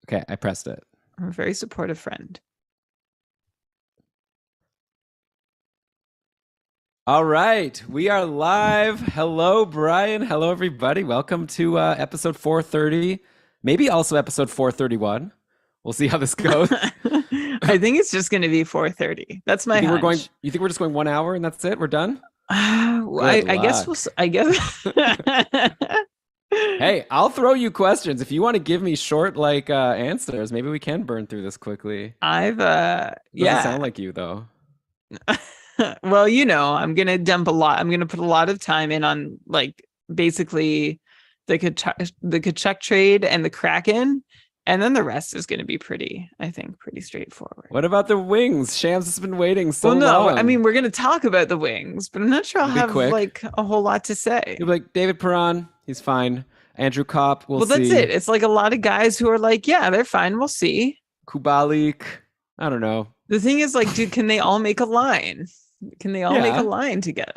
Okay, I pressed it. I'm a very supportive friend. All right, we are live. Hello, Brian. Hello, everybody. Welcome to episode 430, maybe also episode 431. We'll see how this goes. I think it's just going to be 4:30. That's my hunch. You think we're just going 1 hour and that's it? We're done? I guess we'll. I guess. Hey, I'll throw you questions if you want to give me short answers. Maybe we can burn through this quickly. Doesn't sound like you though. Well, I'm gonna dump a lot. I'm gonna put a lot of time in on basically the Kachuk trade and the Kraken, and then the rest is gonna be pretty straightforward. What about the wings? Shams has been waiting so long. Well, no, I mean we're gonna talk about the wings, but I'm not sure I'll have quick. A whole lot to say. You'll be like David Perron, he's fine. Andrew Kopp, we'll see. Well, that's it. It's like a lot of guys who are like, yeah, they're fine. We'll see. Kubalik, I don't know. The thing is, dude, can they all make a line? Can they all make a line together?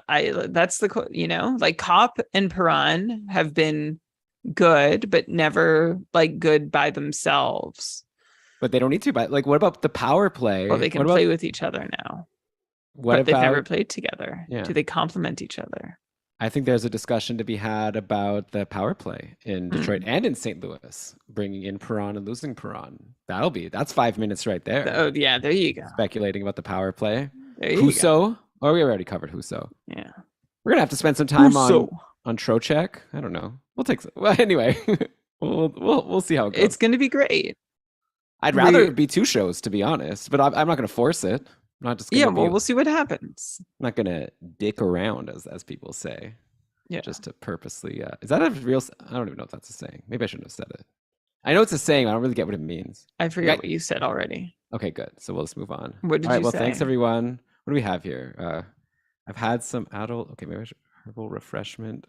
That's the Kopp and Perron have been good, but never good by themselves. But they don't need to. But what about the power play? Well, they can play with each other now. But they've never played together. Yeah. Do they complement each other? I think there's a discussion to be had about the power play in Detroit and in St. Louis, bringing in Perron and losing Perron. That's 5 minutes right there. Oh yeah, there you go. Speculating about the power play. Husso. Oh, we already covered Husso. Yeah. We're gonna have to spend some time on Trocheck. I don't know. We'll take some. Well, anyway, we'll see how it goes. It's gonna be great. I'd rather it be 2 shows, to be honest, but I'm not gonna force it. I'm not just gonna we'll see what happens. I'm not gonna dick around, as people say. Yeah. Just to purposely. Is that a real? I don't even know if that's a saying. Maybe I shouldn't have said it. I know it's a saying. I don't really get what it means. I forget what you said already. Okay, good. So we'll just move on. What did you say? Well, thanks everyone. What do we have here? I've had some adult. Okay, maybe herbal refreshment.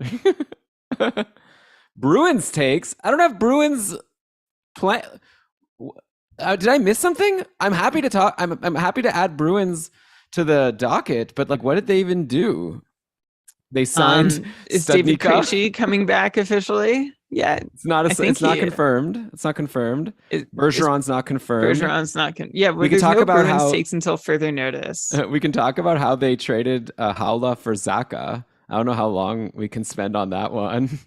Bruins takes. I don't have Bruins plan. Did I miss something? I'm happy to talk. I'm happy to add Bruins to the docket, but what did they even do? They signed. Is David Krejci coming back officially? Yeah, it's not. It's not confirmed. It's not confirmed. Bergeron's not confirmed. Bergeron's not. Yeah, we can talk about how takes until further notice. We can talk about how they traded Haula for Zaka. I don't know how long we can spend on that one.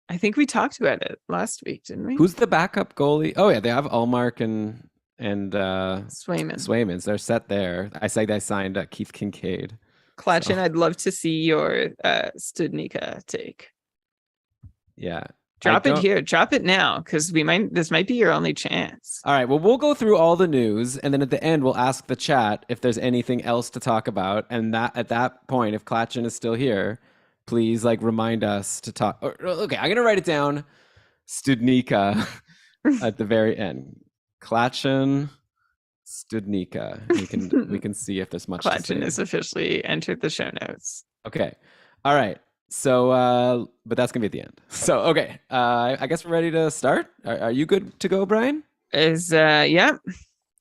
I think we talked about it last week, didn't we? Who's the backup goalie? Oh yeah, they have Allmark and Swayman. They're set there. I signed Keith Kincaid. Klatchin, so. I'd love to see your Studnicka take. Yeah. Drop it now, because this might be your only chance. All right. Well, we'll go through all the news, and then at the end we'll ask the chat if there's anything else to talk about. And at that point, if Klatchin is still here, please remind us to talk. Okay, I'm gonna write it down. Studnicka at the very end. Klatchin, Studnicka. We can see if there's much. Klatchin is officially entered the show notes. Okay. All right. So, but that's gonna be at the end. So, okay. I guess we're ready to start. Are you good to go, Brian? Yeah.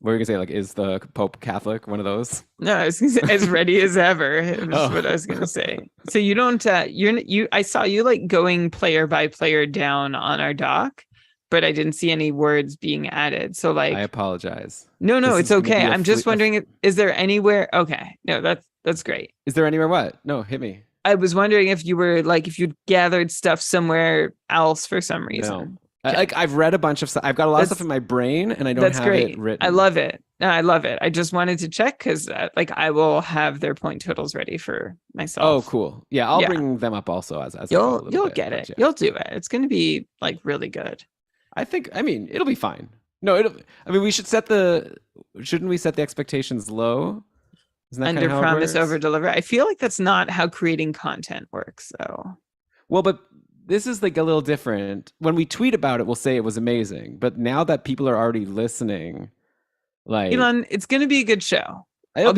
What were you gonna say? Is the Pope Catholic? One of those? No, I was gonna say, as ready as ever. Is what I was gonna say. So you don't. I saw you going player by player down on our doc, but I didn't see any words being added. So I apologize. No, it's okay. I'm just wondering, is there anywhere? Okay, no, that's great. Is there anywhere? What? No, hit me. I was wondering if you were if you'd gathered stuff somewhere else for some reason. No. I've read a bunch of stuff. I've got a lot of stuff in my brain, and I don't have it written. I love it. I love it. I just wanted to check because I will have their point totals ready for myself. Oh, cool. Yeah, I'll bring them up also as you'll get it. Yeah. You'll do it. It's going to be really good. I mean, it'll be fine. No, we should shouldn't we set the expectations low? Under promise, over deliver. I feel like that's not how creating content works, though. Well, but this is a little different. When we tweet about it, we'll say it was amazing. But now that people are already listening, Elon, it's going to be a good show. All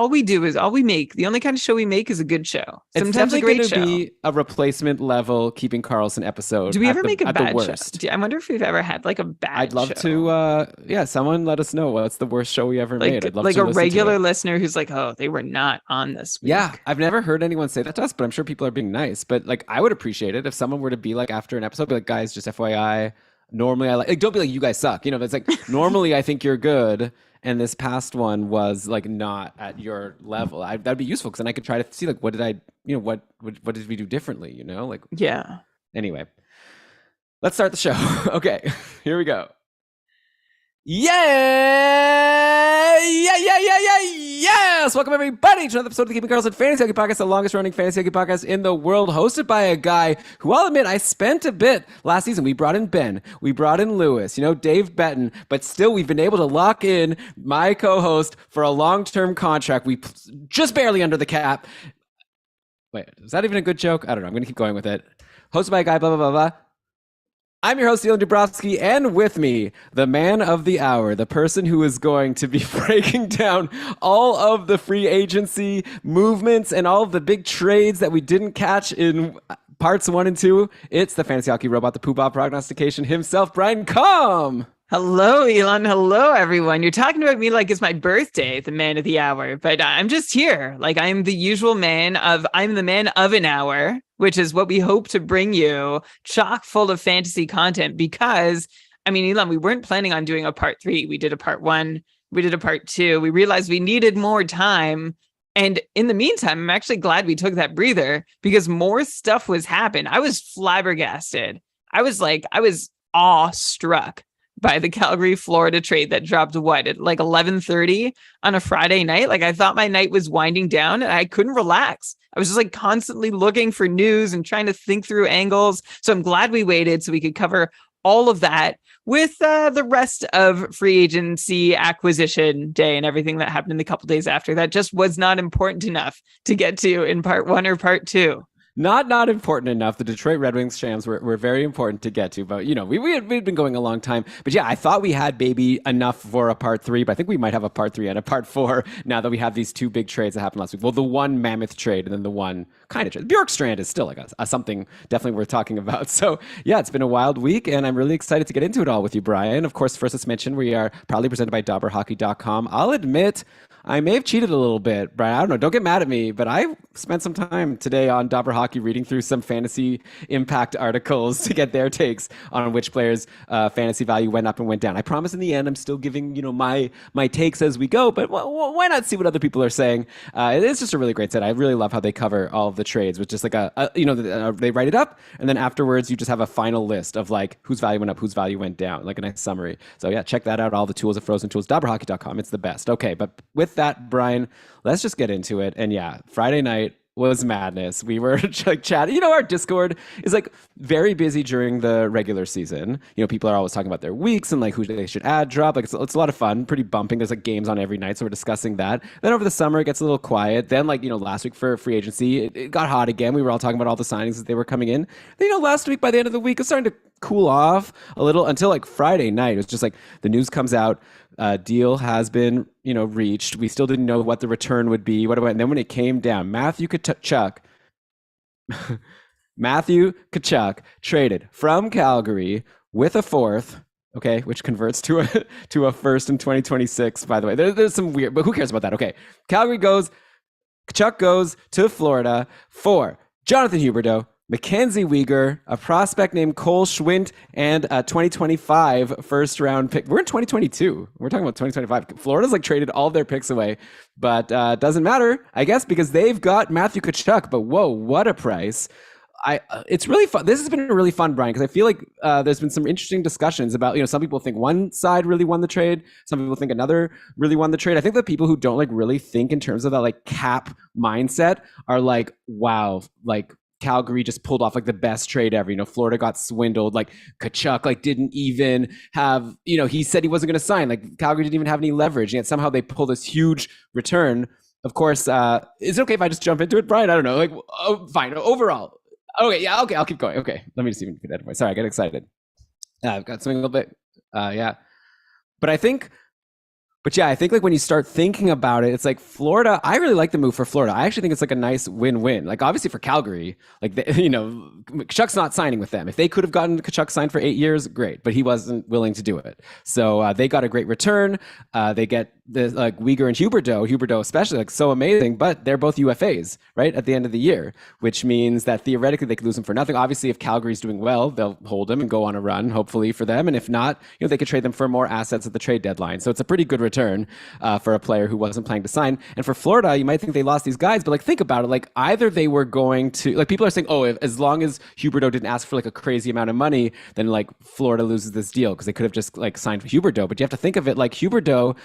we make, the only kind of show we make is a good show. Sometimes it's definitely going to be a replacement level Keeping Karlsson episode. Do we ever make a bad show? I wonder if we've ever had a bad show. I'd love to. Someone let us know what's the worst show we ever made. I'd love to a regular listener who's oh, they were not on this week. Yeah, I've never heard anyone say that to us, but I'm sure people are being nice. But I would appreciate it if someone were to be after an episode, be guys, just FYI, normally I like don't be like you guys suck. You know, it's like normally I think you're good, and this past one was like not at your level. That'd be useful because then I could try to see like what did I, you know, what did we do differently? You know, like Yeah. anyway. Let's start the show. Okay, here we go. Yeah! Yeah, yeah, yeah, yeah, yes! Welcome, everybody, to another episode of the Keeping Karlsson Fantasy Hockey Podcast, the longest running fantasy hockey podcast in the world, hosted by a guy who I'll admit I spent a bit last season. We brought in Ben, we brought in Lewis, you know, Dave Betton, but still we've been able to lock in my co-host for a long-term contract. We just barely under the cap. Wait, is that even a good joke? I don't know. I'm going to keep going with it. Hosted by a guy, blah, blah, blah, blah. I'm your host, Dylan Dubrovsky, and with me, the man of the hour, the person who is going to be breaking down all of the free agency movements and all of the big trades that we didn't catch in parts 1 and 2. It's the fantasy hockey robot, the Poobah prognostication himself, Brian Com. Hello, Elon. Hello, everyone. You're talking about me like it's my birthday, the man of the hour, but I'm just here. Like I'm the man of an hour, which is what we hope to bring you, chock full of fantasy content. Because, I mean, Elon, we weren't planning on doing a part 3. We did a part 1. We did a part 2. We realized we needed more time. And in the meantime, I'm actually glad we took that breather because more stuff was happening. I was flabbergasted. I was awestruck by the Calgary, Florida trade that dropped at like 11:30 on a Friday night. Like I thought my night was winding down and I couldn't relax. I was just like constantly looking for news and trying to think through angles. So I'm glad we waited so we could cover all of that with the rest of free agency acquisition day and everything that happened in the couple days after. That just was not important enough to get to in part 1 or part 2. Not important enough. The Detroit Red Wings shams were very important to get to, but you know we'd been going a long time. But yeah, I thought we had maybe enough for a part 3, but I think we might have a part 3 and a part 4 now that we have these 2 big trades that happened last week. Well, the one mammoth trade and then the one kind of trade. Bjorkstrand is still like a something definitely worth talking about. So yeah, it's been a wild week, and I'm really excited to get into it all with you, Brian. Of course, first let's mention we are proudly presented by DobberHockey.com. I'll admit I may have cheated a little bit, Brian. I don't know. Don't get mad at me, but I spent some time today on Dobber Hockey reading through some fantasy impact articles to get their takes on which players' fantasy value went up and went down. I promise in the end, I'm still giving my takes as we go, but why not see what other people are saying? It's just a really great set. I really love how they cover all of the trades with just like they write it up, and then afterwards you just have a final list of like whose value went up, whose value went down, like a nice summary. So yeah, check that out. All the tools at Frozen Tools, DobberHockey.com. It's the best. Okay, but with that, Brian, let's just get into it. And yeah, Friday night was madness. We were like chatting. You know, our Discord is like very busy during the regular season. You know, people are always talking about their weeks and like who they should add, drop. Like it's a lot of fun, pretty bumping. There's like games on every night, so we're discussing that. Then over the summer, it gets a little quiet. Then like last week for free agency, it got hot again. We were all talking about all the signings as they were coming in. Then last week by the end of the week, it was starting to cool off a little until like Friday night. It was just like the news comes out. Deal has been, reached. We still didn't know what the return would be. And then when it came down, Matthew Tkachuk traded from Calgary with a 4th, okay, which converts to a 1st in 2026. By the way, there's some weird, but who cares about that? Okay, Tkachuk goes to Florida for Jonathan Huberdeau, Mackenzie Weegar, a prospect named Cole Schwint, and a 2025 first round pick. We're in 2022. We're talking about 2025. Florida's like traded all their picks away, but doesn't matter, I guess, because they've got Matthew Tkachuk. But whoa, what a price. It's really fun. This has been really fun, Brian, because I feel like there's been some interesting discussions about, some people think one side really won the trade. Some people think another really won the trade. I think the people who don't like really think in terms of that like cap mindset are like, wow, like Calgary just pulled off like the best trade ever. Florida got swindled. Like Tkachuk like didn't even have, he said he wasn't going to sign. Like Calgary didn't even have any leverage, and yet somehow they pulled this huge return. Of course, is it okay if I just jump into it, Brian? I don't know. Like, fine. Overall, okay, yeah, okay, I'll keep going. Okay, let me just even get that away. Sorry, I got excited. I've got something a little bit. Yeah, but I think like when you start thinking about it, it's like Florida. I really like the move for Florida. I actually think it's like a nice win-win. Like obviously for Calgary, like Kachuk's not signing with them. If they could have gotten Tkachuk signed for 8 years, great. But he wasn't willing to do it. So they got a great return. They get the like Uyghur and Huberdeau especially, like so amazing, but they're both UFAs, right? At the end of the year, which means that theoretically they could lose him for nothing. Obviously, if Calgary's doing well, they'll hold him and go on a run, hopefully for them. And if not, they could trade them for more assets at the trade deadline. So it's a pretty good return for a player who wasn't planning to sign. And for Florida, you might think they lost these guys, but like think about it, like either they were going to, like people are saying, oh, as long as Huberdeau didn't ask for like a crazy amount of money, then like Florida loses this deal because they could have just like signed for Huberdeau. But you have to think of it like Huberdeau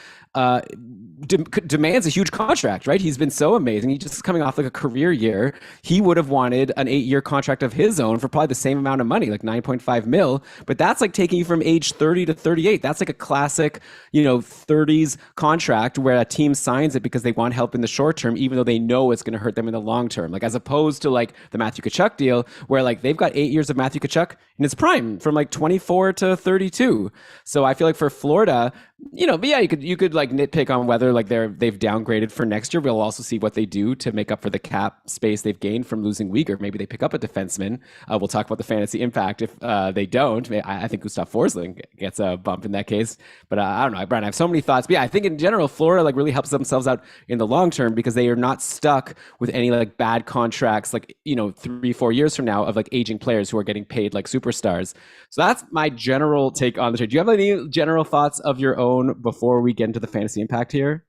demands a huge contract, right? He's been so amazing. He's just coming off like a career year. He would have wanted an 8-year contract of his own for probably the same amount of money, like 9.5 mil. But that's like taking you from age 30 to 38. That's like a classic, 30s contract where a team signs it because they want help in the short term, even though they know it's going to hurt them in the long term. Like as opposed to like the Matthew Tkachuk deal, where like they've got 8 years of Matthew Tkachuk in his prime from like 24 to 32. So I feel like for Florida, but yeah, you could like nitpick on whether like they've downgraded for next year. We'll also see what they do to make up for the cap space they've gained from losing Uyghur. Maybe they pick up a defenseman. We'll talk about the fantasy impact if they don't. I think Gustav Forsling gets a bump in that case. But I don't know, Brian. I have so many thoughts. But yeah, I think in general, Florida like really helps themselves out in the long term because they are not stuck with any like bad contracts like 3-4 years from now of like aging players who are getting paid like superstars. So that's my general take on the trade. Do you have any general thoughts of your own before we get into the fantasy impact here?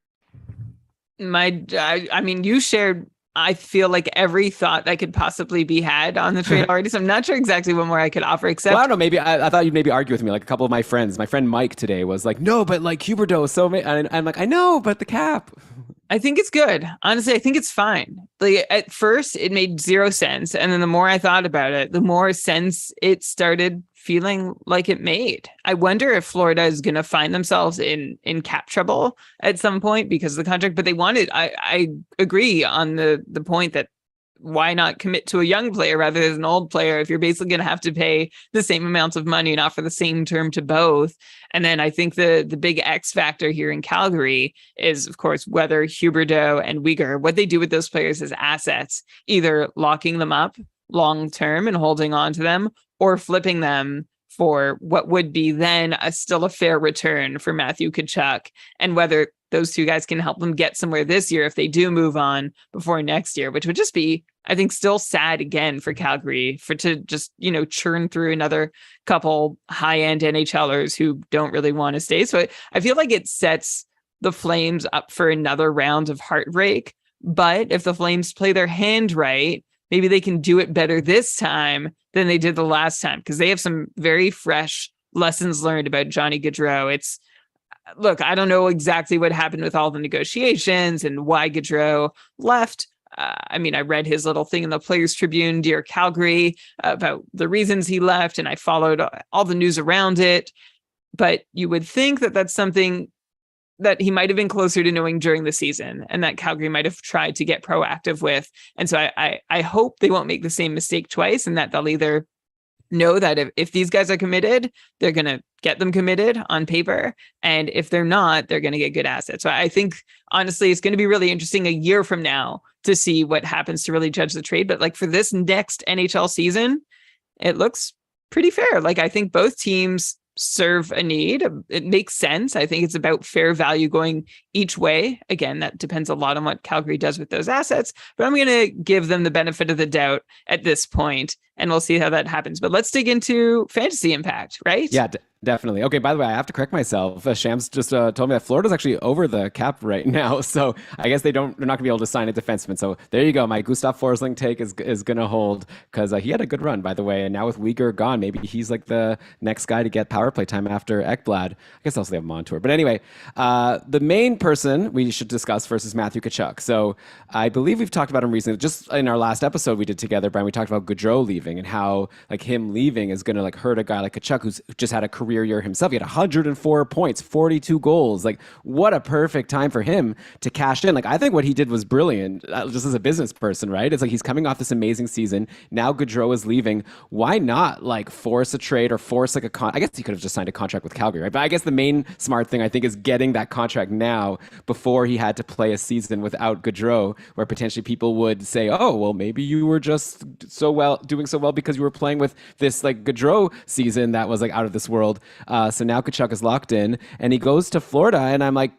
I mean, you shared, I feel like every thought that could possibly be had on the trade already. So I'm not sure exactly what more I could offer, except well, I don't know. Maybe I thought you'd maybe argue with me. Like a couple of my friend Mike today was like, no, but like Huberdeau is so. And I'm like, I know, but the cap. I think it's good. Honestly, I think it's fine. Like at first it made zero sense. And then the more I thought about it, the more sense it started feeling like it made. I wonder if Florida is going to find themselves in cap trouble at some point because of the contract, but they wanted, I agree on the point that why not commit to a young player rather than an old player if you're basically going to have to pay the same amounts of money and offer the same term to both. And then I think the big X factor here in Calgary is, of course, whether Huberdeau and Uyghur, what they do with those players as assets, either locking them up long term and holding on to them or flipping them for what would be then still a fair return for Matthew Tkachuk, and whether those two guys can help them get somewhere this year if they do move on before next year, which would just be, I think, still sad again for Calgary to just, churn through another couple high-end NHLers who don't really want to stay. So I feel like it sets the Flames up for another round of heartbreak. But if the Flames play their hand right, maybe they can do it better this time than they did the last time, because they have some very fresh lessons learned about Johnny Gaudreau. Look, I don't know exactly what happened with all the negotiations and why Gaudreau left. I read his little thing in the Players Tribune, Dear Calgary, about the reasons he left, and I followed all the news around it. But you would think that that's something that he might have been closer to knowing during the season and that Calgary might have tried to get proactive with. And so I hope they won't make the same mistake twice, and that they'll either know that if these guys are committed, they're going to get them committed on paper. And if they're not, they're going to get good assets. So I think, honestly, it's going to be really interesting a year from now to see what happens to really judge the trade. But like for this next NHL season, it looks pretty fair. Like I think both teams serve a need. It makes sense. I think it's about fair value going each way. Again, that depends a lot on what Calgary does with those assets, but I'm going to give them the benefit of the doubt at this point, and we'll see how that happens. But let's dig into fantasy impact, right? Yeah, definitely. Okay, by the way, I have to correct myself. Shams just told me that Florida's actually over the cap right now, so I guess they're not going to be able to sign a defenseman. So there you go. My Gustav Forsling take is going to hold, because he had a good run, by the way, and now with Uyghur gone, maybe he's like the next guy to get power play time after Ekblad. I guess also they have Montour. But anyway, the main person we should discuss first is Matthew Tkachuk. So I believe we've talked about him recently. Just in our last episode we did together, Brian, we talked about Gaudreau leaving and how like him leaving is going to like hurt a guy like Tkachuk who's just had a career year himself. He had 104 points, 42 goals. Like what a perfect time for him to cash in. Like I think what he did was brilliant, just as a business person, right? It's like he's coming off this amazing season. Now Gaudreau is leaving. Why not like force a trade or force like I guess he could have just signed a contract with Calgary, right? But I guess the main smart thing I think is getting that contract now before he had to play a season without Gaudreau, where potentially people would say, oh, well, maybe you were just doing so well because you were playing with this like Gaudreau season that was like out of this world. So now Tkachuk is locked in and he goes to Florida, and I'm like,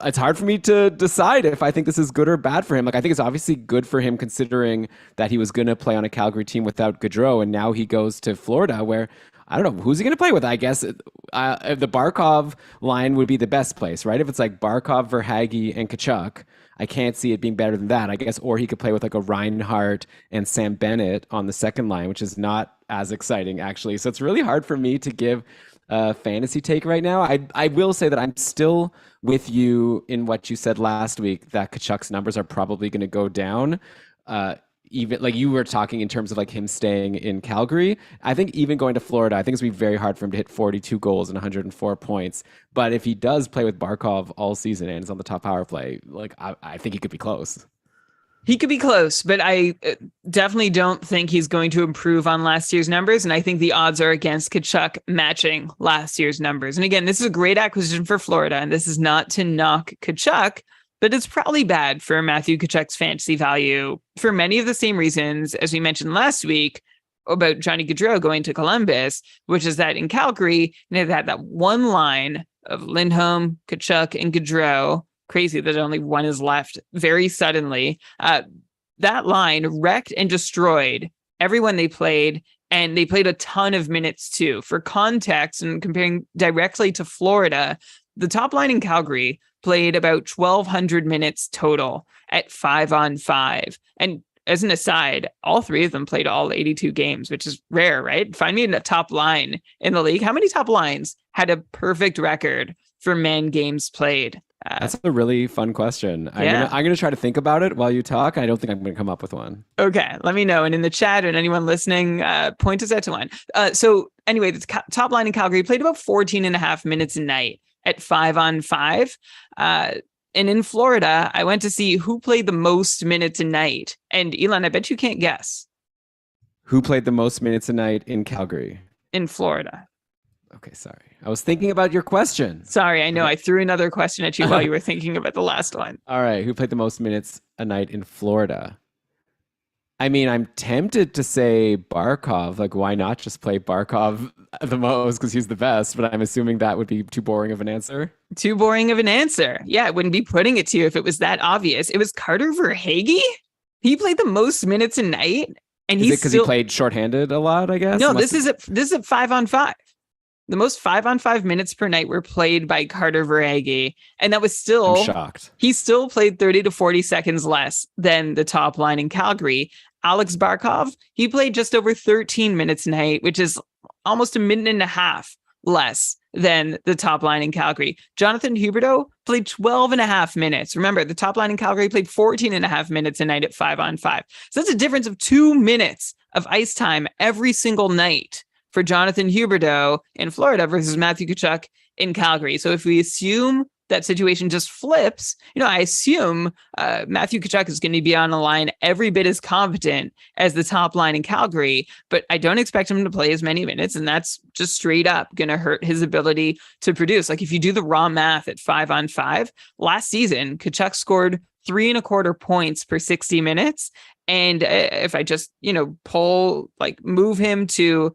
it's hard for me to decide if I think this is good or bad for him. Like, I think it's obviously good for him considering that he was going to play on a Calgary team without Gaudreau, and now he goes to Florida, where I don't know who's he going to play with. I guess the Barkov line would be the best place, right? If it's like Barkov, Verhaeghe, and Kachuk, I can't see it being better than that. I guess, or he could play with like a Reinhart and Sam Bennett on the second line, which is not as exciting actually. So it's really hard for me to give fantasy take right now. I will say that I'm still with you in what you said last week that Kachuk's numbers are probably going to go down. Even like you were talking in terms of like him staying in Calgary. I think even going to Florida, I think it's going to be very hard for him to hit 42 goals and 104 points. But if he does play with Barkov all season and is on the top power play, like I think he could be close. He could be close, but I definitely don't think he's going to improve on last year's numbers. And I think the odds are against Kachuk matching last year's numbers. And again, this is a great acquisition for Florida. And this is not to knock Kachuk, but it's probably bad for Matthew Kachuk's fantasy value for many of the same reasons as we mentioned last week about Johnny Gaudreau going to Columbus, which is that in Calgary, they had that one line of Lindholm, Kachuk, and Gaudreau. Crazy that only one is left very suddenly. That line wrecked and destroyed everyone they played, and they played a ton of minutes too. For context, and comparing directly to Florida, the top line in Calgary played about 1,200 minutes total at 5-on-5. And as an aside, all three of them played all 82 games, which is rare, right? Find me a top line in the league. How many top lines had a perfect record for men games played? That's a really fun question. I'm gonna try to think about it while you talk. I don't think I'm gonna come up with one. Okay, let me know. And in the chat and anyone listening, point us out to one. So anyway, the top line in Calgary played about 14 and a half minutes a night at 5-on-5. And in Florida, I went to see who played the most minutes a night. And Elon, I bet you can't guess. Who played the most minutes a night in Calgary? In Florida. Okay, sorry. I was thinking about your question. Sorry, I know. I threw another question at you while you were thinking about the last one. All right. Who played the most minutes a night in Florida? I mean, I'm tempted to say Barkov. Like, why not just play Barkov the most because he's the best? But I'm assuming that would be too boring of an answer. Too boring of an answer. Yeah, I wouldn't be putting it to you if it was that obvious. It was Carter Verhaeghe. He played the most minutes a night. And he's because he played shorthanded a lot, I guess? No, this is at 5-on-5. The most 5-on-5 minutes per night were played by Carter Verhaeghe. And that was still... I'm shocked. He still played 30 to 40 seconds less than the top line in Calgary. Alex Barkov, he played just over 13 minutes a night, which is almost a minute and a half less than the top line in Calgary. Jonathan Huberdeau played 12 and a half minutes. Remember, the top line in Calgary played 14 and a half minutes a night at 5-on-5. So that's a difference of 2 minutes of ice time every single night for Jonathan Huberdeau in Florida versus Matthew Tkachuk in Calgary. So if we assume that situation just flips, I assume Matthew Tkachuk is going to be on a line every bit as competent as the top line in Calgary, but I don't expect him to play as many minutes, and that's just straight up going to hurt his ability to produce. Like if you do the raw math at 5-on-5, last season, Tkachuk scored 3.25 points per 60 minutes. And if I just, move him to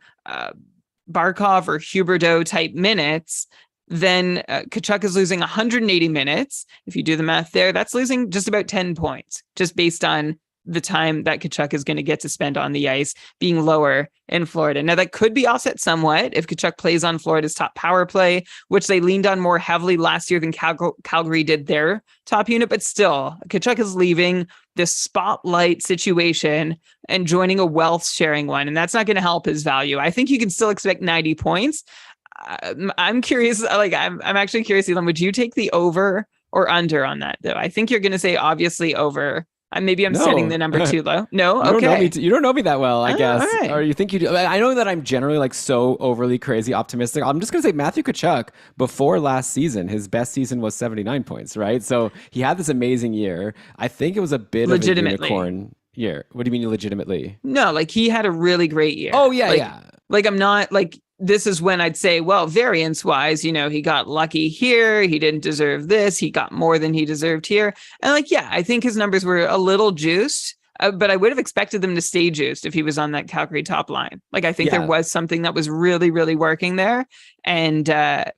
Barkov or Huberdeau type minutes, then Tkachuk is losing 180 minutes. If you do the math there, that's losing just about 10 points, just based on the time that Tkachuk is going to get to spend on the ice being lower in Florida. Now, that could be offset somewhat if Tkachuk plays on Florida's top power play, which they leaned on more heavily last year than Calgary did their top unit. But still, Tkachuk is leaving this spotlight situation and joining a wealth sharing one, and that's not going to help his value. I think you can still expect 90 points. I'm curious, I'm actually curious, Elon, would you take the over or under on that, though? I think you're going to say obviously over. Maybe I'm setting the number too low. No? Okay. You don't know me that well, I guess. Right. Or you think you do. I know that I'm generally so overly crazy optimistic. I'm just going to say Matthew Tkachuk, before last season, his best season was 79 points, right? So he had this amazing year. I think it was a bit of a unicorn year. What do you mean legitimately? No, he had a really great year. Oh, yeah, yeah. I'm not this is when I'd say, well, variance wise, he got lucky here. He didn't deserve this. He got more than he deserved here. And I think his numbers were a little juiced. but I would have expected them to stay juiced if he was on that Calgary top line. Like, I think there Yeah, was something that was really, really working there. And,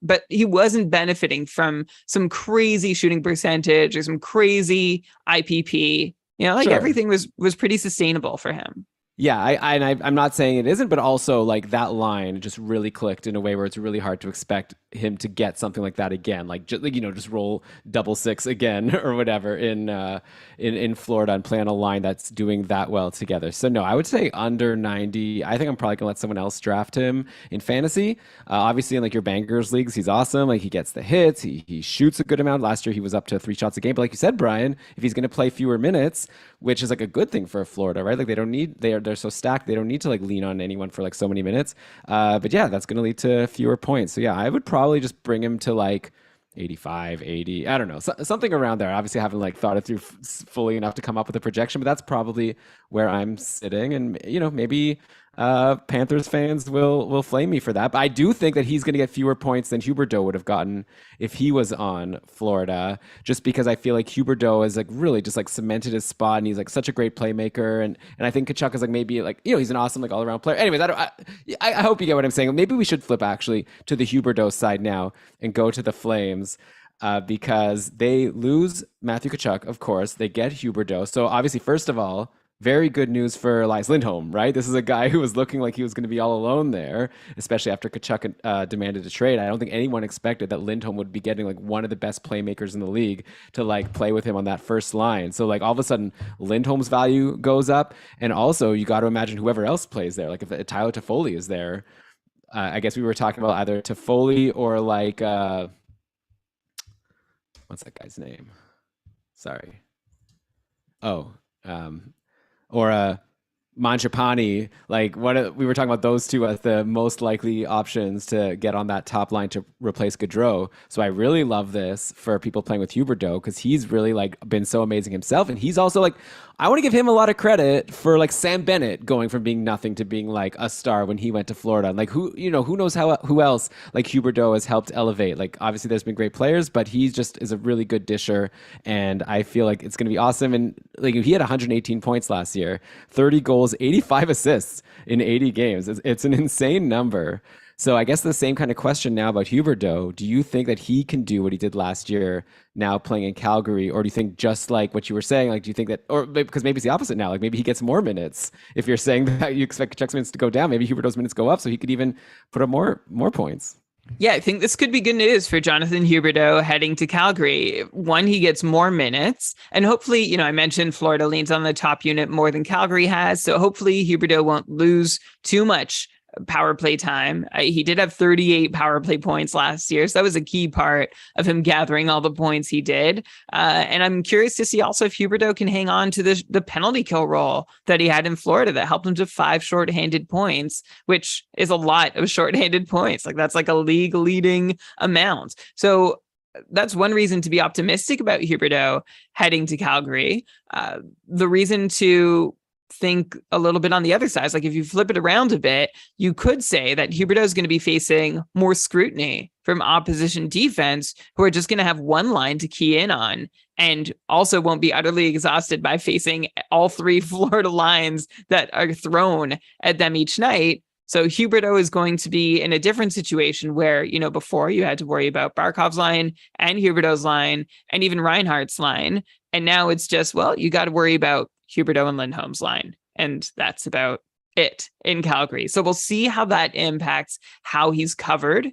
but he wasn't benefiting from some crazy shooting percentage or some crazy IPP. Like sure. everything was pretty sustainable for him. Yeah, I'm not saying it isn't, but also like that line just really clicked in a way where it's really hard to expect him to get something like that again. Like, just roll double six again or whatever in Florida and play on a line that's doing that well together. So no, I would say under 90. I think I'm probably gonna let someone else draft him in fantasy. Obviously, in like your bankers leagues, he's awesome. Like he gets the hits, he shoots a good amount. Last year, he was up to 3 shots a game. But like you said, Brian, if he's gonna play fewer minutes, which is like a good thing for Florida, right? Like they're so stacked, they don't need to like lean on anyone for like so many minutes. But yeah, that's gonna lead to fewer points. So yeah, I would probably just bring him to like 85, 80. I don't know, something around there. Obviously, I haven't like thought it through fully enough to come up with a projection, but that's probably where I'm sitting. And maybe Panthers fans will flame me for that. But I do think that he's going to get fewer points than Huberdeau would have gotten if he was on Florida, just because I feel like Huberdeau is like really just like cemented his spot, and he's like such a great playmaker. And I think Kachuk is like maybe like he's an awesome like all around player. Anyways, I hope you get what I'm saying. Maybe we should flip actually to the Huberdeau side now and go to the Flames. Because they lose Matthew Kachuk, of course. They get Huberdeau. So obviously, first of all, very good news for Elias Lindholm, right? This is a guy who was looking like he was going to be all alone there, especially after Kachuk demanded a trade. I don't think anyone expected that Lindholm would be getting like one of the best playmakers in the league to like play with him on that first line. So like all of a sudden, Lindholm's value goes up, and also you got to imagine whoever else plays there. Like if Tyler Toffoli is there, I guess we were talking about either Toffoli or like what's that guy's name? Sorry. Oh, or Manjapani, like we were talking about those two as the most likely options to get on that top line to replace Gaudreau. So I really love this for people playing with Huberdeau because he's really like been so amazing himself, and he's also like I want to give him a lot of credit for like Sam Bennett going from being nothing to being like a star when he went to Florida. And like who knows who else like Huberdeau has helped elevate. Like obviously there's been great players, but he just is a really good disher, and I feel like it's going to be awesome. And like he had 118 points last year, 30 goals, 85 assists in 80 games. It's an insane number. So I guess the same kind of question now about Huberdeau. Do you think that he can do what he did last year now playing in Calgary? Or do you think just like what you were saying, like do you think that, or because maybe it's the opposite now, like maybe he gets more minutes. If you're saying that you expect Kachuk's minutes to go down, maybe Huberdeau's minutes go up so he could even put up more points. Yeah, I think this could be good news for Jonathan Huberdeau heading to Calgary. One, he gets more minutes, and hopefully, I mentioned Florida leans on the top unit more than Calgary has, so hopefully Huberdeau won't lose too much power play time. He did have 38 power play points last year, so that was a key part of him gathering all the points he did. And I'm curious to see also if Huberdeau can hang on to the penalty kill role that he had in Florida that helped him to 5 shorthanded points, which is a lot of shorthanded points. Like that's like a league leading amount. So that's one reason to be optimistic about Huberdeau heading to Calgary. The reason to think a little bit on the other side is like if you flip it around a bit, you could say that Huberdeau is going to be facing more scrutiny from opposition defense, who are just going to have one line to key in on, and also won't be utterly exhausted by facing all 3 Florida lines that are thrown at them each night. So Huberdeau is going to be in a different situation where, before you had to worry about Barkov's line and Huberdeau's line and even Reinhardt's line. And now it's just, well, you got to worry about Huberdeau and Lindholm's line. And that's about it in Calgary. So we'll see how that impacts how he's covered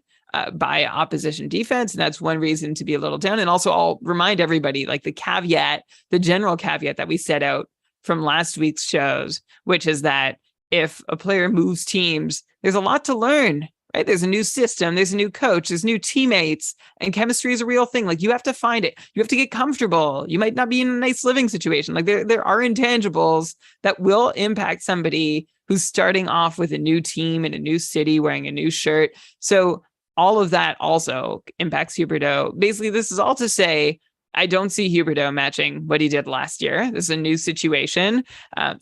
by opposition defense. And that's one reason to be a little down. And also I'll remind everybody, like the general caveat that we set out from last week's shows, which is that if a player moves teams, there's a lot to learn, right? There's a new system, there's a new coach, there's new teammates, and chemistry is a real thing. Like you have to find it. You have to get comfortable. You might not be in a nice living situation. Like there are intangibles that will impact somebody who's starting off with a new team in a new city, wearing a new shirt. So all of that also impacts Huberdeau. Basically, this is all to say, I don't see Huberdeau matching what he did last year. This is a new situation.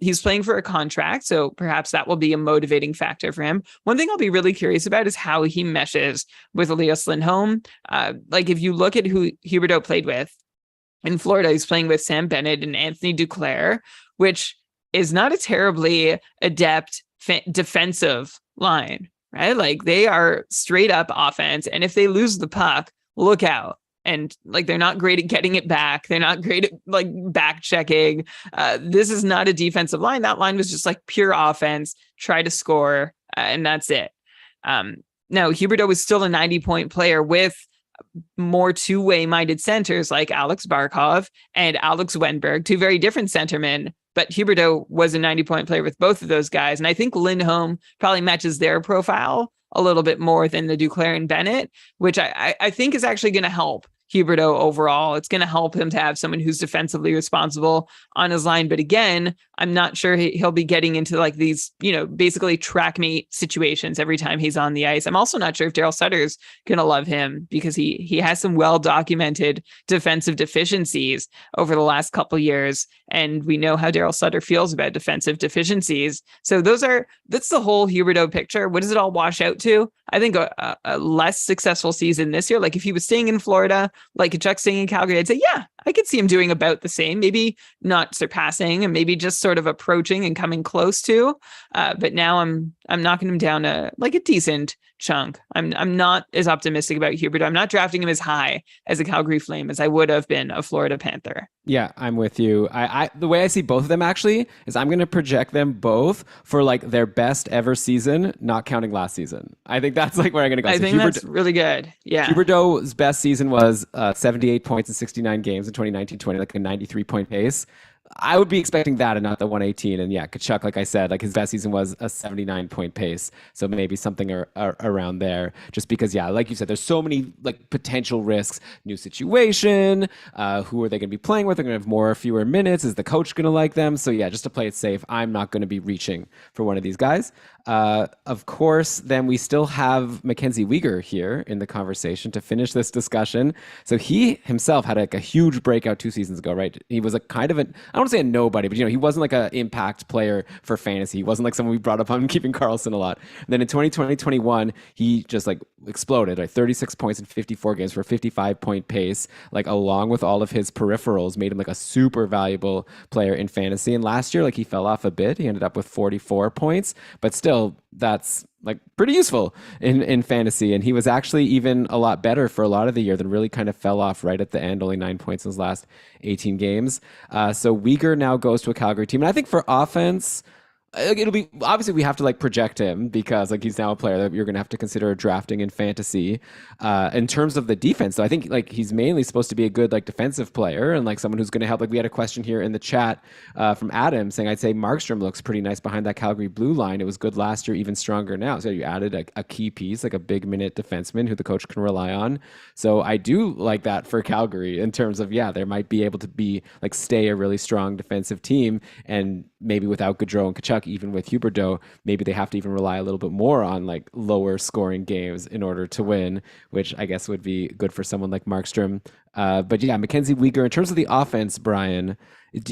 He's playing for a contract, so perhaps that will be a motivating factor for him. One thing I'll be really curious about is how he meshes with Elias Lindholm. Like if you look at who Huberdeau played with in Florida, he's playing with Sam Bennett and Anthony Duclair, which is not a terribly adept defensive line, right? Like they are straight up offense. And if they lose the puck, look out. And like they're not great at getting it back. They're not great at like back checking. This is not a defensive line. That line was just like pure offense, try to score, and that's it. Now, Huberdeau was still a 90-point player with more two-way minded centers like Alex Barkov and Alex Wenberg, two very different centermen. But Huberdeau was a 90-point player with both of those guys. And I think Lindholm probably matches their profile a little bit more than the Duclair and Bennett, which I think is actually going to help Huberdeau overall. It's going to help him to have someone who's defensively responsible on his line. But again, I'm not sure he'll be getting into like these, basically track meet situations every time he's on the ice. I'm also not sure if Daryl Sutter's going to love him because he has some well-documented defensive deficiencies over the last couple of years. And we know how Daryl Sutter feels about defensive deficiencies. So that's the whole Huberdeau picture. What does it all wash out to? I think a less successful season this year. Like if he was staying in Florida, like Tkachuk staying in Calgary, I'd say, yeah, I could see him doing about the same, maybe not surpassing and maybe just sort of approaching and coming close to. But now I'm knocking him down a decent chunk. I'm not as optimistic about Huberdeau. I'm not drafting him as high as a Calgary Flame as I would have been a Florida Panther. Yeah, I'm with you. I the way I see both of them actually is I'm going to project them both for like their best ever season, not counting last season. I think that's like where I'm going to go. I think that's really good. Yeah. Huberdeau's best season was 78 points in 69 games in 2019-20, like a 93-point pace. I would be expecting that and not the 118. And yeah, Tkachuk, like I said, like his best season was a 79-point pace. So maybe something around there. Just because, yeah, like you said, there's so many like potential risks. New situation. Who are they going to be playing with? They're going to have more or fewer minutes. Is the coach going to like them? So yeah, just to play it safe, I'm not going to be reaching for one of these guys. Of course, then we still have Mackenzie Weegar here in the conversation to finish this discussion. So he himself had like a huge breakout 2 seasons ago, right? He was a kind of I don't want to say a nobody, but he wasn't like an impact player for fantasy. He wasn't like someone we brought up on keeping Karlsson a lot. And then in 2020, 21, he just like exploded, right? 36 points in 54 games for a 55-point pace, like along with all of his peripherals, made him like a super valuable player in fantasy. And last year, like he fell off a bit. He ended up with 44 points, but still that's like pretty useful in fantasy. And he was actually even a lot better for a lot of the year, then really kind of fell off right at the end, only 9 points in his last 18 games. So Weegar now goes to a Calgary team. And I think for offense, it'll be obviously we have to like project him because like he's now a player that you're going to have to consider drafting in fantasy. In terms of the defense, so I think like he's mainly supposed to be a good like defensive player and like someone who's going to help. Like we had a question here in the chat from Adam saying I'd say Markstrom looks pretty nice behind that Calgary blue line. It was good last year, even stronger now. So you added a key piece, like a big minute defenseman who the coach can rely on. So I do like that for Calgary in terms of there might be able to be like stay a really strong defensive team, and maybe without Gaudreau and Tkachuk, even with Huberdeau, maybe they have to even rely a little bit more on like lower scoring games in order to win, which I guess would be good for someone like Markstrom. But yeah, Mackenzie Weegar, in terms of the offense, Brian,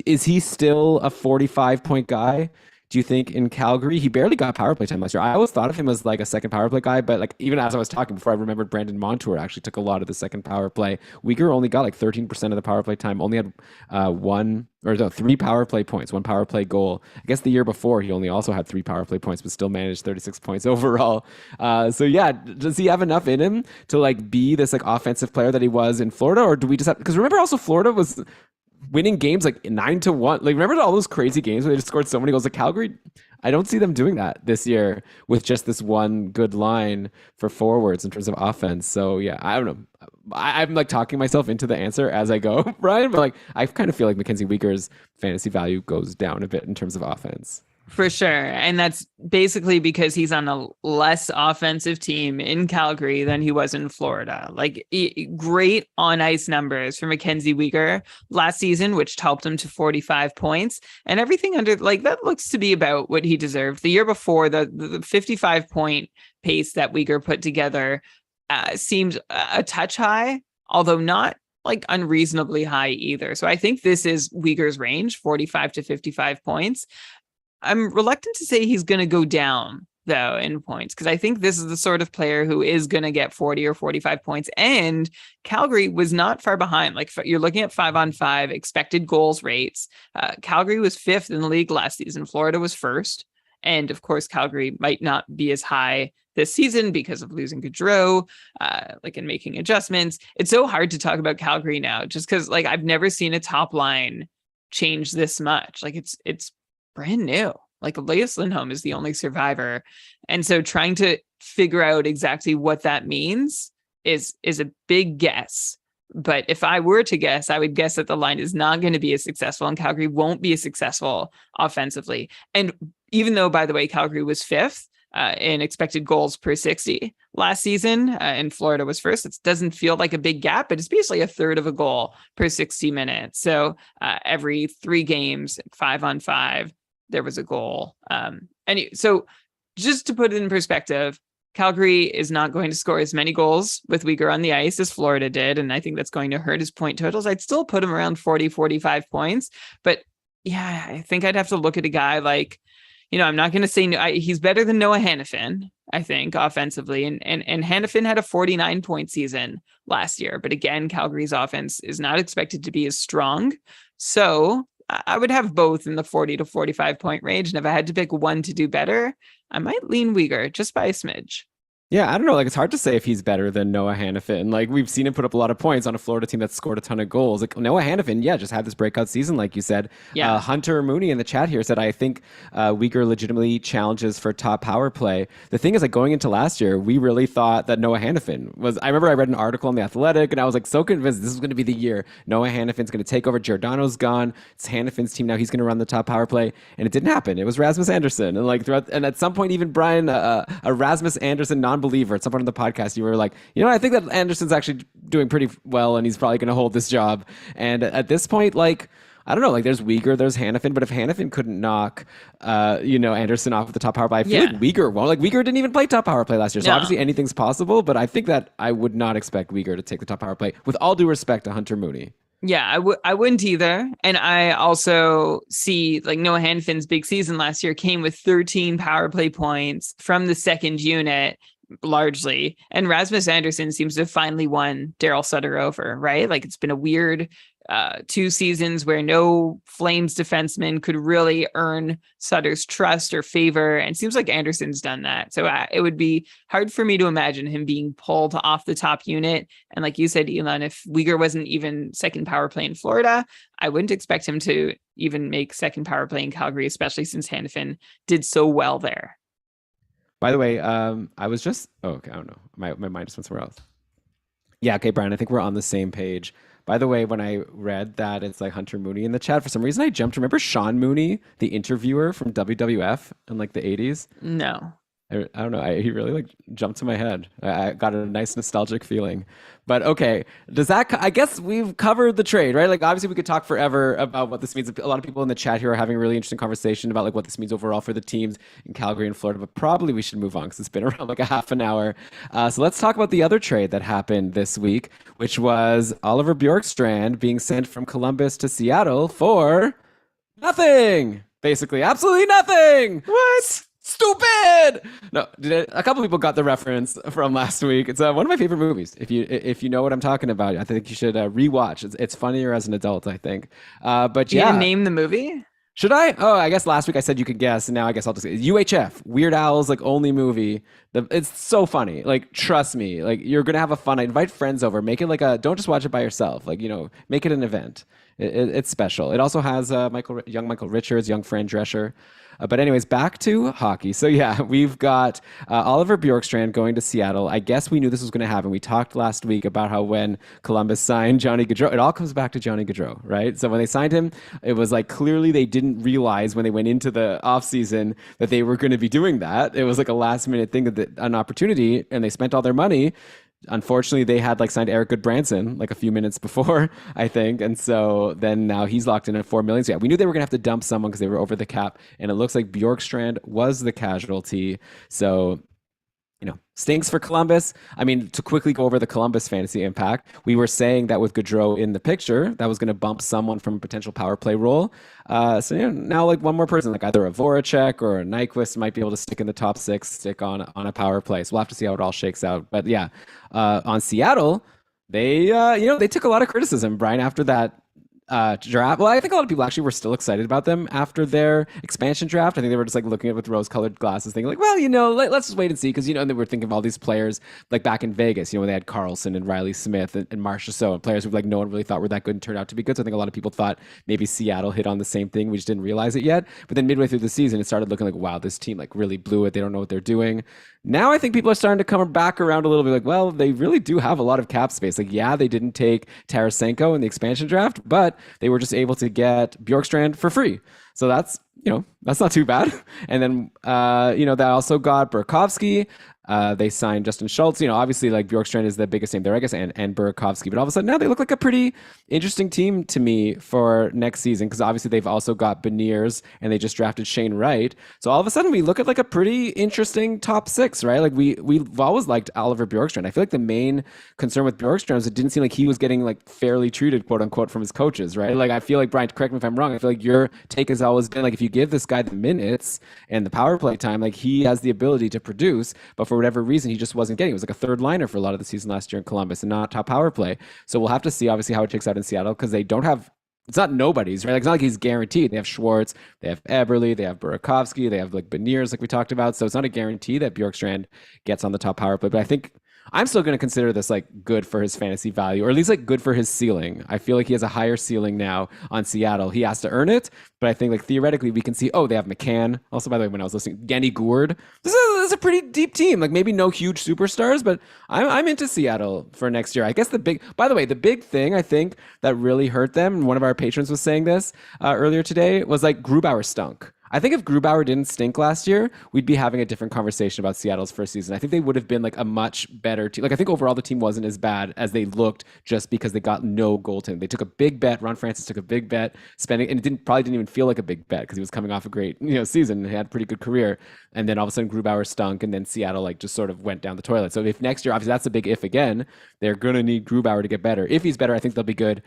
is he still a 45-point guy? Do you think in Calgary? He barely got power play time last year. I always thought of him as like a second power play guy, but like even as I was talking before, I remembered Brandon Montour actually took a lot of the second power play. Weegar only got like 13% of the power play time, only had 3 power play points, 1 power play goal. I guess the year before he only also had 3 power play points, but still managed 36 points overall. So yeah, does he have enough in him to like be this like offensive player that he was in Florida, or do we just have? Because remember also Florida was winning games like 9-1. Like remember all those crazy games where they just scored so many goals? Like Calgary, I don't see them doing that this year with just this one good line for forwards in terms of offense. So yeah, I don't know. I'm like talking myself into the answer as I go, Brian, but like I kind of feel like Mackenzie Weegar's fantasy value goes down a bit in terms of offense. For sure. And that's basically because he's on a less offensive team in Calgary than he was in Florida. Like great on ice numbers for Mackenzie Weegar last season, which helped him to 45 points, and everything under like that looks to be about what he deserved. The year before, the 55-point pace that Weegar put together seemed a touch high, although not like unreasonably high either. So I think this is Weegar's range, 45 to 55 points. I'm reluctant to say he's going to go down though in points, because I think this is the sort of player who is going to get 40 or 45 points. And Calgary was not far behind. Like you're looking at 5-on-5 expected goals rates. Calgary was fifth in the league last season. Florida was first. And of course, Calgary might not be as high this season because of losing Gaudreau, and making adjustments. It's so hard to talk about Calgary now, just because like I've never seen a top line change this much. Like it's brand new. Like Elias Lindholm is the only survivor, and so trying to figure out exactly what that means is a big guess. But if I were to guess, I would guess that the line is not going to be as successful, and Calgary won't be as successful offensively. And even though, by the way, Calgary was fifth in expected goals per 60 last season, and Florida was first, it doesn't feel like a big gap, but it's basically a third of a goal per 60 minutes. So every 3 games, 5-on-5, there was a goal. So just to put it in perspective, Calgary is not going to score as many goals with Uyghur on the ice as Florida did, and I think that's going to hurt his point totals. I'd still put him around 40, 45 points, but yeah, I think I'd have to look at a guy like, I'm not going to say he's better than Noah Hannafin, I think, offensively. And Hannafin had a 49-point season last year. But again, Calgary's offense is not expected to be as strong. So I would have both in the 40 to 45-point range. And if I had to pick one to do better, I might lean Uyghur just by a smidge. Yeah, I don't know. Like, it's hard to say if he's better than Noah Hannafin. Like, we've seen him put up a lot of points on a Florida team that scored a ton of goals. Like, Noah Hannafin, yeah, just had this breakout season, like you said. Yeah. Hunter Mooney in the chat here said, I think Uyghur legitimately challenges for top power play. The thing is, like, going into last year, we really thought that Noah Hannafin was... I remember I read an article on The Athletic, and I was, like, so convinced this is going to be the year. Noah Hannafin's going to take over. Giordano's gone. It's Hannafin's team now. He's going to run the top power play. And it didn't happen. It was Rasmus Anderson. And, like, and at some point, even Brian, a Rasmus Anderson non-believer, at some point in the podcast, you were like, I think that Anderson's actually doing pretty well and he's probably going to hold this job. And at this point, like, I don't know, like there's Uyghur, there's Hannafin, but if Hannafin couldn't knock, Anderson off of the top power play, I feel like Uyghur won't. Like Uyghur didn't even play top power play last year, so obviously anything's possible. But I think that I would not expect Uyghur to take the top power play. With all due respect to Hunter Mooney. Yeah, I wouldn't either. And I also see like Noah Hanfin's big season last year came with 13 power play points from the second unit, largely, and Rasmus Anderson seems to have finally won Daryl Sutter over, right? Like it's been a weird 2 seasons where no Flames defenseman could really earn Sutter's trust or favor, and it seems like Anderson's done that. So it would be hard for me to imagine him being pulled off the top unit. And like you said, Elon, if Uyghur wasn't even second power play in Florida, I wouldn't expect him to even make second power play in Calgary, especially since Hannafin did so well there. By the way, I was just... Oh, okay, I don't know. My mind just went somewhere else. Yeah, okay, Brian, I think we're on the same page. By the way, when I read that it's like Hunter Mooney in the chat, for some reason I jumped. Remember Sean Mooney, the interviewer from WWF in like the 80s? No. I don't know. He really like jumped to my head. I got a nice nostalgic feeling. But okay, I guess we've covered the trade, right? Like obviously we could talk forever about what this means. A lot of people in the chat here are having a really interesting conversation about like what this means overall for the teams in Calgary and Florida, but probably we should move on because it's been around like a half an hour. So let's talk about the other trade that happened this week, which was Oliver Bjorkstrand being sent from Columbus to Seattle for nothing. Basically, absolutely nothing. What? Stupid! No, a couple people got the reference from last week. It's one of my favorite movies. If you know what I'm talking about, I think you should rewatch. It's funnier as an adult, I think. But yeah, you name the movie. Should I? Oh, I guess last week I said you could guess, and now I guess I'll just say UHF, Weird Al's like only movie. It's so funny. Like, trust me, like you're gonna have a fun night. Invite friends over. Make it like don't just watch it by yourself. Like make it an event. It's special. It also has young Michael Richards, young Fran Drescher. But anyways, back to hockey. So yeah, we've got Oliver Bjorkstrand going to Seattle. I guess we knew this was going to happen. We talked last week about how when Columbus signed Johnny Gaudreau, it all comes back to Johnny Gaudreau, right? So when they signed him, it was like clearly they didn't realize when they went into the offseason that they were going to be doing that. It was like a last minute thing, an opportunity, and they spent all their money. Unfortunately, they had like signed Eric Goodbranson like a few minutes before, I think. And so then now he's locked in at $4 million. So yeah, we knew they were going to have to dump someone because they were over the cap. And it looks like Bjorkstrand was the casualty. So stinks for Columbus. I mean, to quickly go over the Columbus fantasy impact, we were saying that with Gaudreau in the picture, that was going to bump someone from a potential power play role. So now like one more person, like either a Voracek or a Nyquist might be able to stick in the top six, stick on a power play. So we'll have to see how it all shakes out. But yeah, on Seattle, they took a lot of criticism, Brian, after that draft. Well, I think a lot of people actually were still excited about them after their expansion draft. I think they were just like looking at it with rose-colored glasses, thinking like, well, let's just wait and see, because and they were thinking of all these players like back in Vegas, when they had Karlsson and Riley Smith and Marcia So, and players who like no one really thought were that good and turned out to be good. So I think a lot of people thought maybe Seattle hit on the same thing. We just didn't realize it yet. But then midway through the season, it started looking like, wow, this team like really blew it. They don't know what they're doing. Now I think people are starting to come back around a little bit, like, well, they really do have a lot of cap space. Like, yeah, they didn't take Tarasenko in the expansion draft, but they were just able to get Bjorkstrand for free. So that's not too bad. And then, they also got Burakovsky. They signed Justin Schultz. Obviously, like Bjorkstrand is the biggest name there, I guess, and Burakovsky. But all of a sudden, now they look like a pretty interesting team to me for next season, because obviously they've also got Beniers and they just drafted Shane Wright. So all of a sudden, we look at like a pretty interesting top six, right? Like we've always liked Oliver Bjorkstrand. I feel like the main concern with Bjorkstrand is it didn't seem like he was getting like fairly treated, quote unquote, from his coaches, right? Like I feel like, Brian, correct me if I'm wrong, I feel like your take has always been like, if you give this guy the minutes and the power play time, like he has the ability to produce, but for whatever reason, he just wasn't getting. It was like a third liner for a lot of the season last year in Columbus and not top power play. So we'll have to see, obviously, how it shakes out in Seattle, because they don't have, it's not nobody's, right? Like, it's not like he's guaranteed. They have Schwartz, they have Eberle, they have Burakovsky, they have like Beniers, like we talked about. So it's not a guarantee that Bjorkstrand gets on the top power play. But I think I'm still going to consider this like good for his fantasy value, or at least like good for his ceiling. I feel like he has a higher ceiling now on Seattle. He has to earn it, but I think like theoretically we can see, they have McCann. Also, by the way, when I was listening, Genny Gourde. This is a pretty deep team. Like maybe no huge superstars, but I'm into Seattle for next year. I guess the big thing I think that really hurt them, and one of our patrons was saying this earlier today, was like Grubauer stunk. I think if Grubauer didn't stink last year, we'd be having a different conversation about Seattle's first season. I think they would have been like a much better team. Like I think overall the team wasn't as bad as they looked just because they got no goaltending. They took a big bet. Ron Francis took a big bet, spending, and it probably didn't even feel like a big bet because he was coming off a great season and he had a pretty good career. And then all of a sudden Grubauer stunk, and then Seattle like just sort of went down the toilet. So if next year, obviously that's a big if again, they're gonna need Grubauer to get better. If he's better, I think they'll be good.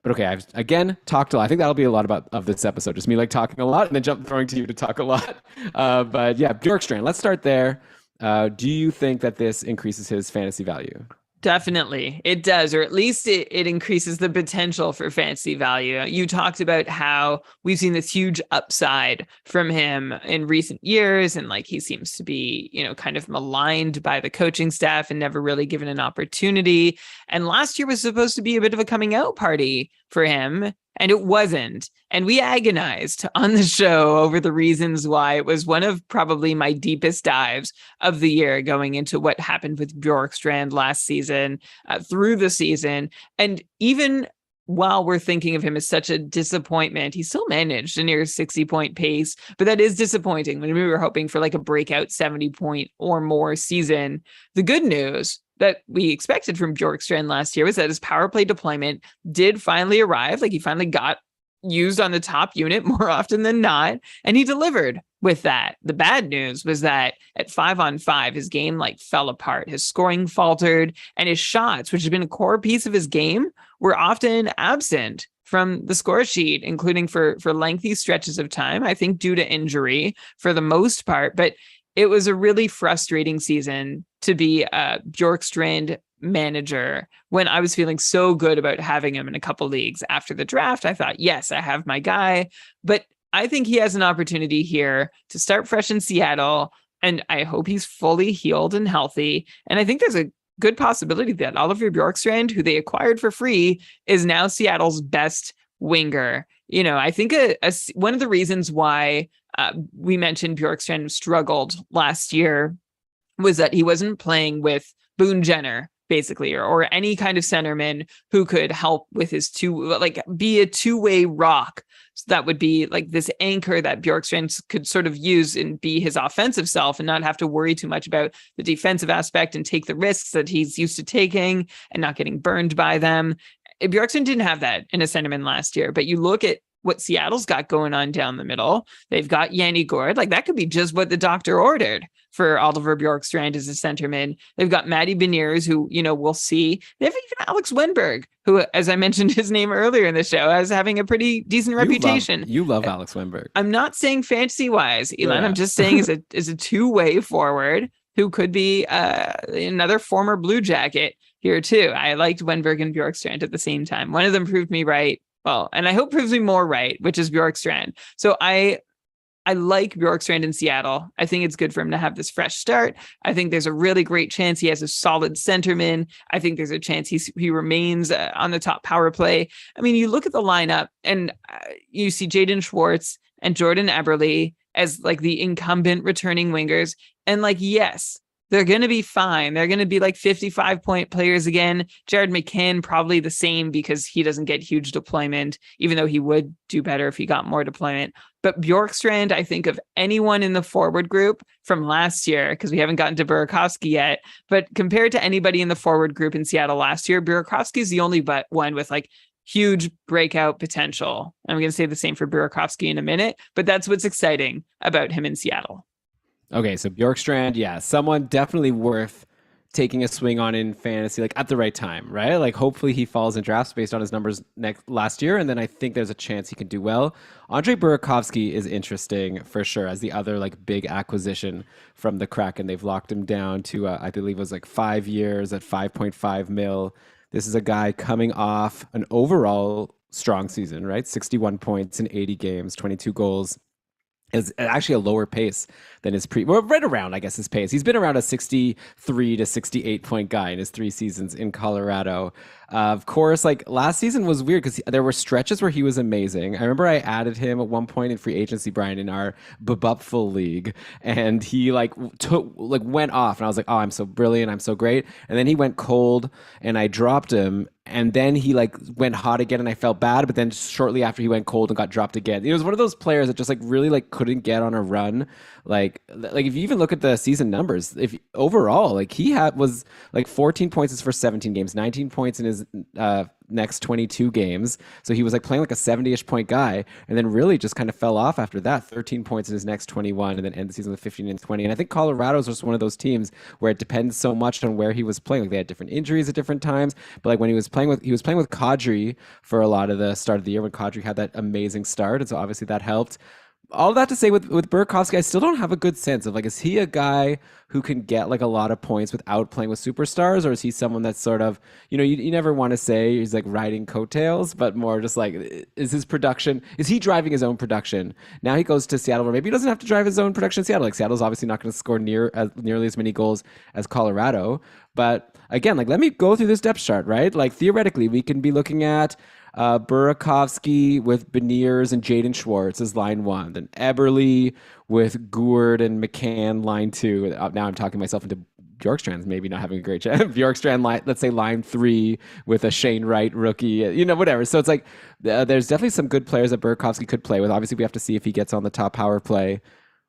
But okay, I've again talked a lot. I think that'll be a lot of this episode. Just me like talking a lot and then throwing to you to talk a lot. But yeah, Bjorkstrand, let's start there. Do you think that this increases his fantasy value? Definitely it does, or at least it increases the potential for fantasy value. You talked about how we've seen this huge upside from him in recent years, and like he seems to be, kind of maligned by the coaching staff and never really given an opportunity. And last year was supposed to be a bit of a coming out party for him, and it wasn't. And we agonized on the show over the reasons why. It was one of probably my deepest dives of the year, going into what happened with Bjorkstrand last season, through the season. And even while we're thinking of him as such a disappointment, he still managed a near 60-point pace, but that is disappointing when we were hoping for like a breakout 70-point or more season. The good news that we expected from Bjorkstrand last year was that his power play deployment did finally arrive. Like he finally got used on the top unit more often than not, and he delivered with that. The bad news was that at 5-on-5, his game like fell apart. His scoring faltered, and his shots, which had been a core piece of his game, were often absent from the score sheet, including for lengthy stretches of time, I think due to injury for the most part. But it was a really frustrating season to be a Bjorkstrand manager when I was feeling so good about having him in a couple leagues after the draft. I thought, yes, I have my guy, but I think he has an opportunity here to start fresh in Seattle, and I hope he's fully healed and healthy. And I think there's a good possibility that Oliver Bjorkstrand, who they acquired for free, is now Seattle's best winger. I think one of the reasons why we mentioned Bjorkstrand struggled last year was that he wasn't playing with Boone Jenner, basically, or any kind of centerman who could help with his be a two-way rock. So that would be like this anchor that Bjorkstrand could sort of use and be his offensive self and not have to worry too much about the defensive aspect and take the risks that he's used to taking and not getting burned by them. Bjorkstrand didn't have that in a centerman last year, but you look at what Seattle's got going on down the middle. They've got Yanni Gord. Like that could be just what the doctor ordered for Oliver Bjorkstrand as a centerman. They've got Matty Beniers, who, we'll see. They have even Alex Wenberg, who, as I mentioned his name earlier in the show, as having a pretty decent reputation. You love Alex Wenberg. I'm not saying fantasy wise, Elon. Yeah. I'm just saying is a two-way forward who could be another former Blue Jacket here too. I liked Wenberg and Bjorkstrand at the same time. One of them proved me right. Well, and I hope proves me more right, which is Bjorkstrand. So I like Bjorkstrand in Seattle. I think it's good for him to have this fresh start. I think there's a really great chance he has a solid centerman. I think there's a chance he remains on the top power play. I mean, you look at the lineup and you see Jaden Schwartz and Jordan Eberle as like the incumbent returning wingers. And like, yes, they're going to be fine. They're going to be like 55-point players again. Jared McCann, probably the same because he doesn't get huge deployment, even though he would do better if he got more deployment. But Bjorkstrand, I think of anyone in the forward group from last year, because we haven't gotten to Burakovsky yet, but compared to anybody in the forward group in Seattle last year, Burakovsky is the only one with like huge breakout potential. I'm going to say the same for Burakovsky in a minute, but that's what's exciting about him in Seattle. Okay, so Bjorkstrand, yeah, someone definitely worth taking a swing on in fantasy, like at the right time, right? Like hopefully he falls in drafts based on his numbers last year, and then I think there's a chance he can do well. Andre Burakovsky is interesting for sure as the other like big acquisition from the Kraken. They've locked him down to I believe it was like 5 years at 5.5 mil. This is a guy coming off an overall strong season, right? 61 points in 80 games, 22 goals. Is actually a lower pace than his right around, I guess, his pace. He's been around a 63 to 68 point guy in his 3 seasons in Colorado. Of course, like last season was weird because there were stretches where he was amazing. I remember I added him at one point in free agency, Brian, in our Bubupful league, and he went off, and I was like, oh, I'm so brilliant, I'm so great. And then he went cold, and I dropped him. And then he like went hot again, and I felt bad. But then shortly after, he went cold and got dropped again. It was one of those players that just like really like couldn't get on a run. Like if you even look at the season numbers, if overall like he was like 14 points in his first 17 games, 19 points in his next 22 games. So he was like playing like a 70-ish point guy, and then really just kind of fell off after that. 13 points in his next 21, and then end the season with 15 and 20. And I think Colorado's just one of those teams where it depends so much on where he was playing. Like they had different injuries at different times, but like when he was playing with Kadri for a lot of the start of the year when Kadri had that amazing start, and so obviously that helped. All that to say, with Burakovsky, I still don't have a good sense of like, is he a guy who can get like a lot of points without playing with superstars, or is he someone that's sort of, you never want to say he's like riding coattails, but more just like, is he driving his own production? Now he goes to Seattle, where maybe he doesn't have to drive his own production in Seattle. Like Seattle's obviously not going to score nearly as many goals as Colorado, but again, like let me go through this depth chart, right? Like theoretically, we can be looking at Burakovsky with Beniers and Jaden Schwartz as line 1. Then Eberle with Gourde and McCann line 2. Now I'm talking myself into Bjorkstrand's maybe not having a great chance. Bjorkstrand, let's say line 3 with a Shane Wright rookie, whatever. So it's like there's definitely some good players that Burakovsky could play with. Obviously, we have to see if he gets on the top power play.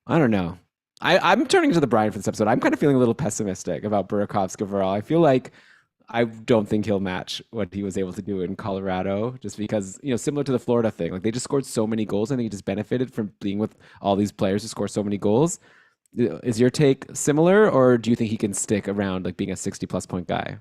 I don't know. I'm turning to the Brian for this episode. I'm kind of feeling a little pessimistic about Burakovsky overall. I feel like I don't think he'll match what he was able to do in Colorado, just because, similar to the Florida thing, like they just scored so many goals. I think he just benefited from being with all these players who score so many goals. Is your take similar, or do you think he can stick around like being a 60+ point guy?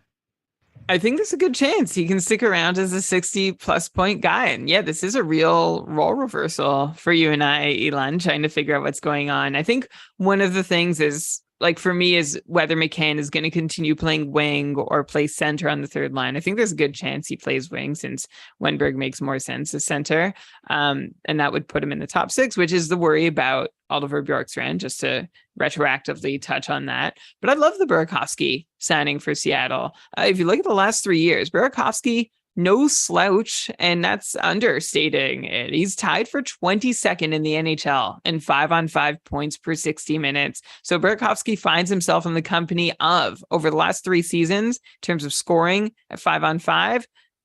I think there's a good chance he can stick around as a 60+ point guy. And yeah, this is a real role reversal for you and I, Elon, trying to figure out what's going on. I think one of the things is, like for me, is whether McCann is going to continue playing wing or play center on the third line. I think there's a good chance he plays wing since Wenberg makes more sense as center. And that would put him in the top 6, which is the worry about Oliver Bjorkstrand, just to retroactively touch on that. But I love the Burakovsky signing for Seattle. If you look at the last 3 years, Burakovsky, no slouch, and that's understating it. He's tied for 22nd in the NHL in 5-on-5 points per 60 minutes. So Burakovsky finds himself in the company of, over the last 3 seasons, in terms of scoring at 5-on-5,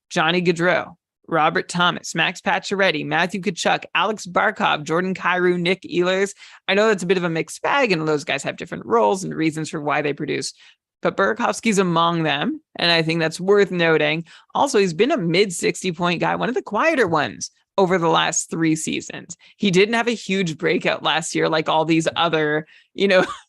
Johnny Gaudreau, Robert Thomas, Max Pacioretty, Matthew Tkachuk, Alex Barkov, Jordan Kyrou, Nick Ehlers. I know that's a bit of a mixed bag, and those guys have different roles and reasons for why they produce, but Burakovsky's among them, and I think that's worth noting. Also, he's been a mid-60 point guy, one of the quieter ones over the last 3 seasons. He didn't have a huge breakout last year like all these other,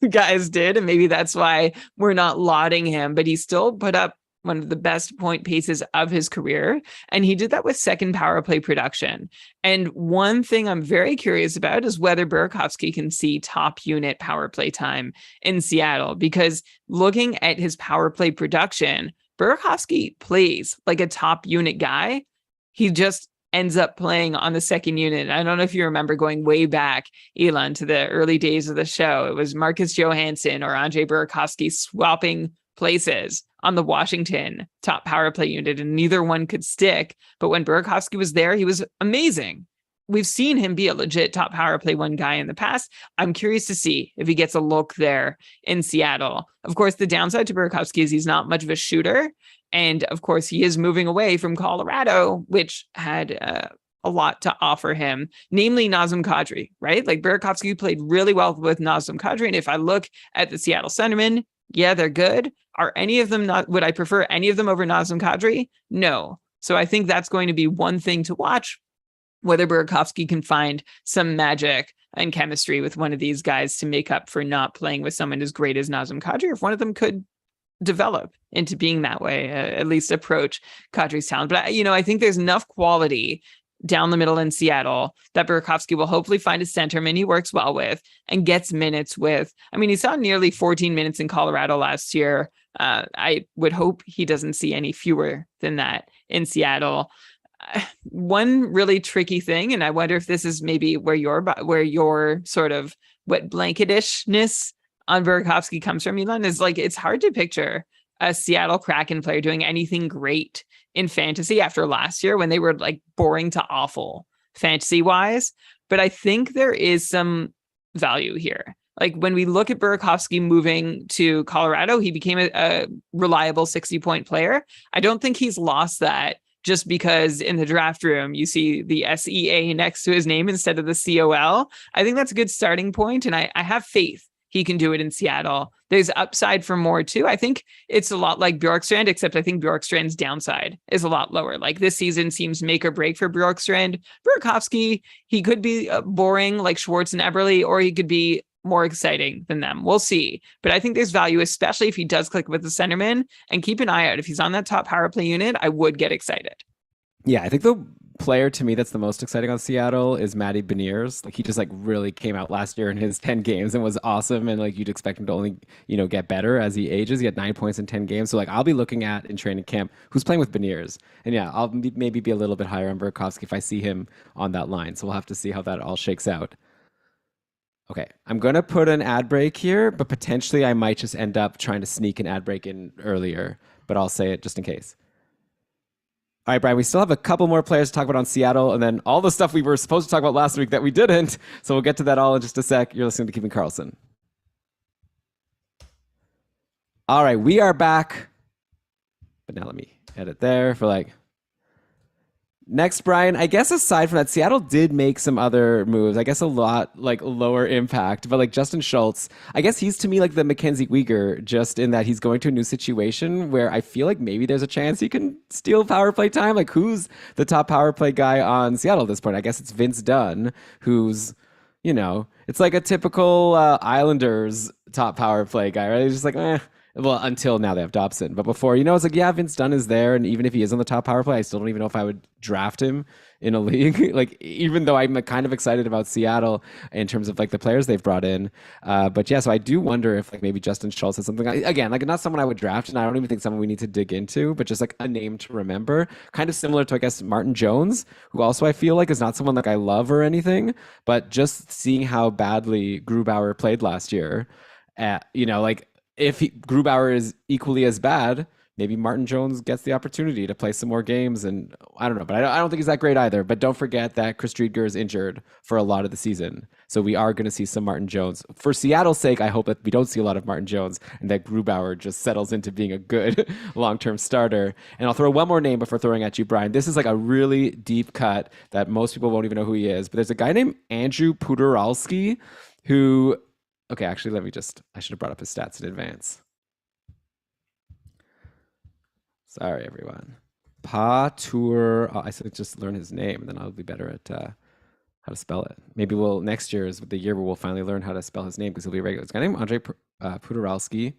guys did. And maybe that's why we're not lauding him, but he still put up one of the best point paces of his career. And he did that with second power play production. And one thing I'm very curious about is whether Burakovsky can see top unit power play time in Seattle, because looking at his power play production, Burakovsky plays like a top unit guy. He just ends up playing on the second unit. I don't know if you remember going way back, Elon, to the early days of the show. It was Marcus Johansson or Andrei Burakovsky swapping places on the Washington top power play unit, and neither one could stick. But when Burakovsky was there, he was amazing. We've seen him be a legit top power play one guy in the past. I'm curious to see if he gets a look there in Seattle. Of course, the downside to Burakovsky is he's not much of a shooter. And of course, he is moving away from Colorado, which had a lot to offer him, namely Nazem Kadri, right? Like Burakovsky played really well with Nazem Kadri. And if I look at the Seattle Centermen, yeah, they're good. Are any of them not, would I prefer any of them over Nazem Kadri? No. So I think that's going to be one thing to watch, whether Burakovsky can find some magic and chemistry with one of these guys to make up for not playing with someone as great as Nazem Kadri, or if one of them could develop into being that way, at least approach Kadri's talent. But, I think there's enough quality down the middle in Seattle that Burakovsky will hopefully find a centerman he works well with and gets minutes with. I mean, he saw nearly 14 minutes in Colorado last year. I would hope he doesn't see any fewer than that in Seattle. One really tricky thing, and I wonder if this is maybe where your sort of wet blanketishness on Burakovsky comes from, Elon, is like, it's hard to picture a Seattle Kraken player doing anything great in fantasy after last year when they were like boring to awful fantasy wise. But I think there is some value here. Like when we look at Burakovsky moving to Colorado, he became a reliable 60-point player. I don't think he's lost that just because in the draft room you see the SEA next to his name instead of the COL. I think that's a good starting point, and I have faith he can do it in Seattle. There's upside for more too. I think it's a lot like Bjorkstrand, except I think Bjorkstrand's downside is a lot lower. Like this season seems make or break for Bjorkstrand. Burakovsky, he could be boring like Schwartz and Eberle, or he could be more exciting than them. We'll see. But I think there's value, especially if he does click with the centerman. And keep an eye out. If he's on that top power play unit, I would get excited. Yeah, I think the player to me that's the most exciting on Seattle is Matty Beniers. Like he just like really came out last year in his 10 games and was awesome. And like you'd expect him to only, get better as he ages. He had 9 points in 10 games. So like I'll be looking at in training camp who's playing with Beniers. And yeah, I'll maybe be a little bit higher on Burakovsky if I see him on that line. So we'll have to see how that all shakes out. Okay, I'm going to put an ad break here, but potentially I might just end up trying to sneak an ad break in earlier, but I'll say it just in case. All right, Brian, we still have a couple more players to talk about on Seattle, and then all the stuff we were supposed to talk about last week that we didn't. So we'll get to that all in just a sec. You're listening to Keeping Karlsson. All right, we are back. But now let me edit there for like... Next, Brian, I guess aside from that, Seattle did make some other moves. I guess a lot like lower impact, but like Justin Schultz, I guess he's to me like the Mackenzie Weegar, just in that he's going to a new situation where I feel like maybe there's a chance he can steal power play time. Like who's the top power play guy on Seattle at this point? I guess it's Vince Dunn, who's, it's like a typical Islanders top power play guy, right? He's just like, Well, until now they have Dobson. But before, it's like, yeah, Vince Dunn is there. And even if he is on the top power play, I still don't even know if I would draft him in a league. Like, even though I'm like, kind of excited about Seattle in terms of like the players they've brought in. But yeah, so I do wonder if like maybe Justin Schultz is something, again, like not someone I would draft. And I don't even think someone we need to dig into, but just like a name to remember. Kind of similar to, I guess, Martin Jones, who also I feel like is not someone like I love or anything, but just seeing how badly Grubauer played last year, like, if Grubauer is equally as bad, maybe Martin Jones gets the opportunity to play some more games. And I don't know, but I don't think he's that great either. But don't forget that Chris Driedger is injured for a lot of the season. So we are going to see some Martin Jones. For Seattle's sake, I hope that we don't see a lot of Martin Jones and that Grubauer just settles into being a good long-term starter. And I'll throw one more name before throwing at you, Brian. This is like a really deep cut that most people won't even know who he is. But there's a guy named Andrew Puderalski who... Okay, actually, I should have brought up his stats in advance. Sorry, everyone. Patur. I should just learn his name, and then I'll be better at how to spell it. Maybe we'll next year is the year where we'll finally learn how to spell his name because he'll be regular. It's a guy named Andre Puturalski.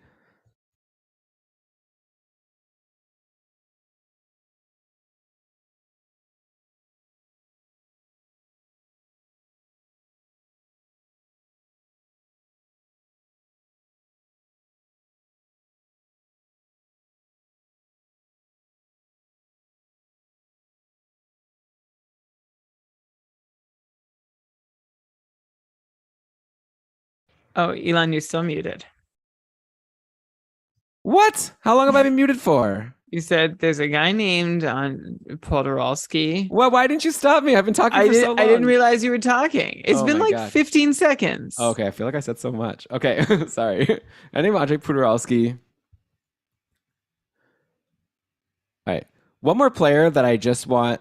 Oh, Elon, you're still muted. What? How long have I been muted for? You said there's a guy named on Podorowski. Well, why didn't you stop me? I've been talking for so long. I didn't realize you were talking. It's been like God. 15 seconds. Okay, I feel like I said so much. Okay, sorry. My name is Andre Puturalski. All right. One more player that I just want.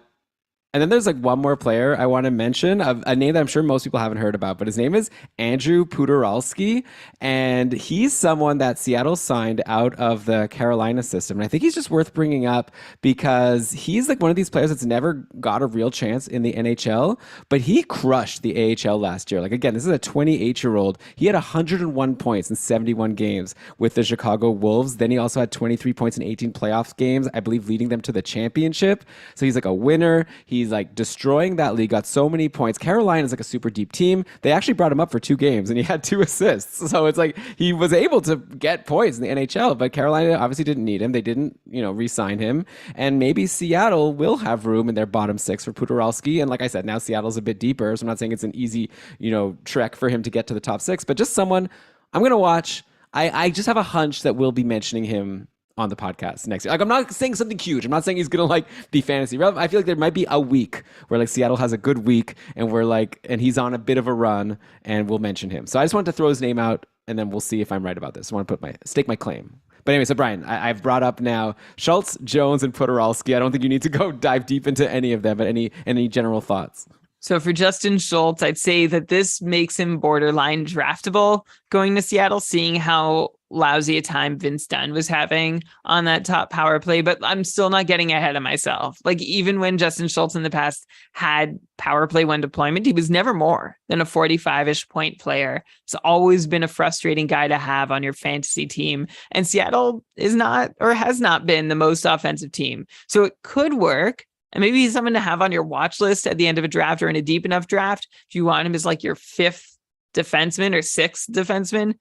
And then there's like one more player I want to mention, a name that I'm sure most people haven't heard about, but his name is Andrew Puturalski. And he's someone that Seattle signed out of the Carolina system. And I think he's just worth bringing up because he's like one of these players that's never got a real chance in the NHL, but he crushed the AHL last year. Like, again, this is a 28-year-old. He had 101 points in 71 games with the Chicago Wolves. Then he also had 23 points in 18 playoff games, I believe, leading them to the championship. So he's like a winner. He's like destroying that league, got so many points. Carolina is like a super deep team. They actually brought him up for 2 games and he had 2 assists. So it's like he was able to get points in the NHL, but Carolina obviously didn't need him. They didn't, re-sign him. And maybe Seattle will have room in their bottom 6 for Puturalski. And like I said, now Seattle's a bit deeper. So I'm not saying it's an easy, trek for him to get to the top 6, but just someone I'm going to watch. I just have a hunch that we'll be mentioning him on the podcast next year. Like, I'm not saying something huge. I'm not saying he's gonna like be fantasy relevant. I feel like there might be a week where like Seattle has a good week and and he's on a bit of a run and we'll mention him. So I just wanted to throw his name out and then we'll see if I'm right about this. I want to stake my claim. But anyway, so Brian, I've brought up now Schultz, Jones, and Puturalski. I don't think you need to go dive deep into any of them, but any general thoughts? So for Justin Schultz, I'd say that this makes him borderline draftable going to Seattle, seeing how lousy a time Vince Dunn was having on that top power play. But I'm still not getting ahead of myself. Like, even when Justin Schultz in the past had power play 1 deployment, he was never more than a 45-ish point player. It's always been a frustrating guy to have on your fantasy team. And Seattle is not, or has not been, the most offensive team. So it could work. And maybe he's someone to have on your watch list at the end of a draft or in a deep enough draft. If you want him as like your 5th defenseman or 6th defenseman,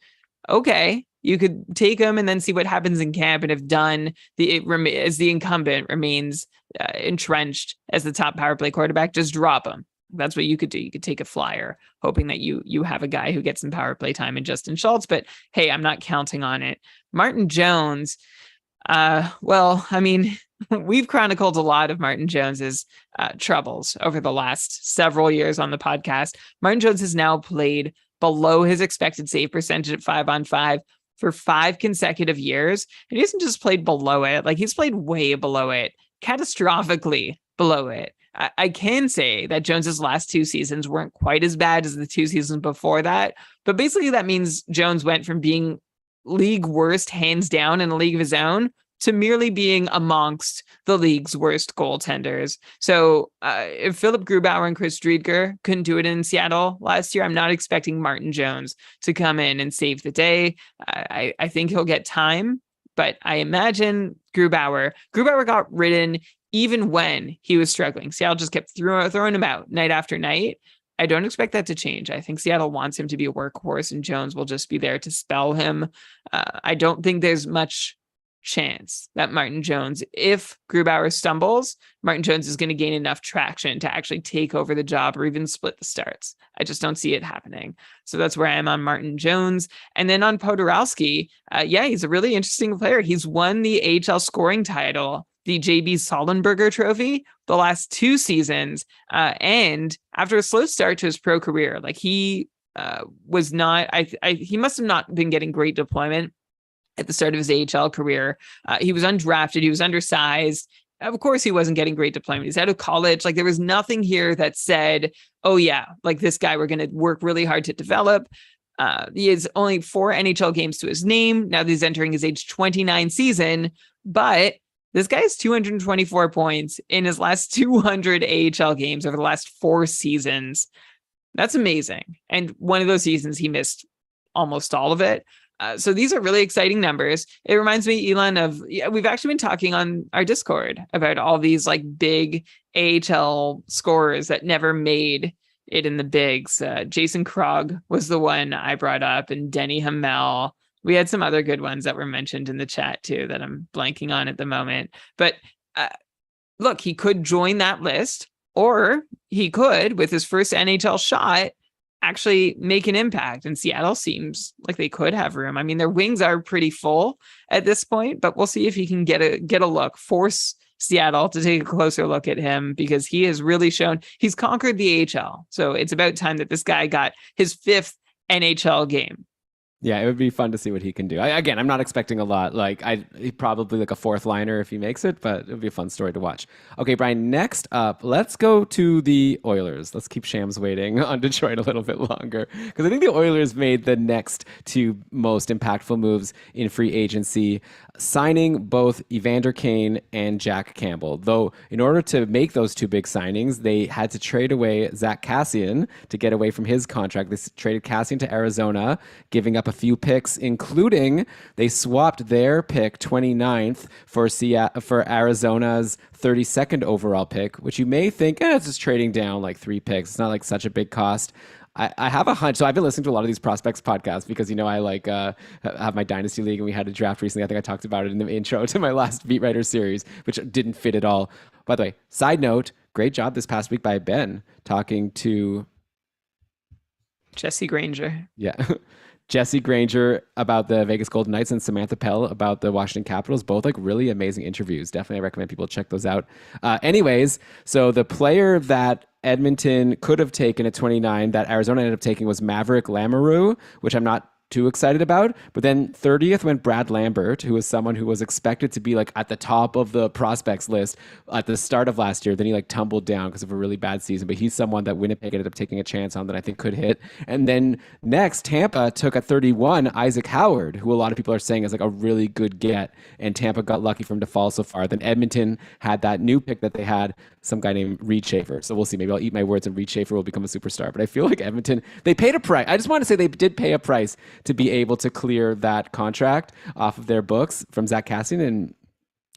okay, you could take him and then see what happens in camp. And if Dunn, as the incumbent, remains entrenched as the top power play quarterback, just drop him. That's what you could do. You could take a flyer, hoping that you have a guy who gets some power play time in Justin Schultz. But hey, I'm not counting on it. Martin Jones. Well, I mean, we've chronicled a lot of Martin Jones's troubles over the last several years on the podcast. Martin Jones has now played below his expected save percentage at 5-on-5 for 5 consecutive years. And he hasn't just played below it, like he's played way below it, catastrophically below it. I can say that Jones's last 2 seasons weren't quite as bad as the 2 seasons before that. But basically that means Jones went from being league worst hands down in a league of his own to merely being amongst the league's worst goaltenders. So if Philip Grubauer and Chris Driedger couldn't do it in Seattle last year, I'm not expecting Martin Jones to come in and save the day. I think he'll get time, but I imagine Grubauer got ridden even when he was struggling. Seattle just kept throwing him out night after night. I don't expect that to change. I think Seattle wants him to be a workhorse and Jones will just be there to spell him. I don't think there's much chance that Martin Jones, if Grubauer stumbles, Martin Jones is going to gain enough traction to actually take over the job or even split the starts. I just don't see it happening. So that's where I am on Martin Jones. And then on Podorowski, he's a really interesting player. He's won the AHL scoring title, the JB Sollenberger Trophy, the last 2 seasons. And after a slow start to his pro career, like he was not, he must have not been getting great deployment at the start of his AHL career. He was undrafted. He was undersized. Of course, he wasn't getting great deployment. He's out of college. Like, there was nothing here that said, oh yeah, like this guy, we're going to work really hard to develop. He has only 4 NHL games to his name. Now he's entering his age 29 season, but This guy has 224 points in his last 200 AHL games over the last 4 seasons. That's amazing. And one of those seasons, he missed almost all of it. So these are really exciting numbers. It reminds me, Elon, of we've actually been talking on our Discord about all these like big AHL scorers that never made it in the bigs. Jason Krog was the one I brought up, and Denny Hamel. We had some other good ones that were mentioned in the chat too that I'm blanking on at the moment. But look, he could join that list, or he could, with his first NHL shot, actually make an impact. And Seattle seems like they could have room. I mean, their wings are pretty full at this point, but we'll see if he can get a look, force Seattle to take a closer look at him, because he has really shown he's conquered the AHL. So it's about time that this guy got his 5th NHL game. Yeah, it would be fun to see what he can do. Again, I'm not expecting a lot. Like, he probably like a 4th liner if he makes it, but it would be a fun story to watch. Okay, Brian, next up, let's go to the Oilers. Let's keep Shams waiting on Detroit a little bit longer, because I think the Oilers made the next 2 most impactful moves in free agency, signing both Evander Kane and Jack Campbell. Though in order to make those 2 big signings, they had to trade away Zach Kassian to get away from his contract. They traded Kassian to Arizona, giving up a few picks, including they swapped their pick 29th for Arizona's 32nd overall pick, which you may think, it's just trading down like 3 picks. It's not like such a big cost. I have a hunch. So I've been listening to a lot of these prospects podcasts because, I like have my dynasty league, and we had a draft recently. I think I talked about it in the intro to my last Beat Writer series, which didn't fit at all. By the way, side note, great job this past week by Ben talking to Jesse Granger. Yeah. Jesse Granger about the Vegas Golden Knights and Samantha Pell about the Washington Capitals. Both like really amazing interviews. Definitely, I recommend people check those out. Anyways, so the player that Edmonton could have taken at 29 that Arizona ended up taking was Maverick Lamoureux, which I'm not too excited about. But then 30th went Brad Lambert, who was someone who was expected to be like at the top of the prospects list at the start of last year. Then he like tumbled down because of a really bad season. But he's someone that Winnipeg ended up taking a chance on that I think could hit. And then next, Tampa took at 31 Isaac Howard, who a lot of people are saying is like a really good get. And Tampa got lucky from to fall so far. Then Edmonton had that new pick that they had, some guy named Reed Schaefer. So we'll see. Maybe I'll eat my words and Reed Schaefer will become a superstar. But I feel like Edmonton, they paid a price. I just want to say they did pay a price to be able to clear that contract off of their books from Zach Kassian, and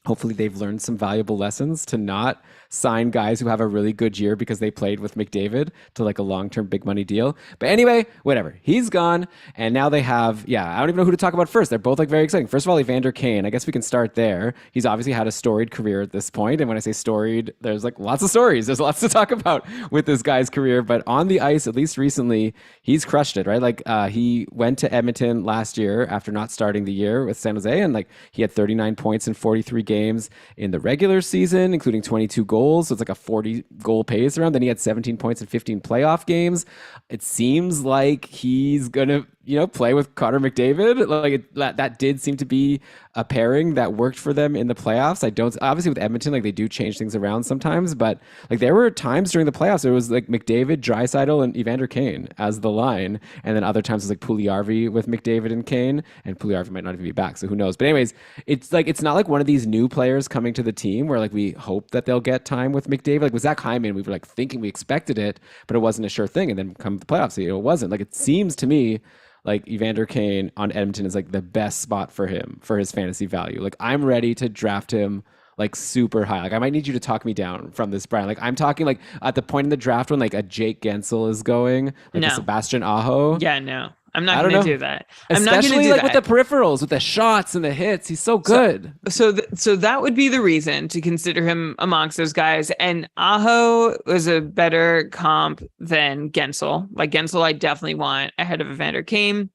hopefully they've learned some valuable lessons to not sign guys who have a really good year because they played with McDavid to like a long-term big money deal. But anyway, whatever. He's gone. And now they have, I don't even know who to talk about first. They're both like very exciting. First of all, Evander Kane. I guess we can start there. He's obviously had a storied career at this point. And when I say storied, there's like lots of stories. There's lots to talk about with this guy's career. But on the ice, at least recently, he's crushed it, right? Like he went to Edmonton last year after not starting the year with San Jose. And like he had 39 points in 43 games in the regular season, including 22 goals. So it's like a 40 goal pace around. Then he had 17 points in 15 playoff games. It seems like he's going to, play with Connor McDavid. Like that did seem to be a pairing that worked for them in the playoffs. Obviously with Edmonton, like they do change things around sometimes, but like there were times during the playoffs, it was like McDavid, Draisaitl, and Evander Kane as the line. And then other times it was like Puljujarvi with McDavid and Kane, and Puljujarvi might not even be back. So who knows? But anyways, it's not like one of these new players coming to the team where like we hope that they'll get time with McDavid. Like with Zach Hyman, we were like thinking we expected it, but it wasn't a sure thing. And then come the playoffs, it wasn't. Like it seems to me like Evander Kane on Edmonton is like the best spot for him for his fantasy value. Like I'm ready to draft him like super high. Like I might need you to talk me down from this, Brian. Like I'm talking like at the point in the draft when like a Jake Gensel is going, like a Sebastian Aho. Yeah, no. I'm not going to do that. I'm not going to do like that. With the peripherals, with the shots and the hits. He's so good. So that would be the reason to consider him amongst those guys. And Aho was a better comp than Gensel. Like Gensel, I definitely want ahead of Evander Kane.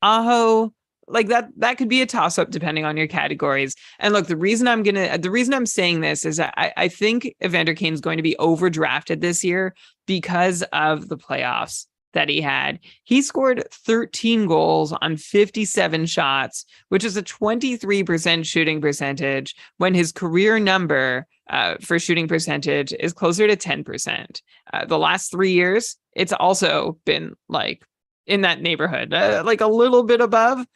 Aho, like that could be a toss up depending on your categories. And look, the reason I'm saying this is that I think Evander Kane's going to be overdrafted this year because of the playoffs that he had. He scored 13 goals on 57 shots, which is a 23% shooting percentage when his career number for shooting percentage is closer to 10%. The last 3 years, it's also been like in that neighborhood, like a little bit above,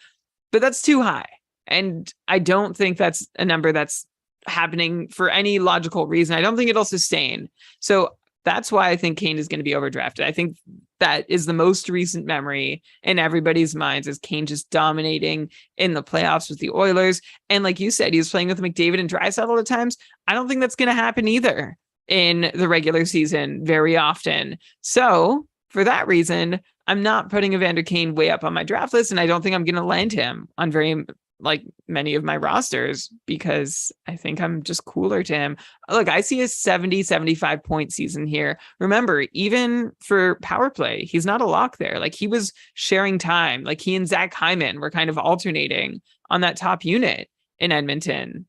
but that's too high. And I don't think that's a number that's happening for any logical reason. I don't think it'll sustain. So that's why I think Kane is going to be overdrafted. I think that is the most recent memory in everybody's minds, is Kane just dominating in the playoffs with the Oilers. And like you said, he was playing with McDavid and Draisaitl at times. I don't think that's going to happen either in the regular season very often. So for that reason, I'm not putting Evander Kane way up on my draft list, and I don't think I'm going to land him on very like many of my rosters because I think I'm just cooler to him. Look, I see a 70, 75 point season here. Remember, even for power play, he's not a lock there. Like, he was sharing time. Like, he and Zach Hyman were kind of alternating on that top unit in Edmonton.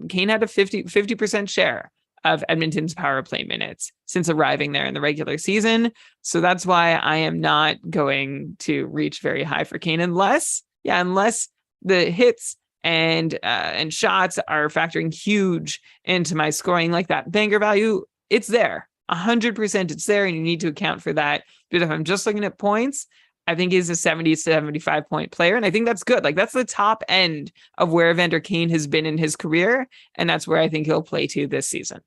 Kane had a 50% share of Edmonton's power play minutes since arriving there in the regular season. So that's why I am not going to reach very high for Kane unless the hits and shots are factoring huge into my scoring, like that banger value. It's there 100%. It's there, and you need to account for that. But if I'm just looking at points, I think he's a 70 to 75 point player, and I think that's good. Like, that's the top end of where Evander Kane has been in his career, and that's where I think he'll play to this season.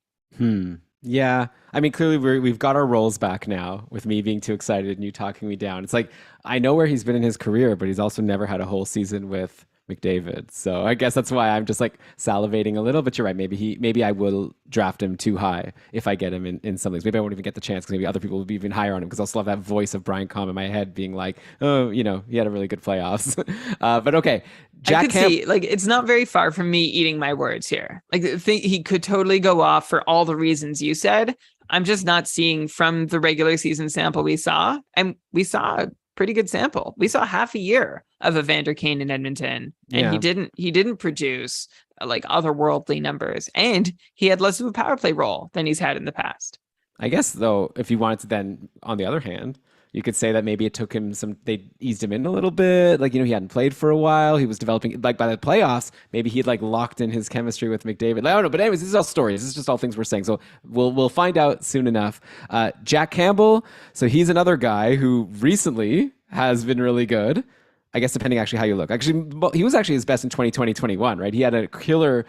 Yeah. I mean, clearly we've got our roles back now, with me being too excited and you talking me down. It's like, I know where he's been in his career, but he's also never had a whole season with McDavid. So I guess that's why I'm just like salivating a little. But you're right. Maybe I will draft him too high if I get him in some leagues. Maybe I won't even get the chance, because maybe other people will be even higher on him, because I'll still have that voice of Brian Comm in my head being like, oh, he had a really good playoffs. But okay. I could see, like, it's not very far from me eating my words here. Like, he could totally go off for all the reasons you said. I'm just not seeing from the regular season sample we saw, and we saw a pretty good sample. We saw half a year of Evander Kane in Edmonton, and he didn't produce like otherworldly numbers, and he had less of a power play role than he's had in the past. I guess, though, if you wanted to then, on the other hand, you could say that maybe it took him they eased him in a little bit. Like, he hadn't played for a while. He was developing, like, by the playoffs, maybe he had like locked in his chemistry with McDavid. Like, I don't know. But anyways, this is all stories. This is just all things we're saying. So we'll find out soon enough. Jack Campbell. So he's another guy who recently has been really good. I guess depending actually how you look. Actually, he was actually his best in 2020-21, right? He had a killer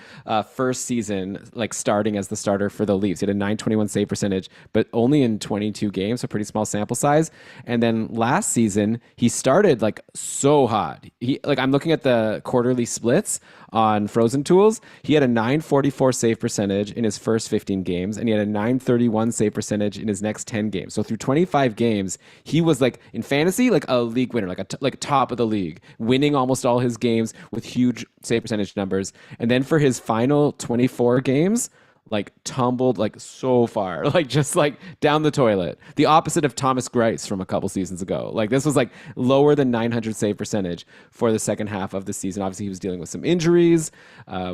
first season, like starting as the starter for the Leafs. He had a .921 save percentage, but only in 22 games, so pretty small sample size. And then last season, he started like so hot. I'm looking at the quarterly splits on Frozen Tools. He had a .944 save percentage in his first 15 games, and he had a .931 save percentage in his next 10 games. So through 25 games, he was like in fantasy, like a league winner, like top of the league, winning almost all his games with huge save percentage numbers. And then for his final 24 games, like tumbled like so far, like just like down the toilet. The opposite of Thomas Greiss from a couple seasons ago. Like, this was like lower than 900 save percentage for the second half of the season. Obviously, he was dealing with some injuries.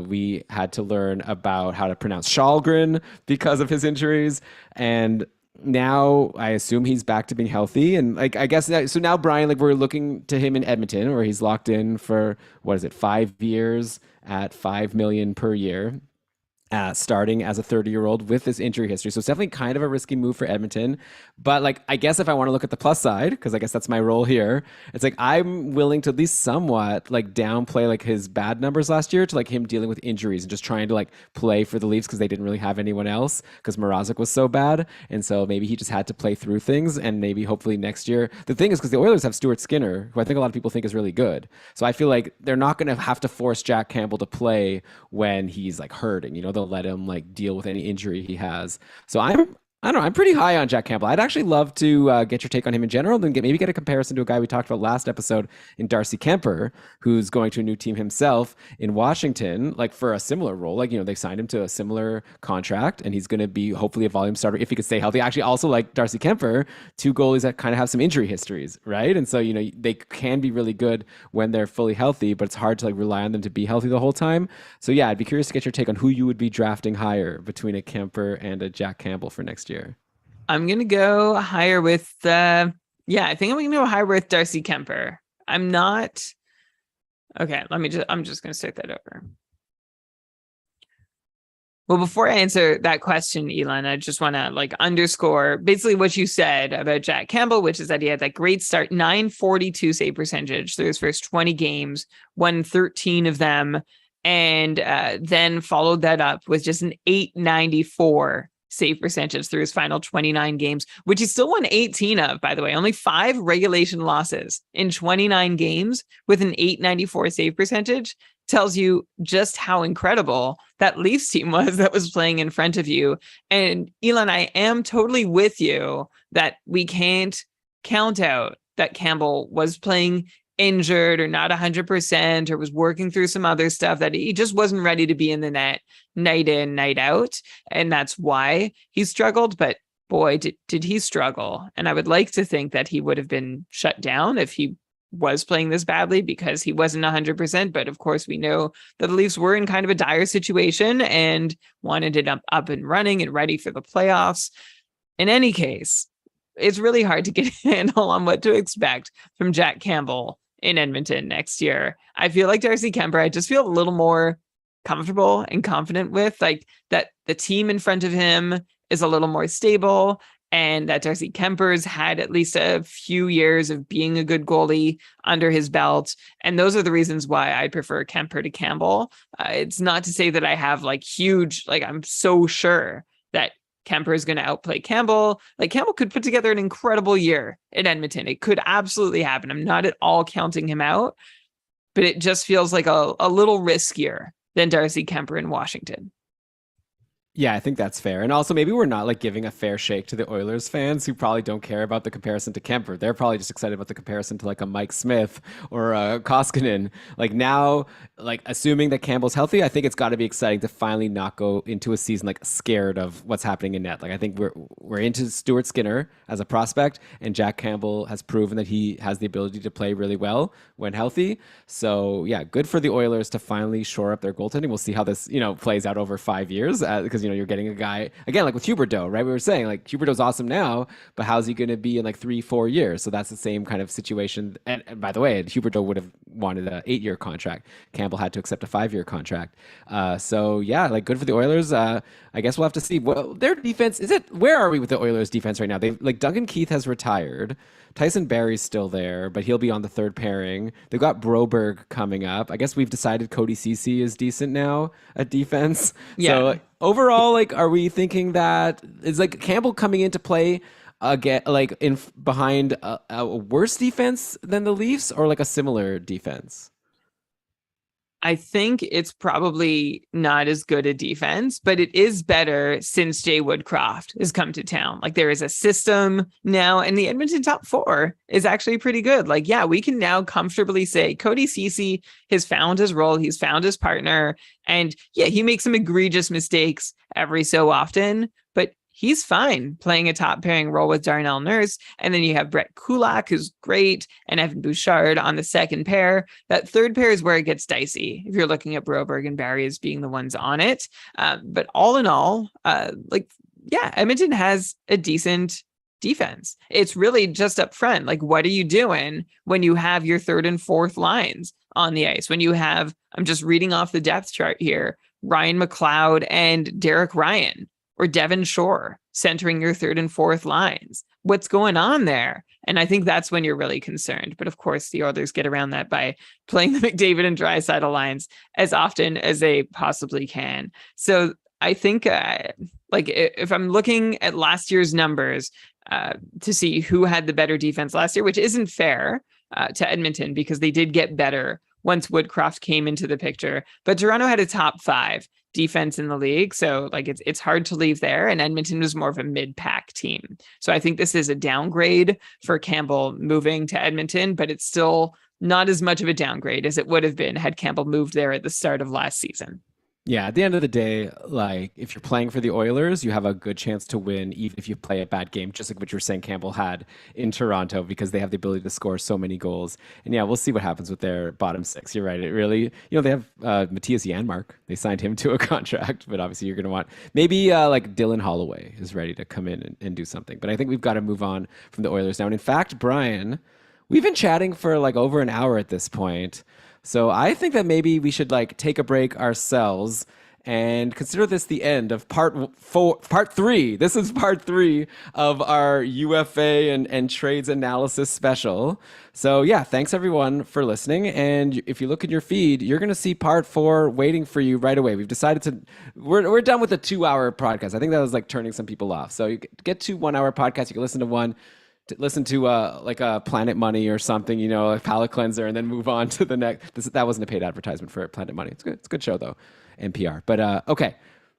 We had to learn about how to pronounce Shalgren because of his injuries. And now I assume he's back to being healthy. And like, I guess so now, Brian, like, we're looking to him in Edmonton, where he's locked in for, 5 years at $5 million per year. Starting as a 30-year-old with this injury history. So it's definitely kind of a risky move for Edmonton. But like, I guess if I want to look at the plus side, because I guess that's my role here, it's like I'm willing to at least somewhat like downplay like his bad numbers last year to like him dealing with injuries and just trying to like play for the Leafs because they didn't really have anyone else because Mrazek was so bad. And so maybe he just had to play through things, and maybe hopefully next year. The thing is, because the Oilers have Stuart Skinner, who I think a lot of people think is really good. So I feel like they're not going to have to force Jack Campbell to play when he's like hurting, they'll let him like deal with any injury he has. So I don't know. I'm pretty high on Jack Campbell. I'd actually love to get your take on him in general, then maybe get a comparison to a guy we talked about last episode in Darcy Kemper, who's going to a new team himself in Washington, like for a similar role. Like, they signed him to a similar contract, and he's going to be hopefully a volume starter if he could stay healthy. Actually, also like Darcy Kemper, two goalies that kind of have some injury histories, right? And so, they can be really good when they're fully healthy, but it's hard to like rely on them to be healthy the whole time. So yeah, I'd be curious to get your take on who you would be drafting higher between a Kemper and a Jack Campbell for next year. I'm going to go higher with, I think I'm going to go higher with Darcy Kemper. I'm just going to start that over. Well, before I answer that question, Elon, I just want to like underscore basically what you said about Jack Campbell, which is that he had that great start, .942 save percentage through his first 20 games, won 13 of them. and then followed that up with just an 894 save percentage through his final 29 games, which he still won 18 of, by the way. Only 5 regulation losses in 29 games with an 894 save percentage tells you just how incredible that Leafs team was that was playing in front of you. And Elon, I am totally with you that we can't count out that Campbell was playing injured or not 100% or was working through some other stuff, that he just wasn't ready to be in the net night in, night out. And that's why he struggled. But boy, did he struggle. And I would like to think that he would have been shut down if he was playing this badly, because he wasn't 100%. But of course, we know that the Leafs were in kind of a dire situation and wanted it up and running and ready for the playoffs. In any case, it's really hard to get a handle on what to expect from Jack Campbell in Edmonton next year. I feel like Darcy Kemper, I just feel a little more comfortable and confident with, like, that the team in front of him is a little more stable, and that Darcy Kemper's had at least a few years of being a good goalie under his belt. And those are the reasons why I prefer Kemper to Campbell. It's not to say that I have like huge, like, I'm so sure that Kemper is going to outplay Campbell. Like, Campbell could put together an incredible year in Edmonton. It could absolutely happen. I'm not at all counting him out, but it just feels like a little riskier than Darcy Kemper in Washington. Yeah, I think that's fair. And also, maybe we're not like giving a fair shake to the Oilers fans who probably don't care about the comparison to Kemper. They're probably just excited about the comparison to like a Mike Smith or a Koskinen. Like now, like assuming that Campbell's healthy, I think it's got to be exciting to finally not go into a season like scared of what's happening in net. Like I think we're into Stuart Skinner as a prospect, and Jack Campbell has proven that he has the ability to play really well when healthy. So yeah, good for the Oilers to finally shore up their goaltending. We'll see how this plays out over 5 years, because you're getting a guy again like with Huberdeau, right? We were saying like Huberdeau's awesome now, but how's he going to be in like 3-4 years? So that's the same kind of situation. And by the way, Huberdeau would have wanted an 8-year contract. Campbell had to accept a 5-year contract. So yeah, like good for the Oilers. I guess we'll have to see. Well, their defense is it. Where are we with the Oilers defense right now? They like Duncan Keith has retired. Tyson Barrie's still there, but he'll be on the third pairing. They've got Broberg coming up. I guess we've decided Cody Ceci is decent now at defense. Yeah. So overall, like, are we thinking that is like Campbell coming into play again, like in behind a worse defense than the Leafs, or like a similar defense? I think it's probably not as good a defense, but it is better since Jay Woodcroft has come to town. Like, there is a system now, and the Edmonton top 4 is actually pretty good. Like, yeah, we can now comfortably say Cody Ceci has found his role. He's found his partner. And yeah, he makes some egregious mistakes every so often, but he's fine playing a top pairing role with Darnell Nurse. And then you have Brett Kulak, who's great, and Evan Bouchard on the second pair. That third pair is where it gets dicey if you're looking at Broberg and Barrie as being the ones on it. But all in all, yeah, Edmonton has a decent defense. It's really just up front. Like, what are you doing when you have your third and fourth lines on the ice? When you have, I'm just reading off the depth chart here, Ryan McLeod and Derek Ryan, or Devon Shore centering your third and fourth lines. What's going on there? And I think that's when you're really concerned. But of course, the Oilers get around that by playing the McDavid and Draisaitl lines as often as they possibly can. So I think, if I'm looking at last year's numbers to see who had the better defense last year, which isn't fair to Edmonton because they did get better once Woodcroft came into the picture, but Toronto had a top 5 defense in the league. So like it's hard to leave there. And Edmonton was more of a mid-pack team. So I think this is a downgrade for Campbell moving to Edmonton, but it's still not as much of a downgrade as it would have been had Campbell moved there at the start of last season. Yeah, at the end of the day, like if you're playing for the Oilers, you have a good chance to win, even if you play a bad game, just like what you're saying Campbell had in Toronto, because they have the ability to score so many goals. And yeah, we'll see what happens with their bottom 6. You're right. It really, they have Matthias Janmark. They signed him to a contract, but obviously you're going to want maybe like Dylan Holloway is ready to come in and do something. But I think we've got to move on from the Oilers now. And in fact, Brian, we've been chatting for like over an hour at this point. So I think that maybe we should like take a break ourselves and consider this the end of part 3. This is part 3 of our UFA and trades analysis special. So yeah, thanks everyone for listening. And if you look in your feed, you're going to see part 4 waiting for you right away. We've decided we're done with the 2-hour podcast. I think that was like turning some people off. So you get 2 1-hour podcasts. You can listen to one, listen to like a Planet Money or something, a palate cleanser, and then move on to the next. That wasn't a paid advertisement for Planet Money. It's good. It's a good show though, NPR. But okay,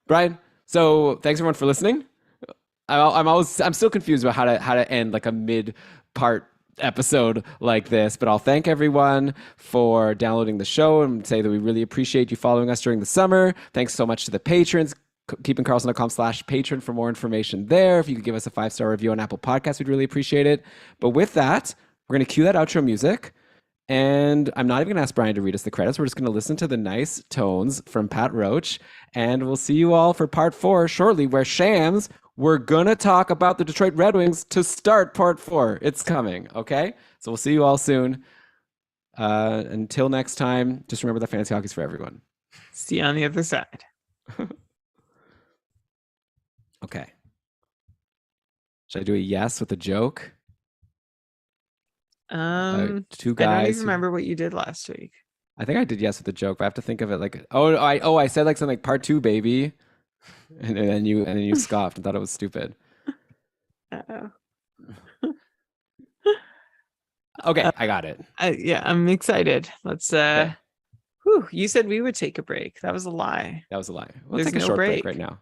Brian. So thanks everyone for listening. I'm still confused about how to end like a mid part episode like this, but I'll thank everyone for downloading the show and say that we really appreciate you following us during the summer. Thanks so much to the patrons. KeepingKarlsson.com/patron for more information there. If you could give us a 5-star review on Apple Podcasts, we'd really appreciate it. But with that, we're going to cue that outro music. And I'm not even going to ask Brian to read us the credits. We're just going to listen to the nice tones from Pat Roach. And we'll see you all for part 4 shortly, where Shams, we're going to talk about the Detroit Red Wings to start part 4. It's coming, okay? So we'll see you all soon. Until next time, just remember that fantasy hockey's for everyone. See you on the other side. Okay. Should I do a yes with a joke? Two guys. I don't even remember what you did last week. I think I did yes with a joke, but I have to think of it like I said like something like part 2, baby, and then you scoffed and thought it was stupid. Uh-oh. Okay, I got it. Yeah, I'm excited. Let's Okay. You said we would take a break. That was a lie. That was a lie. We'll There's take a no short break break right now.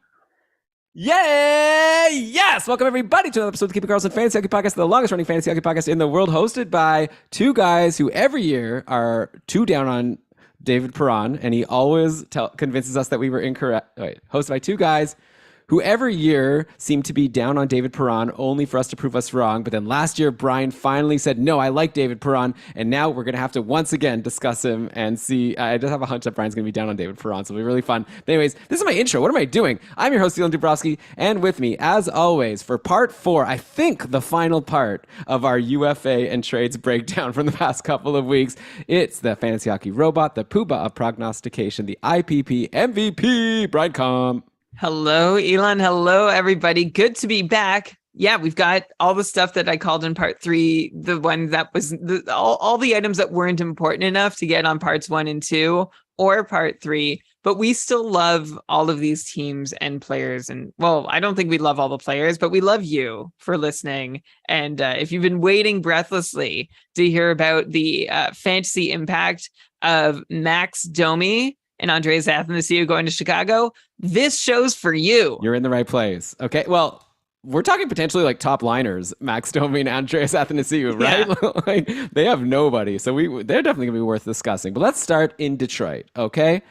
Yay! Yes! Welcome everybody to another episode of the Keeping Karlsson Fantasy Hockey Podcast, the longest running fantasy hockey podcast in the world, hosted by 2 guys who every year are 2 down on David Perron, and he always convinces us that we were incorrect. Hosted by 2 guys who every year seem to be down on David Perron only for us to prove us wrong. But then last year, Brian finally said, no, I like David Perron. And now we're going to have to once again discuss him and see. I just have a hunch that Brian's going to be down on David Perron. So it'll be really fun. But anyways, this is my intro. What am I doing? I'm your host, Dylan Dubrowski. And with me, as always, for part 4, I think the final part of our UFA and trades breakdown from the past couple of weeks, it's the fantasy hockey robot, the poobah of prognostication, the IPP MVP, Brian Comp. Hello, Elon. Hello, everybody. Good to be back. Yeah, we've got all the stuff that I called in part 3, the one that was all the items that weren't important enough to get on parts 1 and 2 or part 3. But we still love all of these teams and players. And well, I don't think we love all the players, but we love you for listening. And if you've been waiting breathlessly to hear about the fantasy impact of Max Domi and Andreas Athanasiou going to Chicago, this show's for you. You're in the right place. Okay, well, we're talking potentially like top liners, Max Domi and Andreas Athanasiou, right? Yeah. Like, they have nobody, so they're definitely gonna be worth discussing. But let's start in Detroit, okay?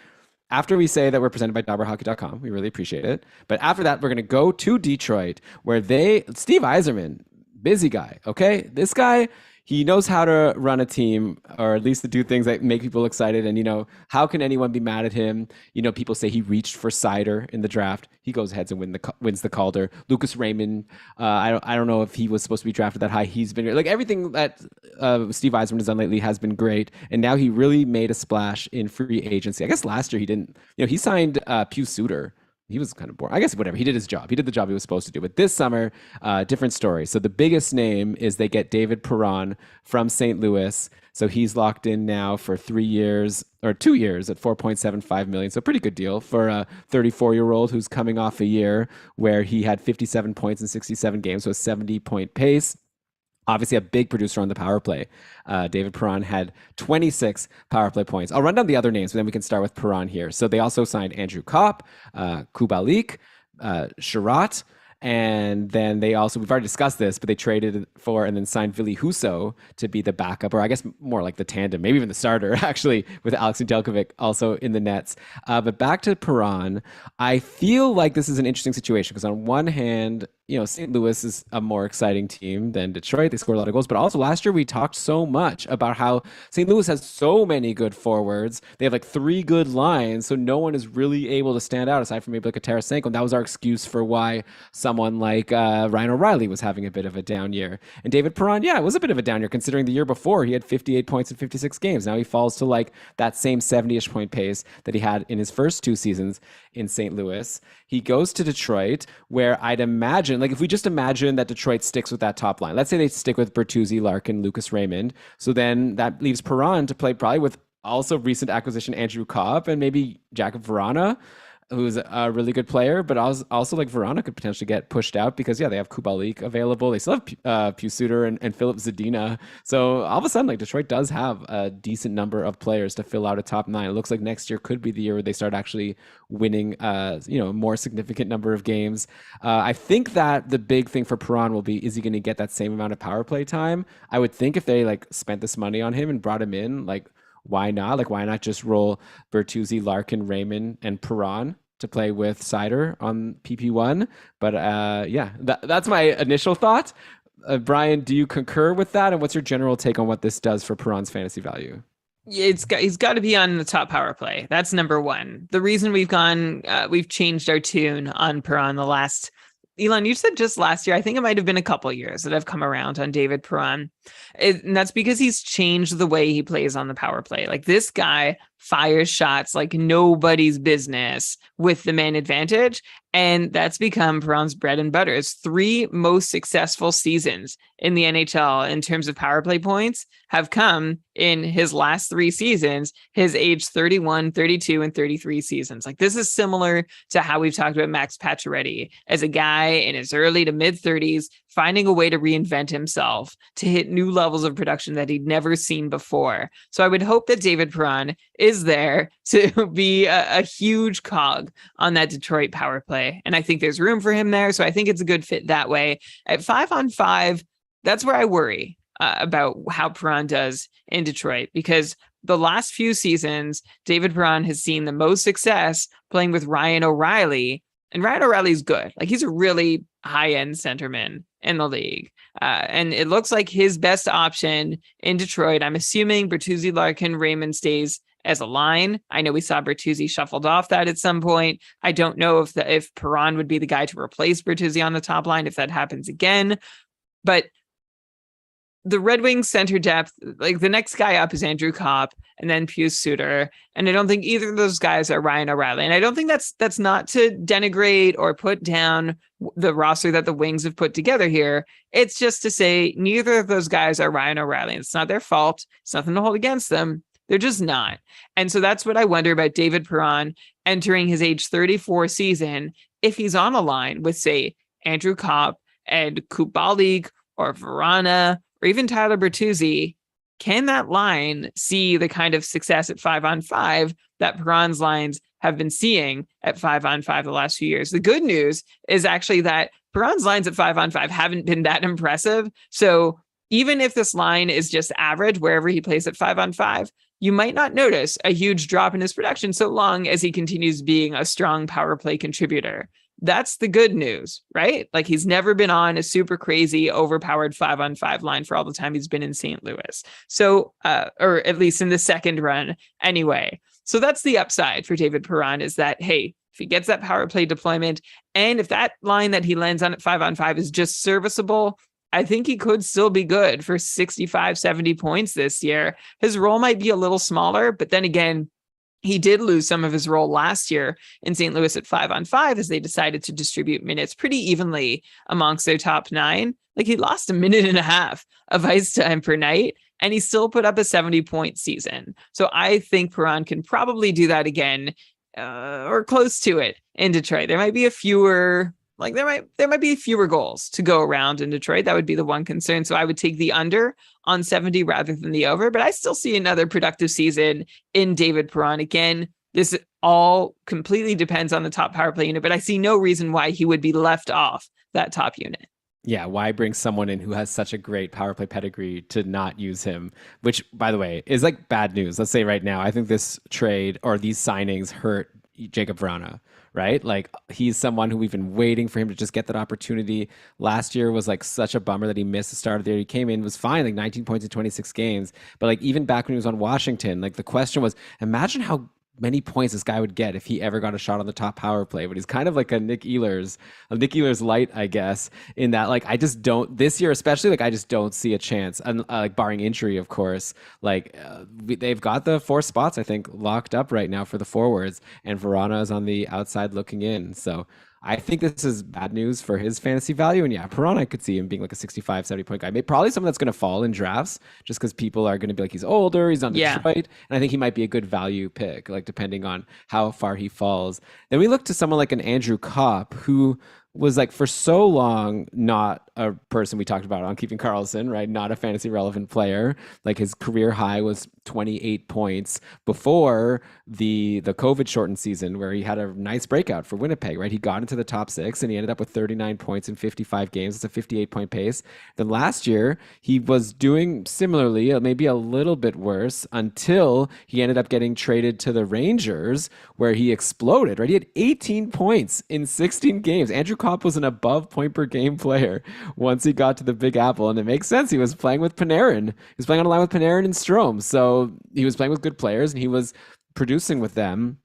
After we say that we're presented by DobberHockey.com, we really appreciate it. But after that, we're gonna go to Detroit, where Steve Yzerman, busy guy, okay? This guy, he knows how to run a team, or at least to do things that make people excited. And, how can anyone be mad at him? People say he reached for Cider in the draft. He goes ahead and wins the Calder. Lucas Raymond, I don't know if he was supposed to be drafted that high. He's been like everything that Steve Yzerman has done lately has been great. And now he really made a splash in free agency. I guess last year he didn't. He signed Pius Suter. He was kind of boring. I guess whatever. He did his job. He did the job he was supposed to do. But this summer, different story. So the biggest name is they get David Perron from St. Louis. So he's locked in now for 3 years or 2 years at $4.75 million. So pretty good deal for a 34-year-old who's coming off a year where he had 57 points in 67 games, so a 70-point pace. Obviously, a big producer on the power play. David Perron had 26 power play points. I'll run down the other names, but then we can start with Perron here. So they also signed Andrew Kopp, Kubalik, Sherratt, and then we've already discussed this, but they traded for and then signed Ville Husso to be the backup, or I guess more like the tandem, maybe even the starter, actually, with Alex Nedeljkovic also in the nets. But back to Perron, I feel like this is an interesting situation because on one hand, St. Louis is a more exciting team than Detroit. They scored a lot of goals, but also last year we talked so much about how St. Louis has so many good forwards. They have like 3 good lines, so no one is really able to stand out aside from maybe like a Tarasenko. And that was our excuse for why someone like Ryan O'Reilly was having a bit of a down year. And David Perron, yeah, it was a bit of a down year considering the year before he had 58 points in 56 games. Now he falls to like that same 70-ish point pace that he had in his first 2 seasons in St. Louis. He goes to Detroit, where I'd imagine, like if we just imagine that Detroit sticks with that top line, let's say they stick with Bertuzzi, Larkin, Lucas Raymond. So then that leaves Perron to play probably with also recent acquisition Andrew Copp and maybe Jakob Verana, who's a really good player, but also like Verana could potentially get pushed out because yeah, they have Kubalik available. They still have Suter and Philip Zadina. So all of a sudden, like Detroit does have a decent number of players to fill out a top nine. It looks like next year could be the year where they start actually winning, a more significant number of games. I think that the big thing for Perron will be, is he going to get that same amount of power play time? I would think if they like spent this money on him and brought him in, like why not? Like, why not just roll Bertuzzi, Larkin, Raymond, and Perron to play with Sider on PP1? But yeah, that's my initial thought. Brian, do you concur with that? And what's your general take on what this does for Perron's fantasy value? He's got to be on the top power play. That's number one. The reason we've changed our tune on Perron the last, Elon, you said just last year. I think it might have been a couple years that I've come around on David Perron. And that's because he's changed the way he plays on the power play. Like this guy fires shots like nobody's business with the man advantage. And that's become Perron's bread and butter. His 3 most successful seasons in the NHL in terms of power play points have come in his last 3 seasons, his age 31, 32, and 33 seasons. Like this is similar to how we've talked about Max Pacioretty as a guy in his early to mid 30s, finding a way to reinvent himself to hit new levels of production that he'd never seen before. So I would hope that David Perron is there to be a huge cog on that Detroit power play. And I think there's room for him there. So I think it's a good fit that way. At 5-on-5, that's where I worry about how Perron does in Detroit, because the last few seasons, David Perron has seen the most success playing with Ryan O'Reilly. And Ryan O'Reilly's good. Like he's a really high-end centerman in the league. And it looks like his best option in Detroit, I'm assuming Bertuzzi, Larkin, Raymond stays as a line. I know we saw Bertuzzi shuffled off that at some point. I don't know if Perron would be the guy to replace Bertuzzi on the top line if that happens again. But the Red Wings center depth, like the next guy up is Andrew Copp and then Suter. And I don't think either of those guys are Ryan O'Reilly. And I don't think that's not to denigrate or put down the roster that the Wings have put together here. It's just to say neither of those guys are Ryan O'Reilly. It's not their fault. It's nothing to hold against them. They're just not. And so that's what I wonder about David Perron entering his age 34 season. If he's on a line with, say, Andrew Copp and Kubalik or Verana or even Tyler Bertuzzi, can that line see the kind of success at 5-on-5 that Perron's lines have been seeing at 5-on-5 the last few years? The good news is actually that Perron's lines at 5-on-5 haven't been that impressive. So even if this line is just average wherever he plays at 5-on-5, you might not notice a huge drop in his production so long as he continues being a strong power play contributor. That's the good news, right? Like he's never been on a super crazy overpowered 5-on-5 line for all the time he's been in St. Louis. So, or at least in the second run anyway. So that's the upside for David Perron, is that, hey, if he gets that power play deployment, and if that line that he lands on at 5-on-5 is just serviceable, I think he could still be good for 65, 70 points this year. His role might be a little smaller, but then again, he did lose some of his role last year in St. Louis at 5-on-5 as they decided to distribute minutes pretty evenly amongst their top 9. Like he lost 1.5 minutes of ice time per night, and he still put up a 70-point season. So I think Perron can probably do that again, or close to it in Detroit. There might be fewer goals to go around in Detroit. That would be the one concern. So I would take the under on 70 rather than the over, but I still see another productive season in David Perron. Again, this all completely depends on the top power play unit, but I see no reason why he would be left off that top unit. Yeah, why bring someone in who has such a great power play pedigree to not use him? Which, by the way, is like bad news. Let's say right now, I think this trade or these signings hurt Jacob Vrana, right? Like he's someone who we've been waiting for him to just get that opportunity. Last year was like such a bummer that he missed the start of the year. He came in, was fine, like 19 points in 26 games. But like even back when he was on Washington, like the question was, imagine how many points this guy would get if he ever got a shot on the top power play. But he's kind of like a Nick Ehlers light, I guess, in that like I just don't this year especially like I just don't see a chance. And like barring injury, of course, they've got the four spots I think locked up right now for the forwards, and Verana is on the outside looking in. So I think this is bad news for his fantasy value. And yeah, Perron, I could see him being like a 65, 70 point guy. Maybe probably someone that's going to fall in drafts just because people are going to be like, he's older, he's on Yeah. Detroit. And I think he might be a good value pick, like depending on how far he falls. Then we look to someone like an Andrew Kopp, who was like for so long not a person we talked about on Keeping Karlsson, right? Not a fantasy relevant player. Like his career high was 28 points before the COVID shortened season where he had a nice breakout for Winnipeg, right? He got into the top six and he ended up with 39 points in 55 games. It's a 58 point pace. Then last year he was doing similarly, maybe a little bit worse until he ended up getting traded to the Rangers where he exploded, right? He had 18 points in 16 games. Andrew Kopp was an above point per game player once he got to the Big Apple. And it makes sense. He was playing with Panarin. He was playing on a line with Panarin and Strome. So he was playing with good players and he was producing with them.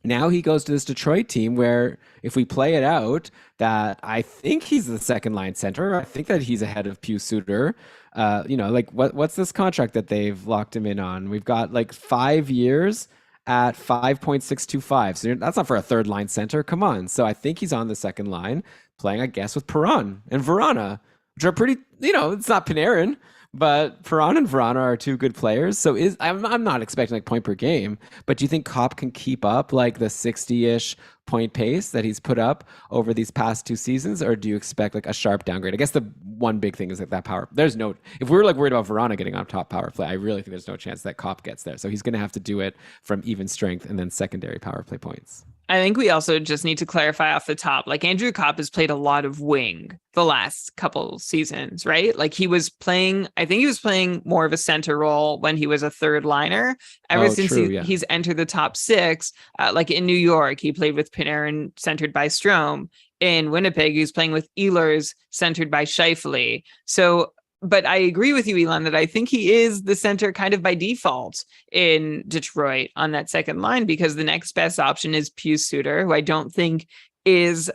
Now he goes to this Detroit team where, if we play it out, that I think he's the second line center. I think that he's ahead of Pius Suter. Like what's this contract that they've locked him in on? We've got like 5 years at 5.625. So that's not for a third line center. Come on. So I think he's on the second line playing, I guess, with Perron and Verana, which are pretty, it's not Panarin, but Perron and Verana are two good players. So I'm not expecting like point per game, but do you think Kopp can keep up like the 60-ish point pace that he's put up over these past two seasons, or do you expect like a sharp downgrade? I guess the one big thing is like that power. If we're like worried about Verana getting on top power play, I really think there's no chance that Kopp gets there. So he's going to have to do it from even strength and then secondary power play points. I think we also just need to clarify off the top, like Andrew Kopp has played a lot of wing the last couple seasons, right? Like I think he was playing more of a center role when he was a third liner. Ever since he's entered the top six, like in New York, he played with Panarin centered by Strome. In Winnipeg, he was playing with Ehlers centered by Scheifele. So, but I agree with you, Elon, that I think he is the center kind of by default in Detroit on that second line, because the next best option is Pius Suter, who I don't think is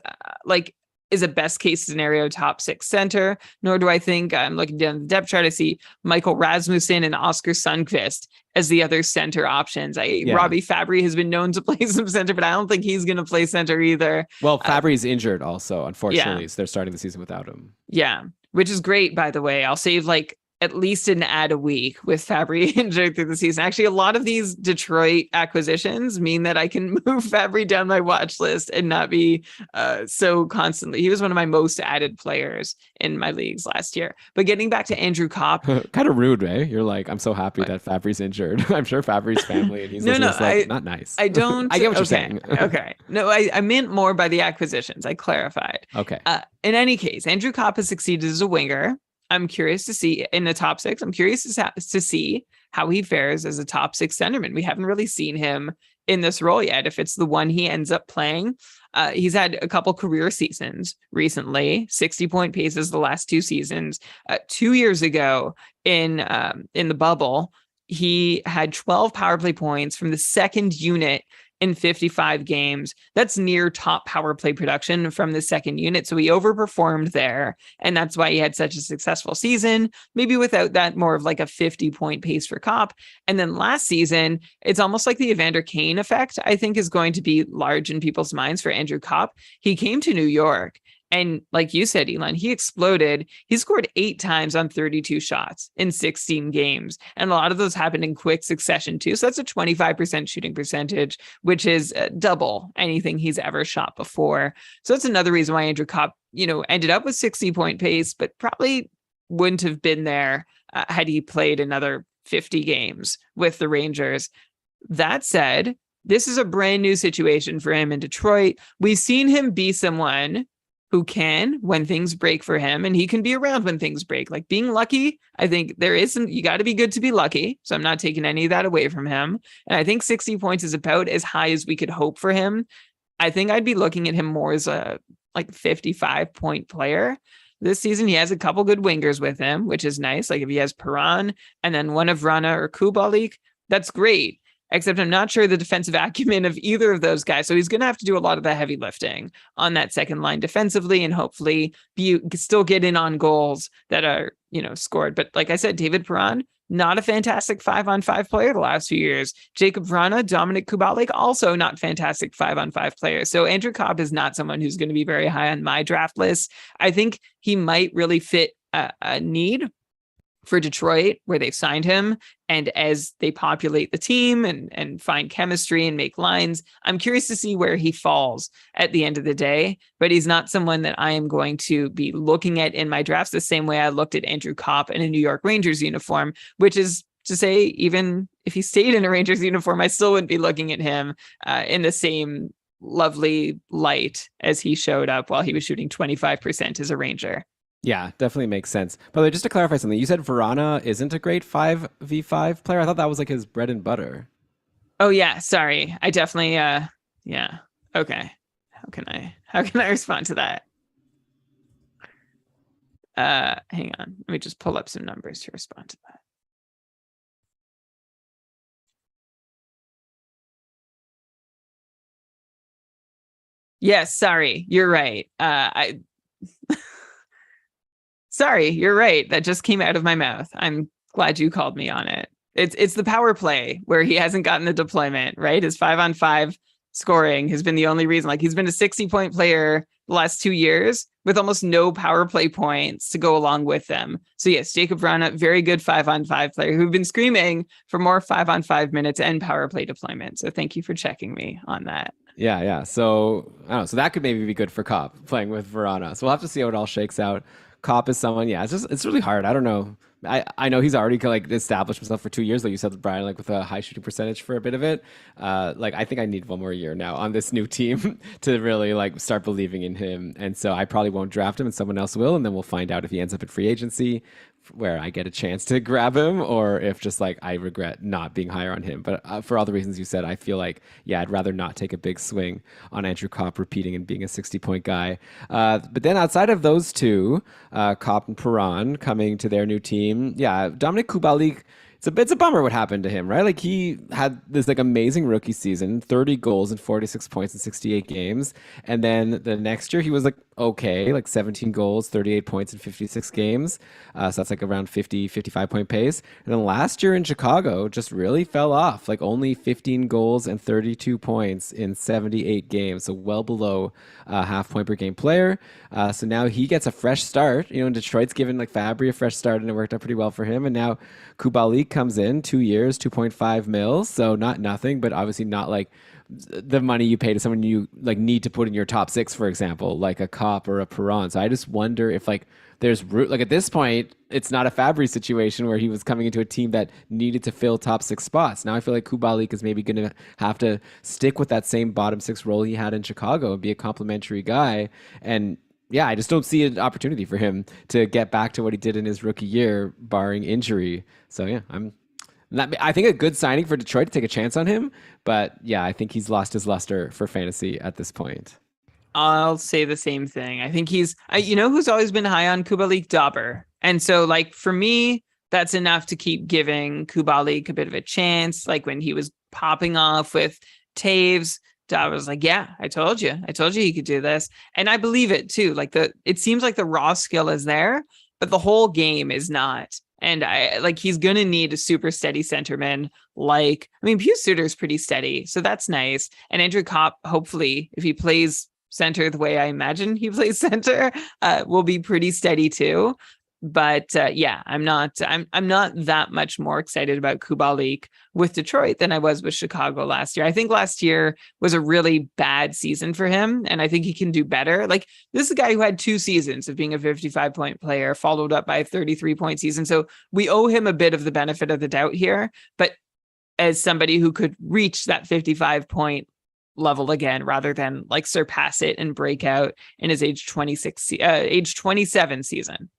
a best case scenario top six center, nor do I think, I'm looking down the depth chart, I see Michael Rasmussen and Oscar Sundqvist as the other center options. Robbie Fabry has been known to play some center, but I don't think he's going to play center either. Well, Fabry's injured also, unfortunately, so they're starting the season without him. Yeah, which is great, by the way. I'll save like at least an ad a week with Fabry injured through the season. Actually, a lot of these Detroit acquisitions mean that I can move Fabry down my watch list and not be so constantly. He was one of my most added players in my leagues last year. But getting back to Andrew Kopp. Kind of rude, eh? You're like, I'm so happy that Fabry's injured. I'm sure Fabry's family and he's not nice. I don't. I get what you're saying. Okay. No, I meant more by the acquisitions. I clarified. Okay. In any case, Andrew Kopp has succeeded as a winger. I'm curious to see in the top six. I'm curious to see how he fares as a top six centerman. We haven't really seen him in this role yet. If it's the one he ends up playing, he's had a couple career seasons recently, 60-point paces the last two seasons. 2 years ago in the bubble, he had 12 power play points from the second unit in 55 games. That's near top power play production from the second unit. So he overperformed there. And that's why he had such a successful season, maybe without that more of like a 50-point pace for Kopp. And then last season, it's almost like the Evander Kane effect, I think, is going to be large in people's minds for Andrew Kopp. He came to New York, and like you said, Elon, he exploded. He scored 8 times on 32 shots in 16 games. And a lot of those happened in quick succession too. So that's a 25% shooting percentage, which is double anything he's ever shot before. So that's another reason why Andrew Kopp, ended up with 60-point pace, but probably wouldn't have been there had he played another 50 games with the Rangers. That said, this is a brand new situation for him in Detroit. We've seen him be someone who can, when things break for him, and he can be around when things break. Like being lucky, I think you got to be good to be lucky. So I'm not taking any of that away from him. And I think 60 points is about as high as we could hope for him. I think I'd be looking at him more as a 55-point player. This season, he has a couple good wingers with him, which is nice. Like if he has Perron and then one of Rana or Kubalik, that's great. except I'm not sure the defensive acumen of either of those guys. So he's going to have to do a lot of the heavy lifting on that second line defensively and hopefully still get in on goals that are, scored. But like I said, David Perron, not a fantastic 5-on-5 player the last few years. Jacob Vrana, Dominic Kubalik, also not fantastic 5-on-5 players. So Andrew Copp is not someone who's going to be very high on my draft list. I think he might really fit a need for Detroit where they've signed him. And as they populate the team and find chemistry and make lines, I'm curious to see where he falls at the end of the day. But he's not someone that I am going to be looking at in my drafts the same way I looked at Andrew Copp in a New York Rangers uniform, which is to say, even if he stayed in a Rangers uniform, I still wouldn't be looking at him in the same lovely light as he showed up while he was shooting 25% as a Ranger. Yeah, definitely makes sense. By the way, just to clarify something, you said Verana isn't a great 5v5 player. I thought that was like his bread and butter. Oh yeah, sorry. I definitely yeah. Okay. How can I respond to that? Hang on. Let me just pull up some numbers to respond to that. Yes, sorry. You're right. Sorry, you're right. That just came out of my mouth. I'm glad you called me on it. It's the power play where he hasn't gotten the deployment, right? His 5-on-5 scoring has been the only reason. Like he's been a 60-point player the last 2 years with almost no power play points to go along with them. So yes, Jacob Vrana, very good 5-on-5 player who've been screaming for more 5-on-5 minutes and power play deployment. So thank you for checking me on that. Yeah, yeah. So I don't know. So that could maybe be good for Kopp playing with Verana. So we'll have to see how it all shakes out. Kopp is someone, yeah, it's really hard. I don't know. I know he's already like established himself for 2 years, like you said, Brian, like with a high shooting percentage for a bit of it. Like I think I need one more year now on this new team to really like start believing in him. And so I probably won't draft him, and someone else will, and then we'll find out if he ends up at free agency, where I get a chance to grab him, or if just like I regret not being higher on him. But for all the reasons you said, I feel like, yeah, I'd rather not take a big swing on Andrew Kopp repeating and being a 60-point guy. But then outside of those two, Kopp and Perron coming to their new team, yeah, Dominic Kubalik, it's a bummer what happened to him, right? Like he had this like amazing rookie season, 30 goals and 46 points in 68 games. And then the next year he was like okay, like 17 goals, 38 points in 56 games. So that's like around 50, 55 point pace. And then last year in Chicago just really fell off, like only 15 goals and 32 points in 78 games. So well below half point per game player. So now he gets a fresh start. You know, Detroit's given like Fabry a fresh start and it worked out pretty well for him. And now Kubalik comes in 2 years, 2.5 mils. So not nothing, but obviously not like the money you pay to someone you like need to put in your top six, for example, like a Kopp or a Perron. So I just wonder if like there's root, like at this point, it's not a Fabry situation where he was coming into a team that needed to fill top six spots. Now I feel like Kubalik is maybe going to have to stick with that same bottom six role he had in Chicago and be a complimentary guy. And yeah, I just don't see an opportunity for him to get back to what he did in his rookie year, barring injury. So yeah, I think a good signing for Detroit to take a chance on him, but yeah, I think he's lost his luster for fantasy at this point. I'll say the same thing. I think who's always been high on Kubalik? Dauber. And so like for me, that's enough to keep giving Kubalik a bit of a chance. Like when he was popping off with Taves, Dauber was like, yeah, I told you he could do this. And I believe it too. Like it seems like the raw skill is there, but the whole game is not. And he's going to need a super steady centerman. Pius Suter's pretty steady, so that's nice. And Andrew Kopp, hopefully, if he plays center the way I imagine he plays center, will be pretty steady too. But yeah, I'm not that much more excited about Kubalik with Detroit than I was with Chicago last year. I think last year was a really bad season for him, and I think he can do better. Like this is a guy who had 2 seasons of being a 55-point player, followed up by a 33-point season. So we owe him a bit of the benefit of the doubt here. But as somebody who could reach that 55-point level again, rather than like surpass it and break out in his age 27 season.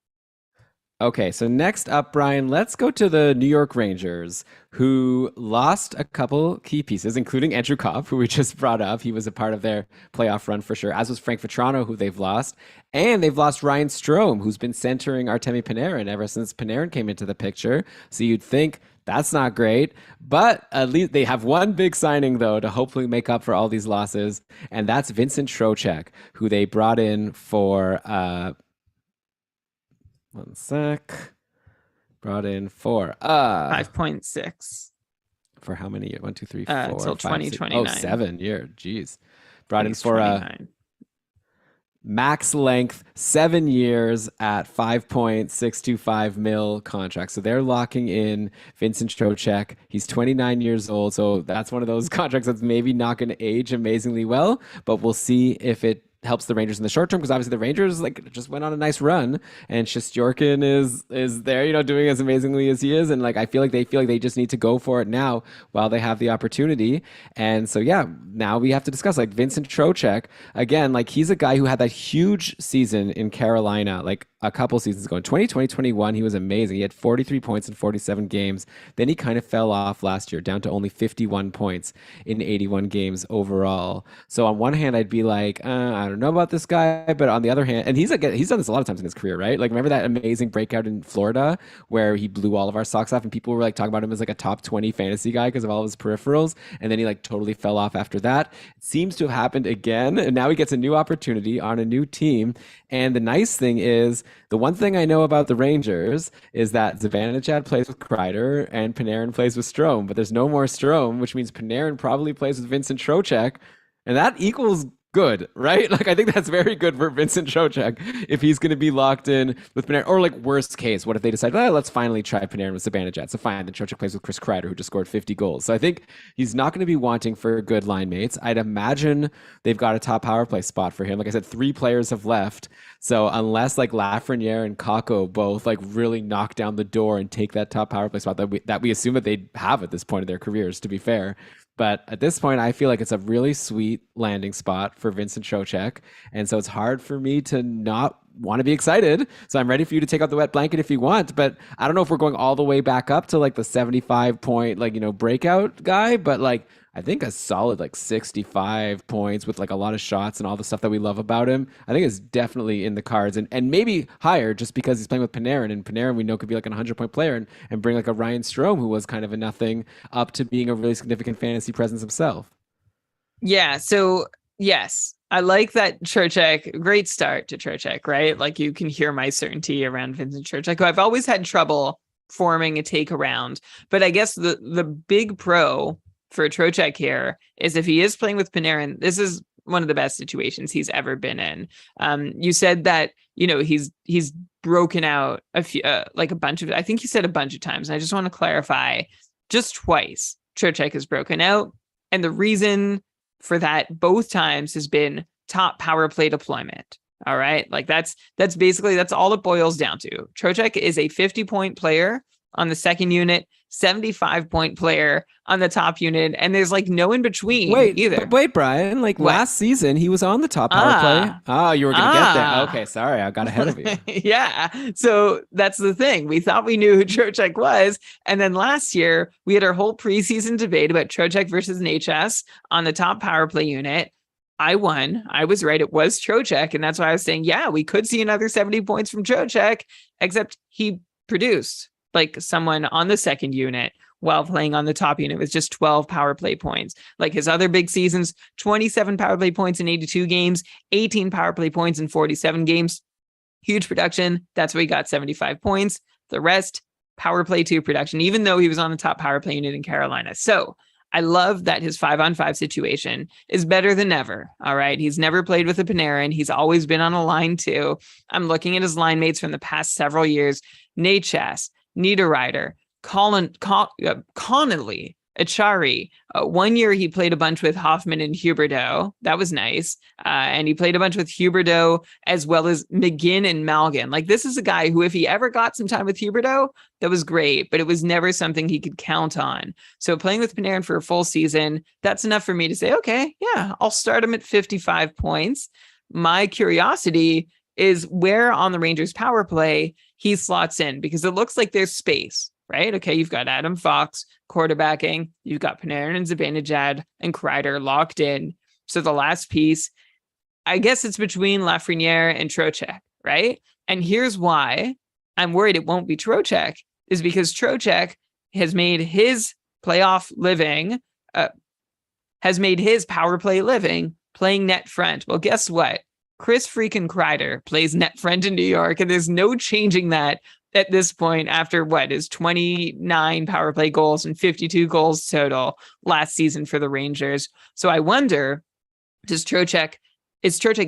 Okay, so next up, Brian, let's go to the New York Rangers, who lost a couple key pieces, including Andrew Kopp, who we just brought up. He was a part of their playoff run for sure, as was Frank Vetrano, who they've lost. And they've lost Ryan Strome, who's been centering Artemi Panarin ever since Panarin came into the picture. So you'd think That's not great, but at least they have one big signing though to hopefully make up for all these losses, and that's Vincent Trocheck, who they brought in for one sec, brought in for how many years? One, two, three, four, Until five, six. Oh, 2029. 7 year. Jeez, brought in He's for a 29. max length 7 years at 5.625 mil contract. So they're locking in Vincent Trocheck. He's 29 years old. So that's one of those contracts that's maybe not going to age amazingly well, but we'll see if it helps the Rangers in the short term, because obviously the Rangers like just went on a nice run, and Shestyorkin is there, doing as amazingly as he is, and like I feel like they just need to go for it now while they have the opportunity. And so yeah, now we have to discuss like Vincent Trocheck again. Like he's a guy who had that huge season in Carolina, like a couple seasons ago in 2020, 21. He was amazing. He had 43 points in 47 games. Then he kind of fell off last year, down to only 51 points in 81 games overall. So on one hand, I'd be like, I don't know about this guy, but on the other hand, and he's done this a lot of times in his career, right? Like remember that amazing breakout in Florida where he blew all of our socks off, and people were like talking about him as like a top 20 fantasy guy because of all of his peripherals, and then he like totally fell off after that. It seems to have happened again, and now he gets a new opportunity on a new team. And the nice thing is, the one thing I know about the Rangers is that Zibanejad plays with Kreider and Panarin plays with Strome, but there's no more Strome, which means Panarin probably plays with Vincent Trocheck, and that equals good, right? Like I think that's very good for Vincent Trocheck if he's going to be locked in with Panarin. Or like worst case, what if they decide, let's finally try Panarin with Zibanejad? So fine, then Trocheck plays with Chris Kreider, who just scored 50 goals. So I think he's not going to be wanting for good line mates. I'd imagine they've got a top power play spot for him. Like I said, 3 players have left. So unless like Lafreniere and Kakko both like really knock down the door and take that top power play spot that we assume that they have at this point in their careers, to be fair. But at this point, I feel like it's a really sweet landing spot for Vincent Trocheck. And so it's hard for me to not want to be excited. So I'm ready for you to take out the wet blanket if you want. But I don't know if we're going all the way back up to like the 75 point, like, breakout guy. But like, I think a solid like 65 points with like a lot of shots and all the stuff that we love about him, I think is definitely in the cards, and maybe higher just because he's playing with Panarin, and Panarin we know could be like a 100-point player, and bring like a Ryan Strome, who was kind of a nothing, up to being a really significant fantasy presence himself. Yeah. So yes, I like that Trocheck. Great start to Trocheck, right? Like you can hear my certainty around Vincent Trocheck, who I've always had trouble forming a take around. But I guess the big pro for Trocheck here is if he is playing with Panarin, this is one of the best situations he's ever been in. You said that, he's broken out a few, like a bunch of, I think you said a bunch of times. And I just want to clarify, just twice Trocheck has broken out. And the reason for that both times has been top power play deployment. All right. Like that's basically, that's all it boils down to. Trocheck is a 50-point player on the second unit, 75-point player on the top unit, and there's like no in between either. Wait, Brian. Like what? Last season, he was on the top power play. Oh, you were gonna get there. Okay, sorry, I got ahead of you. Yeah, so that's the thing. We thought we knew who Trocheck was, and then last year we had our whole preseason debate about Trocheck versus Natchez on the top power play unit. I won. I was right. It was Trocheck, and that's why I was saying, yeah, we could see another 70 points from Trocheck, except he produced like someone on the second unit while playing on the top unit with just 12 power play points. Like his other big seasons, 27 power play points in 82 games, 18 power play points in 47 games. Huge production. That's why he got 75 points. The rest, power play 2 production, even though he was on the top power play unit in Carolina. So I love that his 5-on-5 situation is better than ever. All right. He's never played with a Panarin. He's always been on a line 2. I'm looking at his line mates from the past several years. Natchez, Niederreiter, Connolly, Achari. 1 year he played a bunch with Hoffman and Huberdeau. That was nice. And he played a bunch with Huberdeau as well as McGinn and Malgin. Like this is a guy who, if he ever got some time with Huberdeau, that was great, but it was never something he could count on. So playing with Panarin for a full season, that's enough for me to say, okay, yeah, I'll start him at 55 points. My curiosity is where on the Rangers power play he slots in, because it looks like there's space, right? Okay, you've got Adam Fox quarterbacking, you've got Panarin and Zibanejad and Kreider locked in. So the last piece, I guess it's between Lafreniere and Trocheck, right? And here's why I'm worried it won't be Trocheck, is because Trocheck has made his playoff living, uh, has made his power play living playing net front. Well, guess what? Chris freaking Kreider plays net front in New York, and there's no changing that at this point after what is 29 power play goals and 52 goals total last season for the Rangers. So I wonder, is Trocheck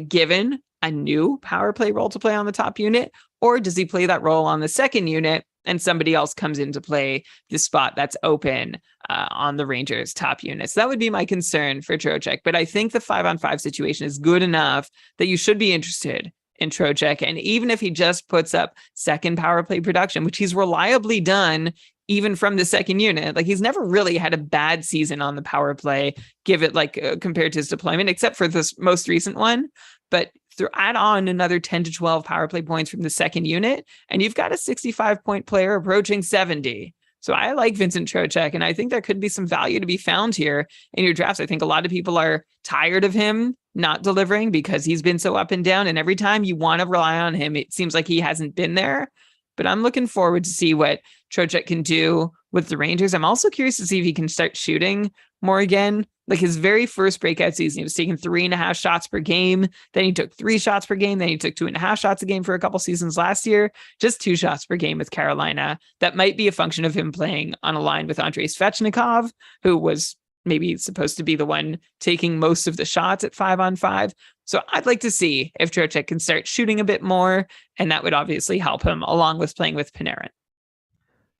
given a new power play role to play on the top unit, or does he play that role on the second unit and somebody else comes in to play the spot that's open on the Rangers top unit? So that would be my concern for Trocheck. But I think the 5-on-5 situation is good enough that you should be interested in Trocheck. And even if he just puts up second power play production, which he's reliably done even from the second unit, like he's never really had a bad season on the power play, give it compared to his deployment, except for this most recent one. But add on another 10 to 12 power play points from the second unit, and you've got a 65-point player approaching 70. So I like Vincent Trocheck, and I think there could be some value to be found here in your drafts. I think a lot of people are tired of him not delivering because he's been so up and down, and every time you want to rely on him, it seems like he hasn't been there. But I'm looking forward to see what Trocheck can do with the Rangers. I'm also curious to see if he can start shooting more again. Like his very first breakout season, he was taking 3.5 shots per game. Then he took 3 shots per game. Then he took 2.5 shots a game for a couple seasons last year. Just 2 shots per game with Carolina. That might be a function of him playing on a line with Andrei Svechnikov, who was maybe supposed to be the one taking most of the shots at 5-on-5. So I'd like to see if Trocheck can start shooting a bit more, and that would obviously help him along with playing with Panarin.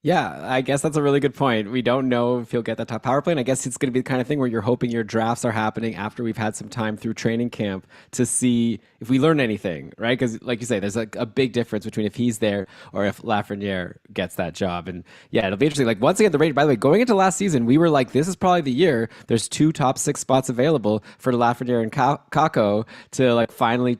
Yeah, I guess that's a really good point. We don't know if he'll get that top power play. And I guess it's going to be the kind of thing where you're hoping your drafts are happening after we've had some time through training camp to see if we learn anything, right? Because like you say, there's like a big difference between if he's there or if Lafreniere gets that job. And yeah, it'll be interesting. Like once again, the Rangers, by the way, going into last season, we were like, this is probably the year. There's 2 top 6 spots available for Lafreniere and Kakko to like finally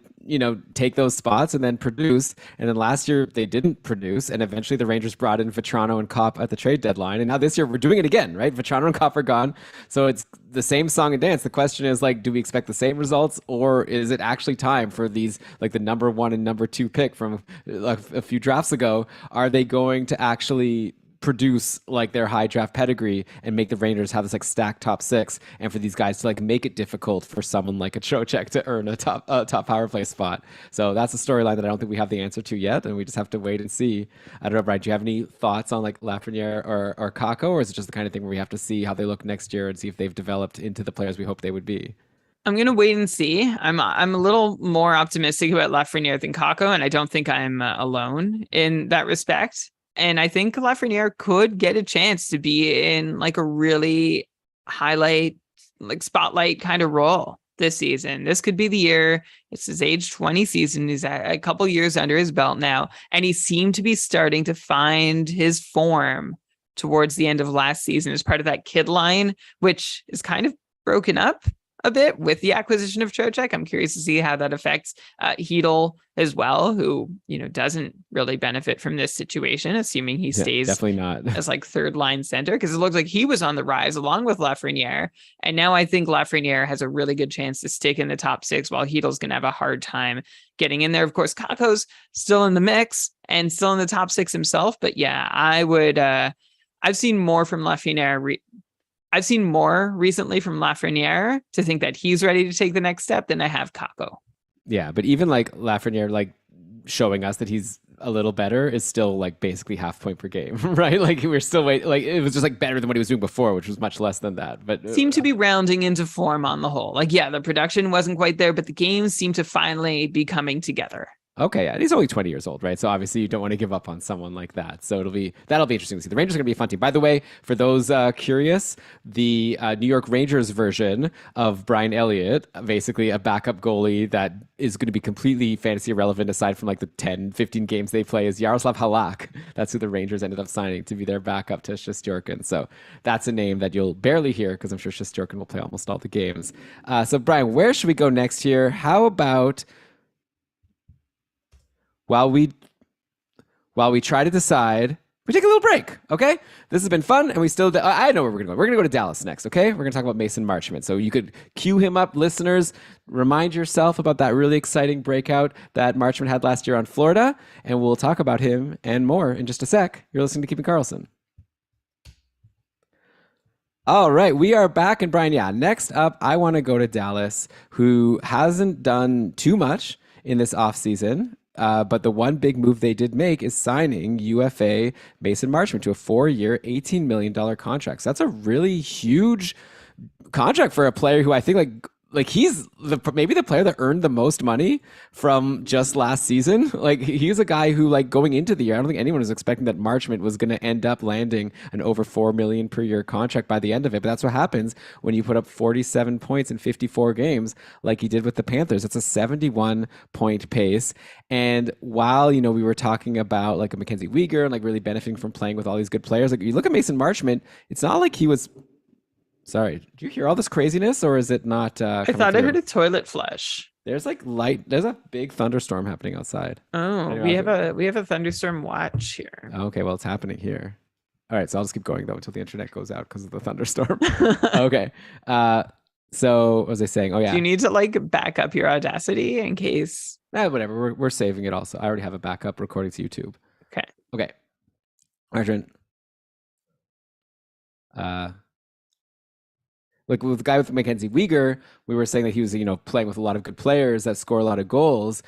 take those spots and then produce. And then last year they didn't produce. And eventually the Rangers brought in Vetrano and Kopp at the trade deadline. And now this year we're doing it again, right? Vetrano and Kopp are gone. So it's the same song and dance. The question is like, do we expect the same results, or is it actually time for these, like the number 1 and number 2 pick from a few drafts ago? Are they going to actually produce like their high draft pedigree and make the Rangers have this like stacked top 6, and for these guys to like make it difficult for someone like a Trocheck to earn a top power play spot? So that's a storyline that I don't think we have the answer to yet, and we just have to wait and see. I don't know, Brian, do you have any thoughts on like Lafreniere or Kakko, or is it just the kind of thing where we have to see how they look next year and see if they've developed into the players we hope they would be? I'm going to wait and see. I'm a little more optimistic about Lafreniere than Kakko, and I don't think I'm alone in that respect. And I think Lafreniere could get a chance to be in like a really highlight, like spotlight kind of role this season. This could be the year. It's his age 20 season. He's a couple years under his belt now, and he seemed to be starting to find his form towards the end of last season as part of that kid line, which is kind of broken up a bit with the acquisition of Trocheck. I'm curious to see how that affects Hedl as well, who, doesn't really benefit from this situation, assuming he stays definitely not as like third line center, because it looks like he was on the rise along with Lafreniere. And now I think Lafreniere has a really good chance to stick in the top 6, while Hedl's going to have a hard time getting in there. Of course, Kakko's still in the mix and still in the top 6 himself. But yeah, I've seen more from Lafreniere. I've seen more recently from Lafreniere to think that he's ready to take the next step than I have Kakko. Yeah, but even like Lafreniere, like showing us that he's a little better is still like basically half point per game, right? Like we're still waiting. Like it was just like better than what he was doing before, which was much less than that. But seemed to be rounding into form on the whole. Like, yeah, the production wasn't quite there, but the games seem to finally be coming together. Okay, and he's only 20 years old, right? So obviously you don't want to give up on someone like that. So that'll be interesting to see. The Rangers are going to be a fun team. By the way, for those curious, the New York Rangers version of Brian Elliott, basically a backup goalie that is going to be completely fantasy irrelevant aside from like the 10, 15 games they play, is Yaroslav Halak. That's who the Rangers ended up signing to be their backup to Shesterkin. So that's a name that you'll barely hear because I'm sure Shesterkin will play almost all the games. So Brian, where should we go next here? How about while we try to decide, we take a little break, okay? This has been fun, and I know where we're going to go. We're going to go to Dallas next, okay? We're going to talk about Mason Marchment. So you could cue him up, listeners. Remind yourself about that really exciting breakout that Marchment had last year on Florida, and we'll talk about him and more in just a sec. You're listening to Keeping Karlsson. All right, we are back. And Brian, yeah, next up, I want to go to Dallas, who hasn't done too much in this offseason. But the one big move they did make is signing UFA Mason Marchment to a 4-year, $18 million contract. So that's a really huge contract for a player who I think like he's maybe the player that earned the most money from just last season. Like he's a guy who like going into the year, I don't think anyone was expecting that Marchment was going to end up landing an over 4 million per year contract by the end of it. But that's what happens when you put up 47 points in 54 games, like he did with the Panthers. It's a 71 point pace. And while we were talking about like a Mackenzie Weegar and like really benefiting from playing with all these good players, like you look at Mason Marchment, it's not like he was. Sorry, did you hear all this craziness, or is it not I coming thought I through? heard a toilet flush. There's like light. There's a big thunderstorm happening outside. Oh, Anyway, we have a thunderstorm watch here. okay, well, it's happening here. All right, so I'll just keep going though until the internet goes out because of the thunderstorm. Okay. So what was I saying? Oh Do yeah. you need to like back up your Audacity in case? Whatever. We're saving it also. I already have a backup recording to YouTube. Okay. Okay. Arjun. Uh, like with the guy with Mackenzie Weegar, we were saying that he was, playing with a lot of good players that score a lot of goals.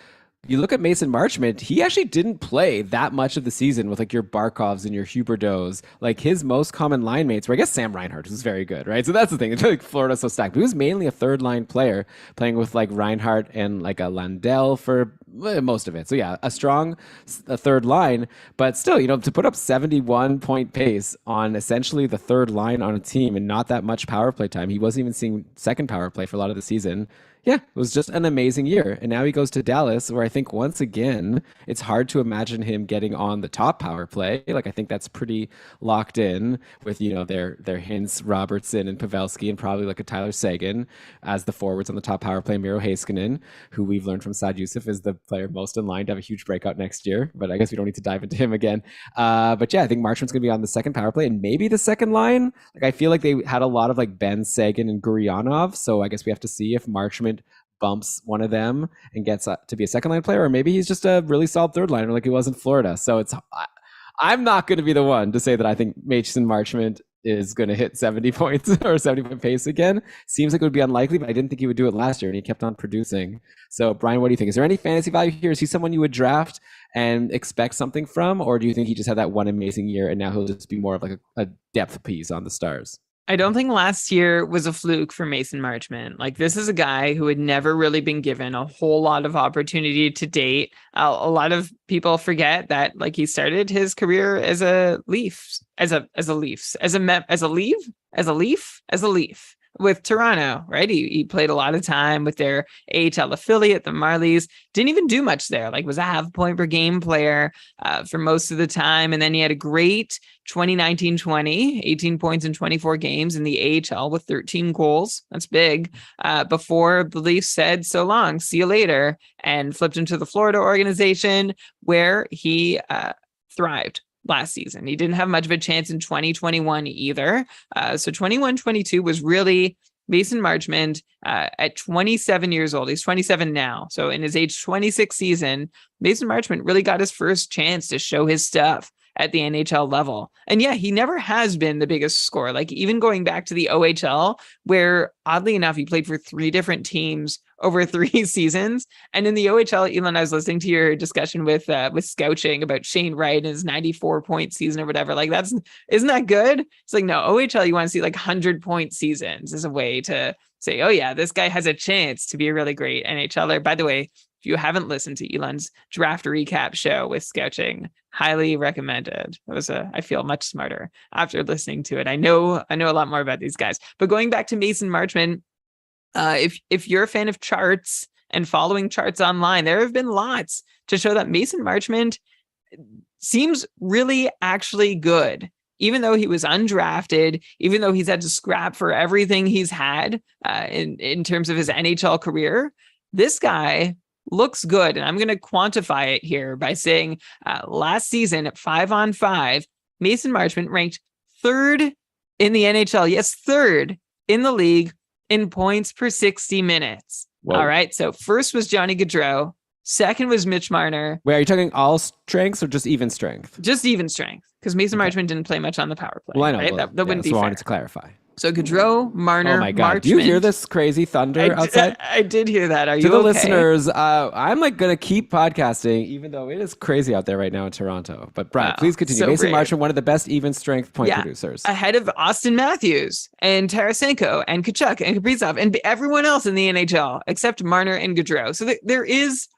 You look at Mason Marchment, he actually didn't play that much of the season with like your Barkovs and your Huberdeaus. Like his most common line mates were, I guess, Sam Reinhart, who's very good, right? So that's the thing. It's like Florida's so stacked. But he was mainly a third line player playing with like Reinhart and like a Landell for most of it. So yeah, a third line, but still, to put up 71 point pace on essentially the third line on a team and not that much power play time. He wasn't even seeing second power play for a lot of the season. Yeah, it was just an amazing year. And now he goes to Dallas, where I think once again, it's hard to imagine him getting on the top power play. Like I think that's pretty locked in with, their Hintz, Robertson, and Pavelski, and probably like a Tyler Seguin as the forwards on the top power play. Miro Heiskanen, who we've learned from Sad Youssef is the player most in line to have a huge breakout next year. But I guess we don't need to dive into him again. But yeah, I think Marchment's going to be on the second power play and maybe the second line. Like I feel like they had a lot of like Ben Sagan and Guryanov. So I guess we have to see if Marchment bumps one of them and gets to be a second line player, or maybe he's just a really solid third liner like he was in Florida. So I'm not going to be the one to say that I think Mason Marchment is going to hit 70 points or 70 point pace again. Seems like it would be unlikely, but I didn't think he would do it last year, and he kept on producing. So Brian, what do you think? Is there any fantasy value here? Is he someone you would draft and expect something from, or do you think he just had that one amazing year and now he'll just be more of like a depth piece on the Stars? I don't think last year was a fluke for Mason Marchment. Like this is a guy who had never really been given a whole lot of opportunity to date. A lot of people forget that like he started his career as a Leaf, as a Leafs, as a Leaf with Toronto, right? He played a lot of time with their AHL affiliate, the Marlies. Didn't even do much there. Like was a half point per game player for most of the time. And then he had a great 2019-20, 18 points in 24 games in the AHL with 13 goals. That's big. Before the Leafs said, so long, see you later, and flipped into the Florida organization where he thrived last season. He didn't have much of a chance in 2021 either. So 21-22 was really Mason Marchment at 27 years old. He's 27 now. So in his age 26 season, Mason Marchment really got his first chance to show his stuff at the NHL level. And yeah, he never has been the biggest scorer. Like even going back to the OHL, where oddly enough, he played for 3 different teams over 3 seasons. And in the OHL, Elon, I was listening to your discussion with Scouching about Shane Wright and his 94 point season or whatever. Like isn't that good? It's like, no, OHL, you want to see like 100-point seasons as a way to say, oh yeah, this guy has a chance to be a really great NHLer. By the way, if you haven't listened to Elon's draft recap show with Scouching, highly recommended. I feel much smarter after listening to it. I know a lot more about these guys. But going back to Mason Marchment, if you're a fan of charts and following charts online, there have been lots to show that Mason Marchment seems really actually good. Even though he was undrafted, even though he's had to scrap for everything he's had in terms of his NHL career, this guy looks good. And I'm going to quantify it here by saying last season at 5-on-5, Mason Marchment ranked 3rd in the NHL. Yes, 3rd in the league in points per 60 minutes. Whoa. All right. So first was Johnny Gaudreau. Second was Mitch Marner. Wait, are you talking all strengths or just even strength? Just even strength, because Mason Marchment didn't play much on the power play. Well, I know. Right? Well, that wouldn't be fair. I wanted to clarify. So Gaudreau, Oh Marner, my God. Do you hear Marchment. this crazy thunder outside? I did hear that. Are To you the okay? listeners, I'm like gonna keep podcasting, even though it is crazy out there right now in Toronto. But Brian, Wow, please continue. so Mason brave. Marchment, one of the best even strength point Yeah, producers. ahead of Austin Matthews and Tarasenko and Kachuk and Kaprizov and everyone else in the NHL except Marner and Gaudreau. So there is,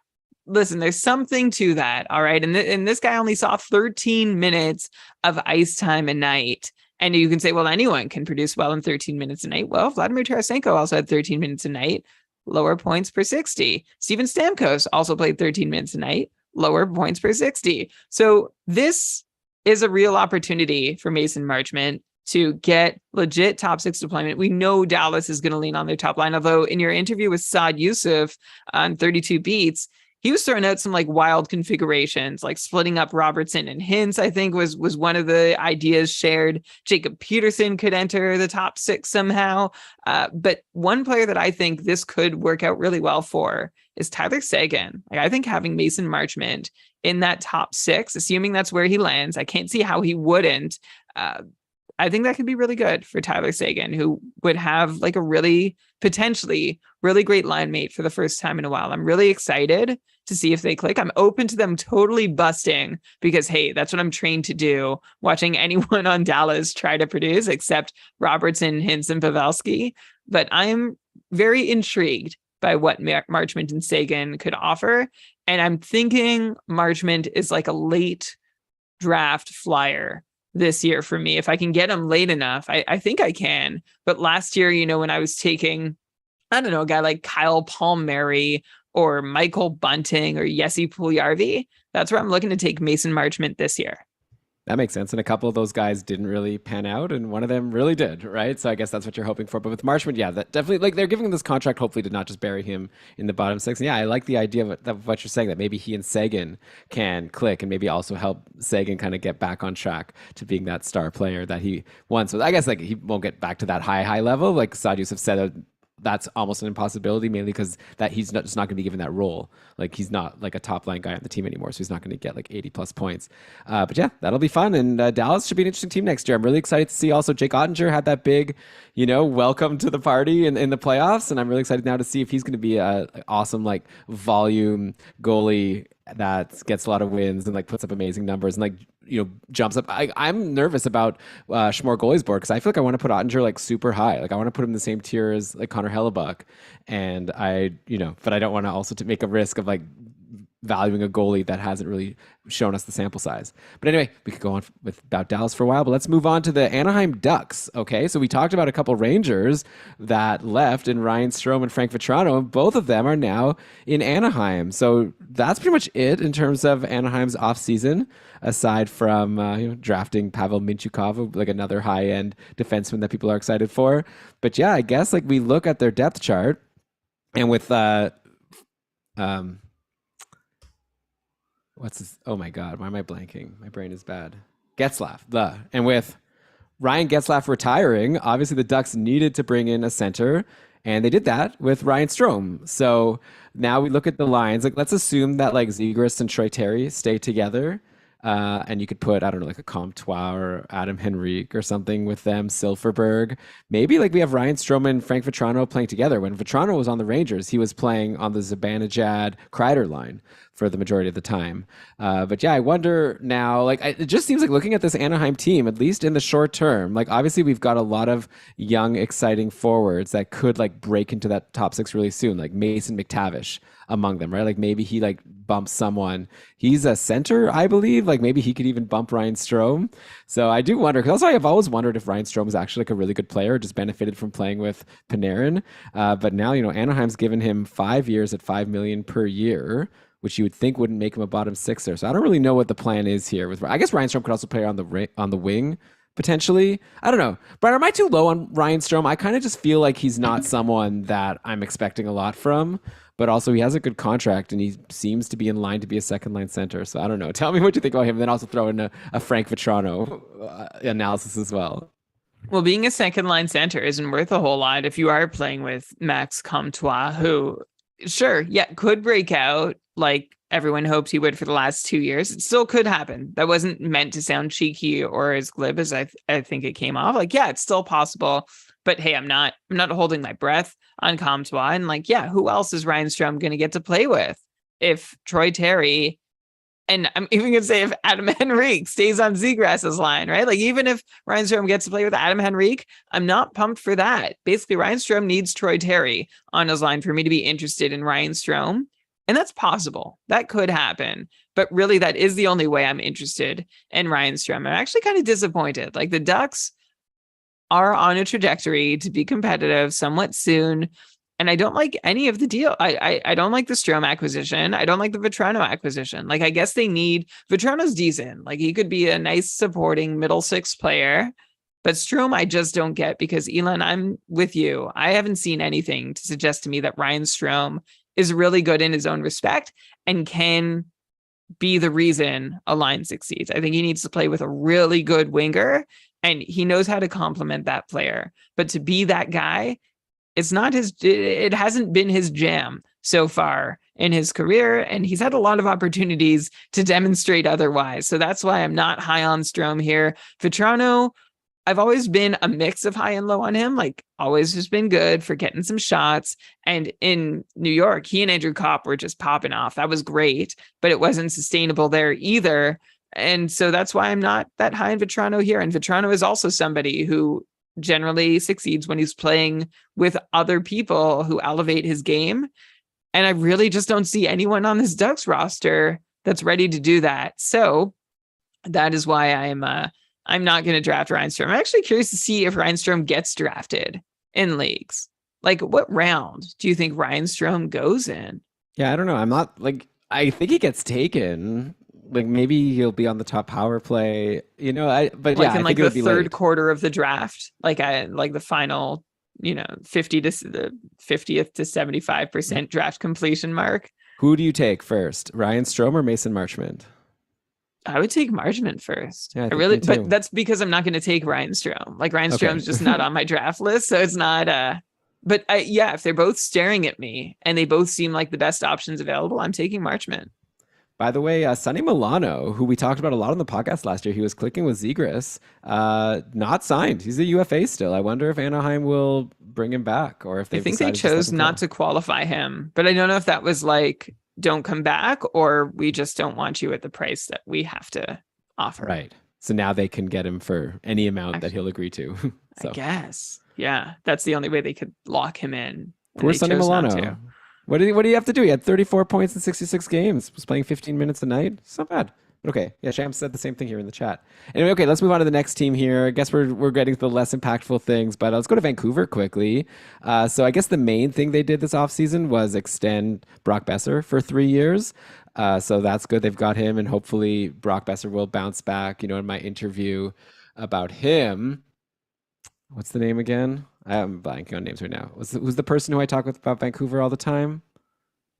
listen, there's something to that. All right. And this guy only saw 13 minutes of ice time a night. And you can say, well, anyone can produce well in 13 minutes a night. Well, Vladimir Tarasenko also had 13 minutes a night, lower points per 60. Steven Stamkos also played 13 minutes a night, lower points per 60. So this is a real opportunity for Mason Marchment to get legit top six deployment. We know Dallas is going to lean on their top line, although in your interview with Saad Yousuf on 32 Beats, he was throwing out some like wild configurations, like splitting up Robertson and Hintz, I think was one of the ideas shared. Jacob Peterson could enter the top six somehow. But one player that I think this could work out really well for is Tyler Seguin. Like, I think having Mason Marchment in that top six, assuming that's where he lands, I can't see how he wouldn't. I think that could be really good for Tyler Seguin, who would have like a really potentially really great line mate for the first time in a while. I'm really excited to see if they click. I'm open to them totally busting because, hey, that's what I'm trained to do, watching anyone on Dallas try to produce except Robertson, Hintz, and Pavelski. But I'm very intrigued by what Marchment and Seguin could offer. And I'm thinking Marchment is like a late draft flyer this year for me. If I can get him late enough, I think I can. But last year, when I was taking, I don't know, a guy like Kyle Palmieri or Michael Bunting or Jesse Puljujarvi, that's where I'm looking to take Mason Marchment this year. That makes sense. And a couple of those guys didn't really pan out, and one of them really did, right? So I guess that's what you're hoping for. But with Marchment, yeah, that definitely, like, they're giving him this contract hopefully to not just bury him in the bottom six. And yeah, I like the idea of what you're saying, that maybe he and Seguin can click and maybe also help Seguin kind of get back on track to being that star player that he once was. I guess like he won't get back to that high level. Like Saad Yousuf said, that's almost an impossibility, mainly because that he's just not going to be given that role. Like he's not like a top line guy on the team anymore, so he's not going to get like 80 plus points. But yeah, that'll be fun, and Dallas should be an interesting team next year. I'm really excited to see. Also, Jake Ottinger had that big, welcome to the party in the playoffs, and I'm really excited now to see if he's going to be a awesome like volume goalie that gets a lot of wins and like puts up amazing numbers and like jumps up. I'm nervous about Schmore goalies board because I feel like I want to put Ottinger like super high. Like I want to put him in the same tier as like Connor Hellebuck, and but I don't want to also to make a risk of like valuing a goalie that hasn't really shown us the sample size. But anyway, we could go on with about Dallas for a while, but let's move on to the Anaheim Ducks. Okay, so we talked about a couple Rangers that left in Ryan Strome and Frank Vetrano, and both of them are now in Anaheim. So that's pretty much it in terms of Anaheim's offseason, aside from drafting Pavel Mintyukov, like another high-end defenseman that people are excited for. But yeah, I guess like we look at their depth chart, and with what's this? Oh my God, why am I blanking? My brain is bad. Getzlaf, and with Ryan Getzlaf retiring, obviously the Ducks needed to bring in a center, and they did that with Ryan Strome. So now we look at the lines. Like, let's assume that like Zegras and Troy Terry stay together, and you could put, I don't know, like a Comtois or Adam Henrique or something with them, Silverberg. Maybe like we have Ryan Strome and Frank Vetrano playing together. When Vetrano was on the Rangers, he was playing on the Zibanejad Kreider line for the majority of the time. But yeah, I wonder now, like, it just seems like looking at this Anaheim team, at least in the short term, like obviously we've got a lot of young, exciting forwards that could like break into that top six really soon, like Mason McTavish among them, right? Like maybe he like bumps someone. He's a center, I believe. Like maybe he could even bump Ryan Strome. So I do wonder, because also I've always wondered if Ryan Strome is actually like a really good player, just benefited from playing with Panarin. But now, Anaheim's given him 5 years at $5 million per year, which you would think wouldn't make him a bottom sixer. So I don't really know what the plan is here. I guess Ryan Strome could also play on the wing potentially. I don't know. Brian, am I too low on Ryan Strome? I kind of just feel like he's not someone that I'm expecting a lot from, but also he has a good contract and he seems to be in line to be a second line center. So I don't know. Tell me what you think about him. And then also throw in a Frank Vetrano analysis as well. Well, being a second line center isn't worth a whole lot if you are playing with Max Comtois, who, sure, yeah, could break out like everyone hoped he would for the last 2 years. It still could happen. That wasn't meant to sound cheeky or as glib as I think it came off. Like, yeah, it's still possible. But hey, I'm not holding my breath on Comtois. And like, yeah, who else is Ryan Strom going to get to play with if Troy Terry, and I'm even going to say if Adam Henrique stays on Seagrass's line, right? Like, even if Ryan Strom gets to play with Adam Henrique, I'm not pumped for that. Basically, Ryan Strom needs Troy Terry on his line for me to be interested in Ryan Strom. And that's possible. That could happen. But really, that is the only way I'm interested in Ryan Strom. I'm actually kind of disappointed. Like, the Ducks are on a trajectory to be competitive somewhat soon. And I don't like any of the deal. I don't like the Strom acquisition. I don't like the Vetrano acquisition. Like, I guess they need Vetrano's decent. Like, he could be a nice supporting middle six player. But Strom, I just don't get, because Elon, I'm with you. I haven't seen anything to suggest to me that Ryan Strom is really good in his own respect and can be the reason a line succeeds. I think he needs to play with a really good winger, and he knows how to complement that player. But to be that guy, it hasn't been his jam so far in his career, and he's had a lot of opportunities to demonstrate otherwise. So that's why I'm not high on Strom here. Vetrano, I've always been a mix of high and low on him. Like, always has been good for getting some shots. And in New York, he and Andrew Kopp were just popping off. That was great, but it wasn't sustainable there either. And so that's why I'm not that high in Vetrano here. And Vetrano is also somebody who generally succeeds when he's playing with other people who elevate his game. And I really just don't see anyone on this Ducks roster that's ready to do that. So that is why I'm not going to draft Ryan Strom. I'm actually curious to see if Ryan Strom gets drafted in leagues. Like, what round do you think Ryan Strom goes in? Yeah, I don't know. I'm not like, I think he gets taken. Like, maybe he'll be on the top power play, but Like, yeah, in I think like it the would be third late. quarter of the draft, like the final, 50 to the 50th to 75% draft completion mark. Who do you take first, Ryan Strom or Mason Marchment? I would take Marchment first. Yeah, I I think really, me but too. that's because I'm not going to take Ryan Strom. Like, Ryan Okay. Strom's just not on my draft list, so it's not. But yeah, if they're both staring at me and they both seem like the best options available, I'm taking Marchment. By the way, Sonny Milano, who we talked about a lot on the podcast last year, he was clicking with Zegras, not signed. He's a UFA still. I wonder if Anaheim will bring him back or if I they've think they decided to just let chose him not go. to qualify him, but I don't know if that was like, don't come back, or we just don't want you at the price that we have to offer. Right. So now they can get him for any amount that Actually, he'll agree to. I So guess. Yeah, that's the only way they could lock him in, and poor they Sonny chose not Milano. to. What do you have to do? He had 34 points in 66 games. Was playing 15 minutes a night. It's not bad. Okay. Yeah, Sham said the same thing here in the chat. Anyway, okay, let's move on to the next team here. I guess we're getting to the less impactful things, but let's go to Vancouver quickly. So I guess the main thing they did this offseason was extend Brock Besser for 3 years. So that's good. They've got him, and hopefully Brock Besser will bounce back. In my interview about him, what's the name again? I'm blanking on names right now. Who's the person who I talk with about Vancouver all the time?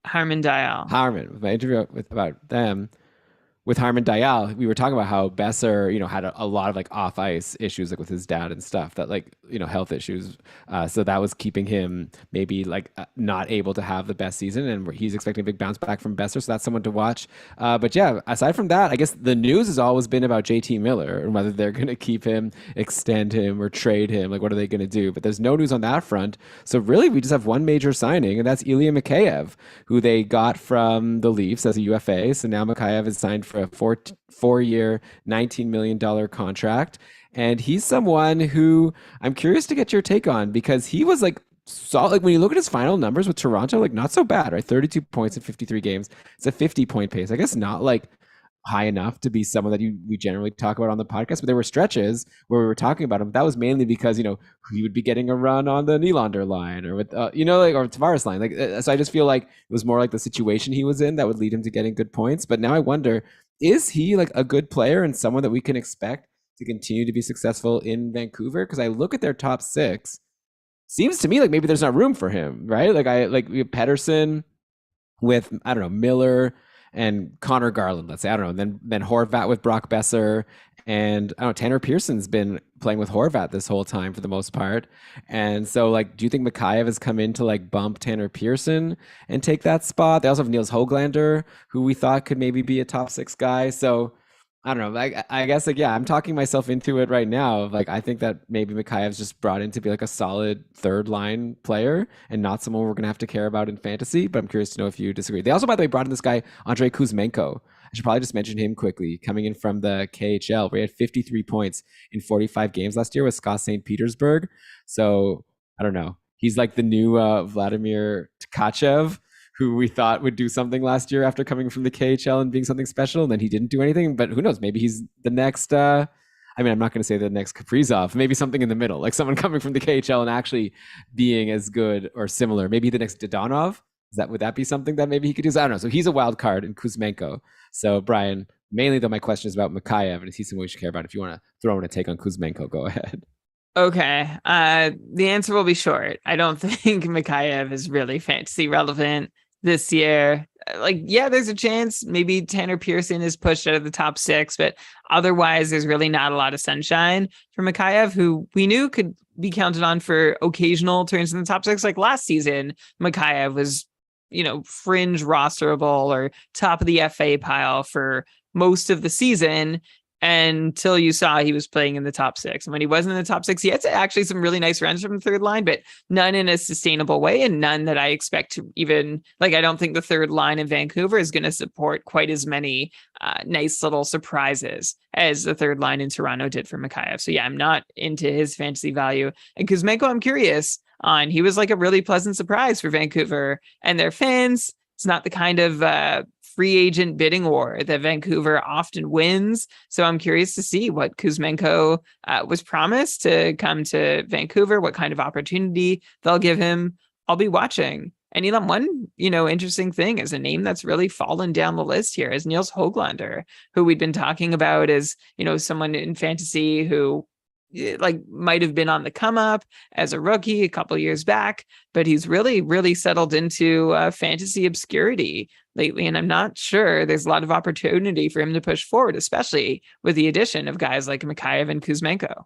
Harman Dial. Harman. With my interview about them, with Harman Dayal, we were talking about how Besser, had a lot of like off ice issues, like with his dad and stuff, that like, health issues. So that was keeping him maybe like not able to have the best season. And he's expecting a big bounce back from Besser. So that's someone to watch. But yeah, aside from that, I guess the news has always been about JT Miller and whether they're going to keep him, extend him, or trade him. Like, what are they going to do? But there's no news on that front. So really, we just have one major signing, and that's Ilya Mikheyev, who they got from the Leafs as a UFA. So now Mikheyev is signed for a four-year, $19 million contract. And he's someone who I'm curious to get your take on, because he was like solid. Like, when you look at his final numbers with Toronto, like, not so bad, right? 32 points in 53 games. It's a 50-point pace. I guess not like high enough to be someone that we generally talk about on the podcast, but there were stretches where we were talking about him. That was mainly because, he would be getting a run on the Nylander line or with, or Tavares line. Like, so I just feel like it was more like the situation he was in that would lead him to getting good points. But now I wonder, is he like a good player and someone that we can expect to continue to be successful in Vancouver? Because I look at their top six, seems to me like maybe there's not room for him, right? We have Pedersen with, I don't know, Miller and Connor Garland, let's say. I don't know. And then Horvat with Brock Besser. And I don't know, Tanner Pearson's been playing with Horvat this whole time for the most part. And so, like, do you think Mikheyev has come in to like bump Tanner Pearson and take that spot? They also have Niels Hoglander, who we thought could maybe be a top six guy. So I don't know. I guess like yeah, I'm talking myself into it right now. Like I think that maybe Mikheyev's just brought in to be like a solid third line player and not someone we're gonna have to care about in fantasy. But I'm curious to know if you disagree. They also, by the way, brought in this guy Andrei Kuzmenko. I should probably just mention him quickly. Coming in from the KHL, where he had 53 points in 45 games last year with Scott St. Petersburg. So I don't know. He's like the new Vladimir Tkachev, who we thought would do something last year after coming from the KHL and being something special, and then he didn't do anything. But who knows? Maybe he's the next. I mean, I'm not going to say the next Kaprizov. Maybe something in the middle, like someone coming from the KHL and actually being as good or similar. Maybe the next Dodonov. Would that be something that maybe he could do? I don't know. So he's a wild card in Kuzmenko. So Brian, mainly though, my question is about Mikheyev, and is he someone we should care about? If you want to throw in a take on Kuzmenko, go ahead. Okay. The answer will be short. I don't think Mikheyev is really fantasy relevant this year. Like, yeah, there's a chance maybe Tanner Pearson is pushed out of the top 6, but otherwise, there's really not a lot of sunshine for Mikheyev, who we knew could be counted on for occasional turns in the top 6. Like last season, Mikheyev was, fringe rosterable or top of the FA pile for most of the season until you saw he was playing in the top 6. And when he wasn't in the top 6, he had actually some really nice runs from the third line, but none in a sustainable way and none that I expect to even, like, I don't think the third line in Vancouver is going to support quite as many nice little surprises as the third line in Toronto did for Mikheyev. So yeah, I'm not into his fantasy value. And Kuzmenko, I'm curious on. He was like a really pleasant surprise for Vancouver and their fans. It's not the kind of free agent bidding war that Vancouver often wins. So I'm curious to see what Kuzmenko was promised to come to Vancouver, what kind of opportunity they'll give him. I'll be watching. And Elon, one, interesting thing is a name that's really fallen down the list here is Niels Höglander, who we'd been talking about as, someone in fantasy who like might have been on the come up as a rookie a couple years back, but he's really, really settled into fantasy obscurity lately. And I'm not sure there's a lot of opportunity for him to push forward, especially with the addition of guys like Mikheyev and Kuzmenko.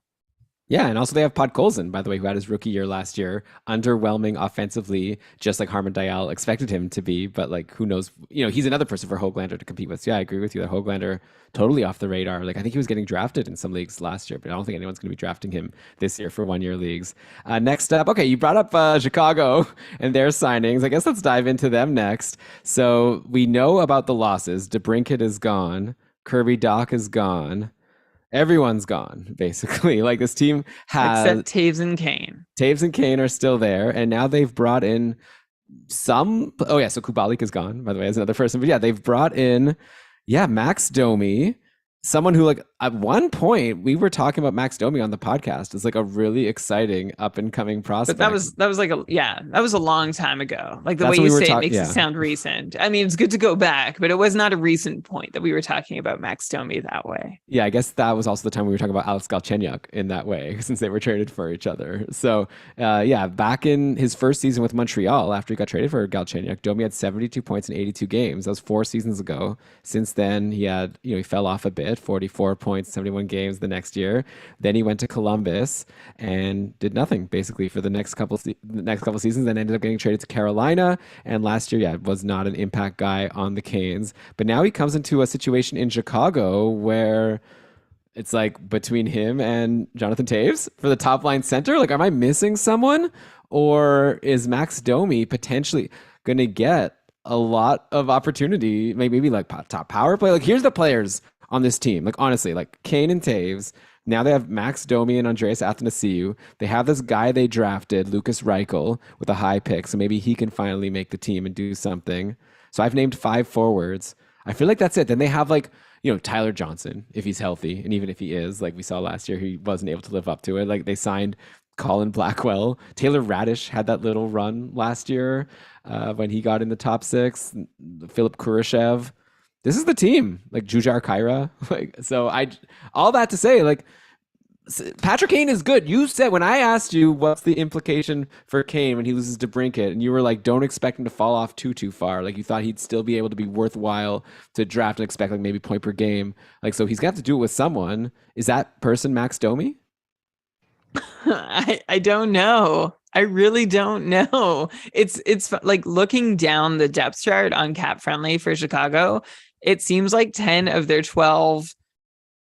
Yeah, and also they have Podkolzin, by the way, who had his rookie year last year, underwhelming offensively, just like Harman Dayal expected him to be. But like, who knows? He's another person for Höglander to compete with. So yeah, I agree with you that Höglander totally off the radar. Like, I think he was getting drafted in some leagues last year, but I don't think anyone's going to be drafting him this year for 1-year leagues. Next up, okay, you brought up Chicago and their signings. I guess let's dive into them next. So we know about the losses. DeBrincat is gone. Kirby Doc is gone. Everyone's gone, basically. Like this team has except Taves and Kane. Taves and Kane are still there, and now they've brought in some. Oh yeah, so Kubalik is gone, by the way, as another person. But yeah, they've brought in, Max Domi, someone who, like, at one point we were talking about Max Domi on the podcast as like a really exciting up and coming prospect. But that was like that was a long time ago. Like the That's way what you we were say it makes it sound recent. I mean, it's good to go back, but it was not a recent point that we were talking about Max Domi that way. Yeah, I guess that was also the time we were talking about Alex Galchenyuk in that way, since they were traded for each other. So, back in his first season with Montreal, after he got traded for Galchenyuk, Domi had 72 points in 82 games. That was 4 seasons ago. Since then, he had, he fell off a bit, 44 points, 71 games the next year. Then he went to Columbus and did nothing basically for the next couple seasons. Then ended up getting traded to Carolina. And last year, was not an impact guy on the Canes. But now he comes into a situation in Chicago where it's like between him and Jonathan Taves for the top line center. Like, am I missing someone, or is Max Domi potentially going to get a lot of opportunity? Maybe like top power play. Like, here's the players on this team. Like, honestly, like Kane and Taves. Now they have Max Domi and Andreas Athanasiou. They have this guy they drafted, Lucas Reichel, with a high pick. So maybe he can finally make the team and do something. So I've named 5 forwards. I feel like that's it. Then they have like, Tyler Johnson, if he's healthy. And even if he is, like we saw last year, he wasn't able to live up to it. Like, they signed Colin Blackwell. Taylor Radish had that little run last year when he got in the top 6. Philip Kurashev. This is the team, like Jujar Kyra. Like, so all that to say, like, Patrick Kane is good. You said, when I asked you what's the implication for Kane when he loses to Brinkett, and you were like, don't expect him to fall off too far. Like, you thought he'd still be able to be worthwhile to draft and expect like maybe point per game. Like, so he's gonna have to do it with someone. Is that person Max Domi? I don't know. I really don't know. It's like looking down the depth chart on Cap Friendly for Chicago. It seems like 10 of their 12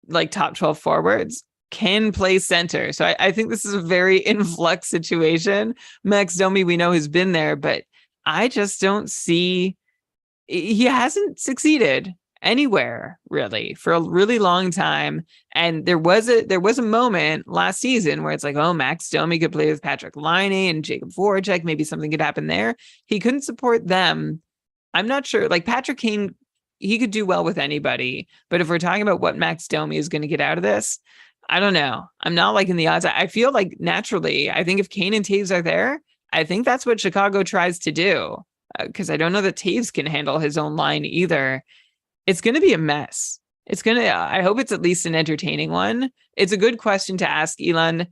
like top 12 forwards can play center. So I think this is a very influx situation. Max Domi, we know, has been there, but I just don't see, he hasn't succeeded anywhere really for a really long time. And there was a moment last season where it's like, oh, Max Domi could play with Patrick Laine and Jacob Voracek. Maybe something could happen there. He couldn't support them. I'm not sure. Like Patrick Kane, he could do well with anybody, but if we're talking about what Max Domi is going to get out of this, I don't know. I'm not liking the odds. I feel like naturally, I think if Kane and Taves are there, I think that's what Chicago tries to do. Because I don't know that Taves can handle his own line either. It's going to be a mess. I hope it's at least an entertaining one. It's a good question to ask, Elon.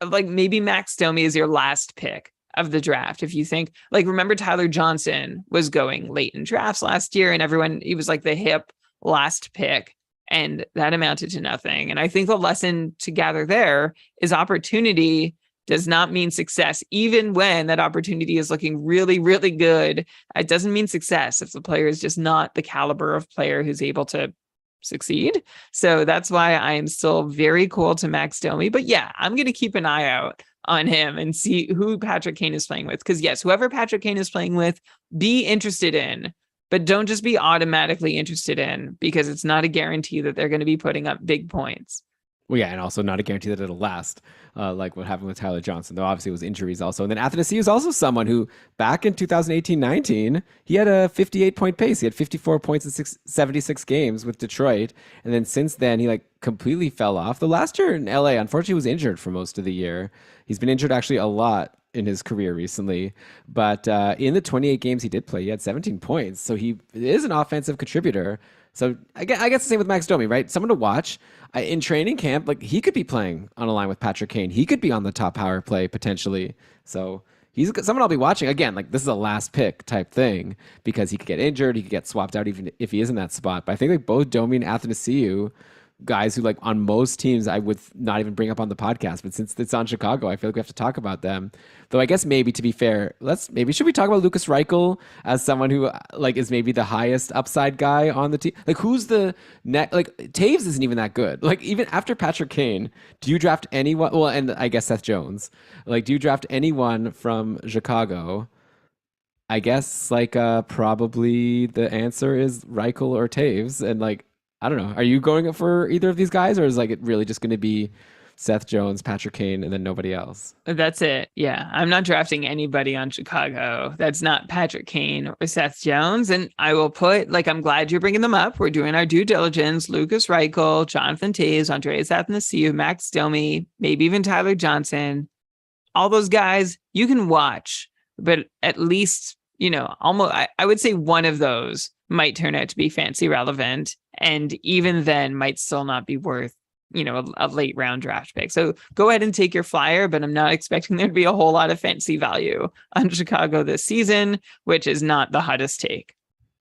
Like maybe Max Domi is your last pick of the draft. If you think, like, remember Tyler Johnson was going late in drafts last year and he was like the hip last pick and that amounted to nothing. And I think the lesson to gather there is opportunity does not mean success, even when that opportunity is looking really, really good. It doesn't mean success if the player is just not the caliber of player who's able to succeed. So that's why I am still very cool to Max Domi. But yeah, I'm going to keep an eye out on him and see who Patrick Kane is playing with. Because yes, whoever Patrick Kane is playing with, be interested in, but don't just be automatically interested in, because it's not a guarantee that they're going to be putting up big points. Well, yeah, and also not a guarantee that it'll last, like what happened with Tyler Johnson, though obviously it was injuries also. And then Athanasiou is also someone who, back in 2018-19, he had a 58-point pace. He had 54 points in 76 games with Detroit. And then since then, he like completely fell off. The last year in LA, unfortunately, was injured for most of the year. He's been injured actually a lot in his career recently. But in the 28 games he did play, he had 17 points. So he is an offensive contributor. So I guess the same with Max Domi, right? Someone to watch. In training camp, like he could be playing on a line with Patrick Kane. He could be on the top power play potentially. So he's someone I'll be watching. Again, like this is a last pick type thing because he could get injured. He could get swapped out even if he is in that spot. But I think like both Domi and Athanasiou, guys who like on most teams I would not even bring up on the podcast, but since it's on Chicago, I feel like we have to talk about them. Though I guess maybe to be fair, should we talk about Lucas Reichel as someone who like is maybe the highest upside guy on the team? Like who's the net? Like Taves isn't even that good. Like even after Patrick Kane, do you draft anyone? Well, and I guess Seth Jones. Like do you draft anyone from Chicago? I guess like probably the answer is Reichel or Taves, and like I don't know. Are you going for either of these guys, or is like it really just going to be Seth Jones, Patrick Kane, and then nobody else? That's it. Yeah. I'm not drafting anybody on Chicago that's not Patrick Kane or Seth Jones. And I will put, like, I'm glad you're bringing them up. We're doing our due diligence. Lucas Reichel, Jonathan Taves, Andreas Athanasiou, Max Domi, maybe even Tyler Johnson. All those guys you can watch, but at least, almost, I would say one of those might turn out to be fancy relevant. And even then might still not be worth, a late round draft pick. So go ahead and take your flyer, but I'm not expecting there to be a whole lot of fancy value on Chicago this season, which is not the hottest take.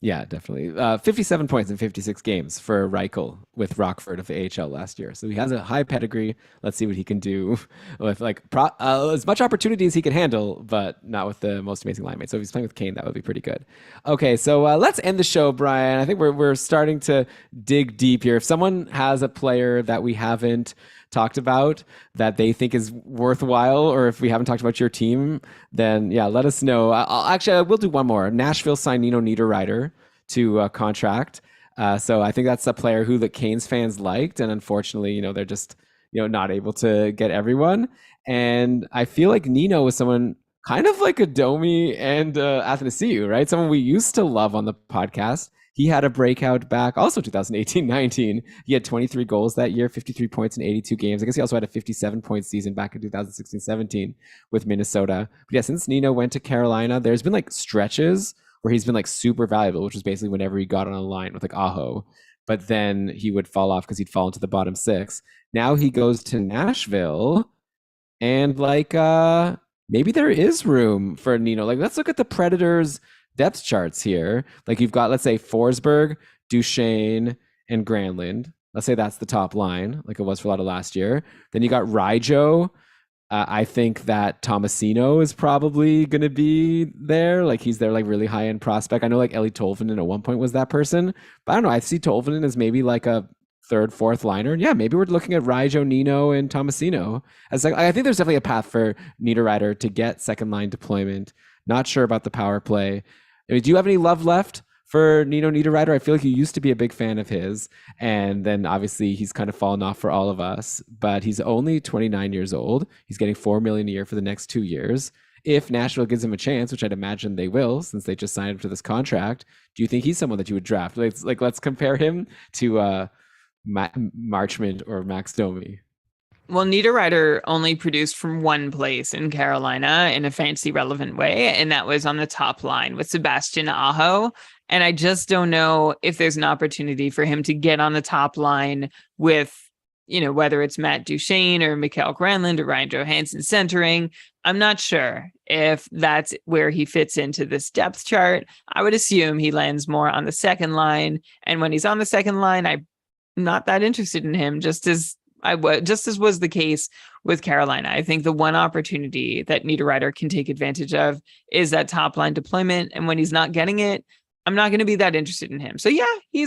Yeah, definitely. 57 points in 56 games for Reichel with Rockford of the AHL last year. So he has a high pedigree. Let's see what he can do with like as much opportunity as he can handle, but not with the most amazing line mate. So if he's playing with Kane, that would be pretty good. Okay, so let's end the show, Brian. I think we're starting to dig deep here. If someone has a player that we haven't talked about that they think is worthwhile, or if we haven't talked about your team, then yeah, let us know. We'll do one more. Nashville signed Nino Niederreiter to contract. So I think that's a player who the Canes fans liked, and unfortunately, they're just not able to get everyone. And I feel like Nino was someone kind of like a Domi and Athanasiou, right? Someone we used to love on the podcast. He had a breakout back also 2018-19. He had 23 goals that year, 53 points in 82 games. I guess he also had a 57-point season back in 2016-17 with Minnesota. But yeah, since Nino went to Carolina, there's been like stretches where he's been like super valuable, which was basically whenever he got on a line with like Aho. But then he would fall off because he'd fall into the bottom six. Now he goes to Nashville and like maybe there is room for Nino. Like let's look at the Predators depth charts here. Like you've got, let's say, Forsberg, Duchesne, and Granlund. Let's say that's the top line, like it was for a lot of last year. Then you got Rijo. I think that Tomasino is probably going to be there. Like he's their like really high end prospect. I know like Ellie Tolvanen at one point was that person, but I don't know. I see Tolvanen as maybe like a third, fourth liner. Yeah, maybe we're looking at Raijo, Nino, and Tomasino. As like, I think there's definitely a path for Niederreiter to get second line deployment. Not sure about the power play. I mean, do you have any love left for Nino Niederreiter? I feel like you used to be a big fan of his, and then obviously he's kind of fallen off for all of us. But he's only 29 years old. He's getting $4 million a year for the next 2 years. If Nashville gives him a chance, which I'd imagine they will, since they just signed him to this contract, do you think he's someone that you would draft? Like let's compare him to Marchment or Max Domi. Well, Niederreiter only produced from one place in Carolina in a fancy relevant way, and that was on the top line with Sebastian Aho. And I just don't know if there's an opportunity for him to get on the top line with, whether it's Matt Duchene or Mikael Granlund or Ryan Johansson centering. I'm not sure if that's where he fits into this depth chart. I would assume he lands more on the second line. And when he's on the second line, I'm not that interested in him, just as was the case with Carolina. I think the one opportunity that Niederreiter can take advantage of is that top line deployment. And when he's not getting it, I'm not going to be that interested in him. So yeah, he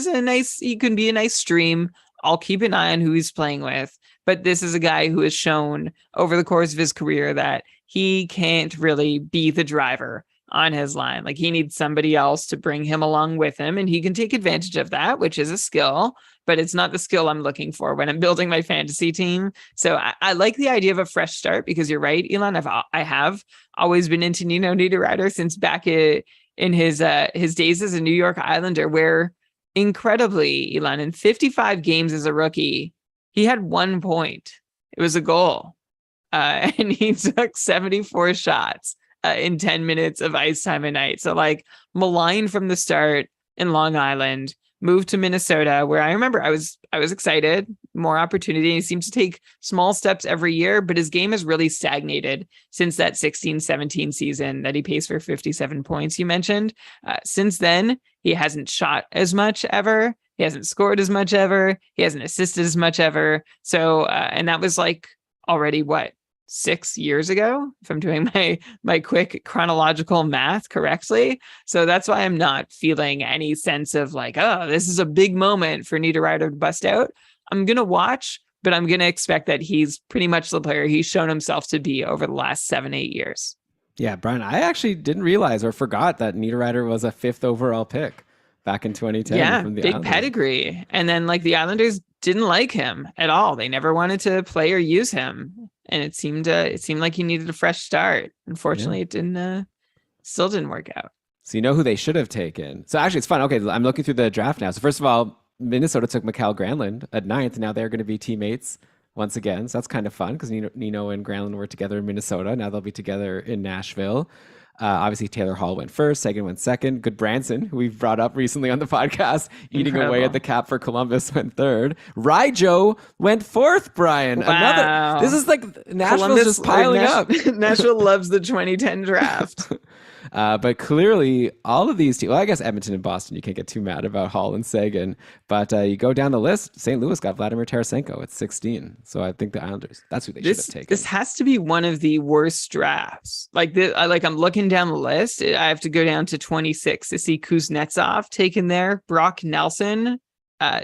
can be a nice stream. I'll keep an eye on who he's playing with. But this is a guy who has shown over the course of his career that he can't really be the driver on his line. Like, he needs somebody else to bring him along with him, and he can take advantage of that, which is a skill, but it's not the skill I'm looking for when I'm building my fantasy team. So I like the idea of a fresh start, because you're right, Elon. I have always been into Nino Niederreiter since back in his days as a New York Islander, where incredibly, Elon, in 55 games as a rookie, he had 1 point. It was a goal. And he took 74 shots in 10 minutes of ice time a night. So, like, maligned from the start in Long Island, moved to Minnesota, where I remember I was excited, more opportunity. He seems to take small steps every year, but his game has really stagnated since that 16-17 season that he paced for 57 points you mentioned. Since then, he hasn't shot as much ever. He hasn't scored as much ever. He hasn't assisted as much ever. So, and that was like already 6 years ago, if I'm doing my quick chronological math correctly. So that's why I'm not feeling any sense of like, oh, this is a big moment for Niederreiter to bust out. I'm going to watch, but I'm going to expect that he's pretty much the player he's shown himself to be over the last 7-8 years. Yeah, Brian, I actually didn't realize or forgot that Niederreiter was a 5th overall pick back in 2010. Yeah, from the big Islanders. Pedigree. And then, like, the Islanders didn't like him at all. They never wanted to play or use him. And it seemed like he needed a fresh start. Unfortunately, It still didn't work out. So you know who they should have taken. So actually, it's fun. Okay, I'm looking through the draft now. So first of all, Minnesota took Mikael Granlund at 9th. Now they're going to be teammates once again. So that's kind of fun, because Nino and Granlund were together in Minnesota. Now they'll be together in Nashville. Obviously, Taylor Hall went first. Sagan went second. Good Branson, who we've brought up recently on the podcast, eating away at the cap for Columbus, went third. Raijo went fourth, Brian. Wow. This is like Nashville's just piling up. Nashville loves the 2010 draft. But clearly, all of these teams, well, I guess Edmonton and Boston, you can't get too mad about Hall and Sagan. But you go down the list, St. Louis got Vladimir Tarasenko at 16. So I think the Islanders, that's who they should have taken. This has to be one of the worst drafts. I'm looking down the list. I have to go down to 26 to see Kuznetsov taken there. Brock Nelson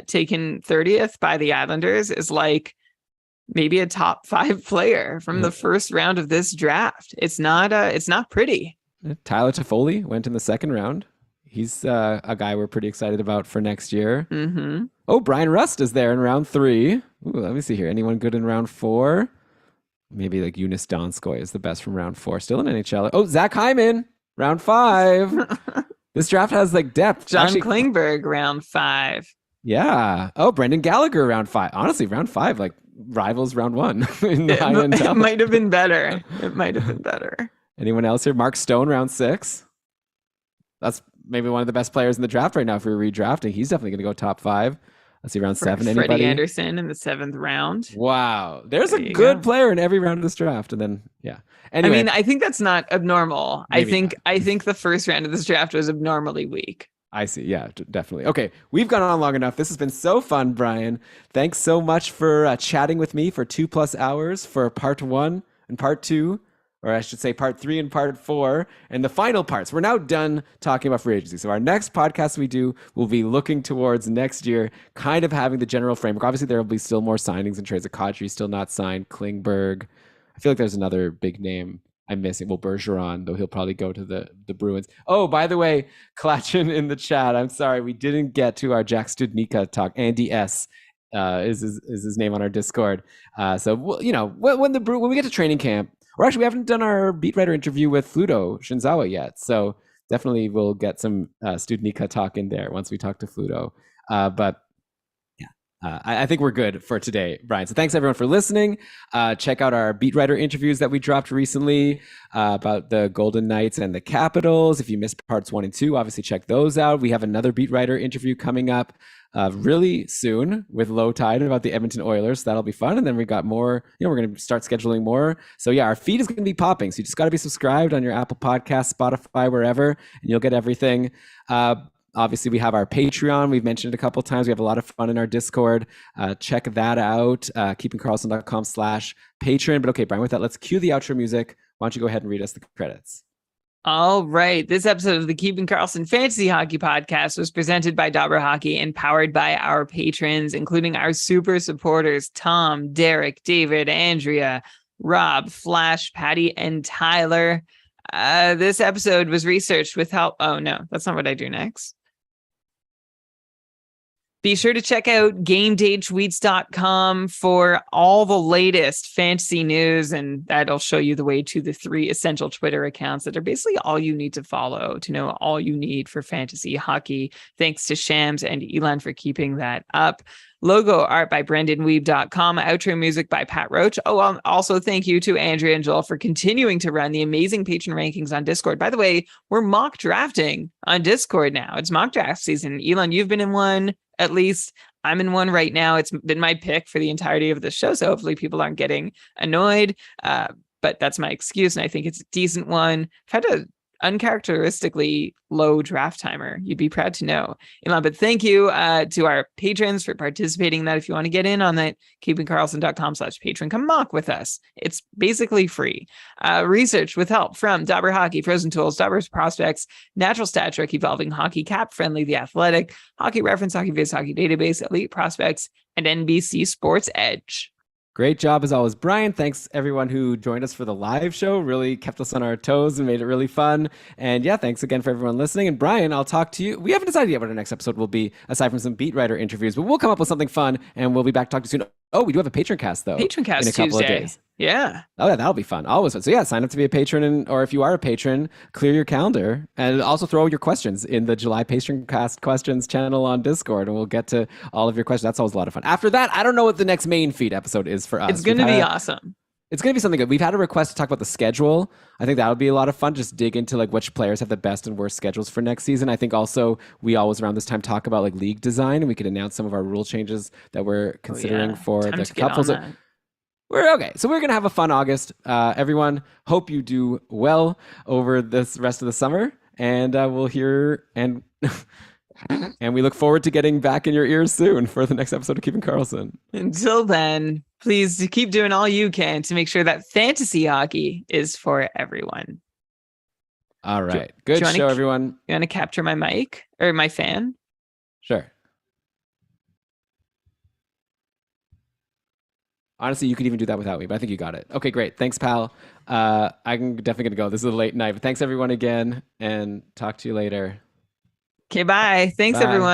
taken 30th by the Islanders is like maybe a top 5 player from the first round of this draft. It's not pretty. Tyler Toffoli went in the second round. He's a guy we're pretty excited about for next year. Mm-hmm. Oh, Brian Rust is there in round 3. Ooh, let me see here. Anyone good in round 4? Maybe like Eunice Donskoy is the best from round 4. Still in NHL. Oh, Zach Hyman, round 5. This draft has like depth. John Klingberg, round 5. Yeah. Oh, Brendan Gallagher, round 5. Honestly, round 5 like rivals round 1 in the high-end It talent. might have been better. It might have been better. Anyone else here? Mark Stone, round 6. That's maybe one of the best players in the draft right now if we're redrafting. He's definitely going to go top 5. Let's see, round 7. Freddie Anybody? Anderson in the 7th round. Wow. There's a good player in every round of this draft. And then, yeah. Anyway, I mean, I think that's not abnormal. I Maybe think the first round of this draft was abnormally weak. I see. Yeah, definitely. Okay, we've gone on long enough. This has been so fun, Brian. Thanks so much for chatting with me for 2+ hours for part 1 and part 2 or I should say part 3 and part 4, and the final parts. We're now done talking about free agency. So our next podcast we do will be looking towards next year, kind of having the general framework. Obviously, there will be still more signings and trades. Kadri still not signed. Klingberg. I feel like there's another big name I'm missing. Well, Bergeron, though he'll probably go to the Bruins. Oh, by the way, Klatchin in the chat. I'm sorry, we didn't get to our Jack Studnicka talk. Andy S. Is his name on our Discord. So when we get to training camp, or actually we haven't done our beat writer interview with Fluto Shinzawa yet. So definitely we'll get some Studnicka talk in there once we talk to Fluto. But I think we're good for today, Brian. So thanks everyone for listening. Check out our beat writer interviews that we dropped recently about the Golden Knights and the Capitals. If you missed parts 1 and 2, obviously check those out. We have another beat writer interview coming up really soon with Low Tide about the Edmonton Oilers. So that'll be fun. And then we got more, we're going to start scheduling more. So yeah, our feed is going to be popping. So you just got to be subscribed on your Apple Podcast, Spotify, wherever, and you'll get everything. Obviously, we have our Patreon. We've mentioned it a couple times. We have a lot of fun in our Discord. Check that out. keepingkarlsson.com/patron. But okay, Brian, with that, let's cue the outro music. Why don't you go ahead and read us the credits? All right. This episode of the Keeping Karlsson Fantasy Hockey Podcast was presented by Dobber Hockey and powered by our patrons, including our super supporters, Tom, Derek, David, Andrea, Rob, Flash, Patty, and Tyler. This episode was researched with help. Oh, no, that's not what I do next. Be sure to check out GameDayTweets.com for all the latest fantasy news, and that'll show you the way to the 3 essential Twitter accounts that are basically all you need to follow to know all you need for fantasy hockey. Thanks to Shams and Elon for keeping that up. Logo art by BrendanWeeb.com. Outro music by Pat Roach. Oh, also thank you to Andrea and Joel for continuing to run the amazing patron rankings on Discord. By the way, we're mock drafting on Discord now. It's mock draft season. Elon, you've been in one. At least I'm in one right now. It's been my pick for the entirety of the show, so hopefully people aren't getting annoyed. But that's my excuse, and I think it's a decent one. I've had a uncharacteristically low draft timer. You'd be proud to know. Elon, but thank you to our patrons for participating in that. If you want to get in on that, keepingkarlsson.com/patron, come mock with us. It's basically free. Research with help from Dobber Hockey, Frozen Tools, Dobber's Prospects, Natural Stat Trick, Evolving Hockey, Cap Friendly, The Athletic, Hockey Reference, Hockey Viz, Hockey Database, Elite Prospects, and NBC Sports Edge. Great job as always, Brian. Thanks everyone who joined us for the live show. Really kept us on our toes and made it really fun. And yeah, thanks again for everyone listening. And Brian, I'll talk to you. We haven't decided yet what our next episode will be, aside from some beat writer interviews, but we'll come up with something fun and we'll be back to talk to you soon. Oh, we do have a patron cast though. Patron cast in a couple Tuesday. of days. Yeah. Oh, yeah, that'll be fun. Always fun. So yeah, sign up to be a patron, or if you are a patron, clear your calendar and also throw your questions in the July Patron Cast questions channel on Discord, and we'll get to all of your questions. That's always a lot of fun. After that, I don't know what the next main feed episode is for us. It's going to be awesome. It's going to be something good. We've had a request to talk about the schedule. I think that would be a lot of fun. Just dig into like which players have the best and worst schedules for next season. I think also we always around this time talk about like league design, and we could announce some of our rule changes that we're considering for Time the to get couples. on that. We're okay. So we're going to have a fun August. Everyone, hope you do well over this rest of the summer. And we'll hear and and we look forward to getting back in your ears soon for the next episode of Keeping Karlsson. Until then, please keep doing all you can to make sure that fantasy hockey is for everyone. All right. Good show, everyone. You want to capture my mic or my fan? Sure. Honestly, you could even do that without me, but I think you got it. Okay, great. Thanks, pal. I'm definitely going to go. This is a late night, but thanks everyone again, and talk to you later. Okay, bye. Thanks, Bye. everyone.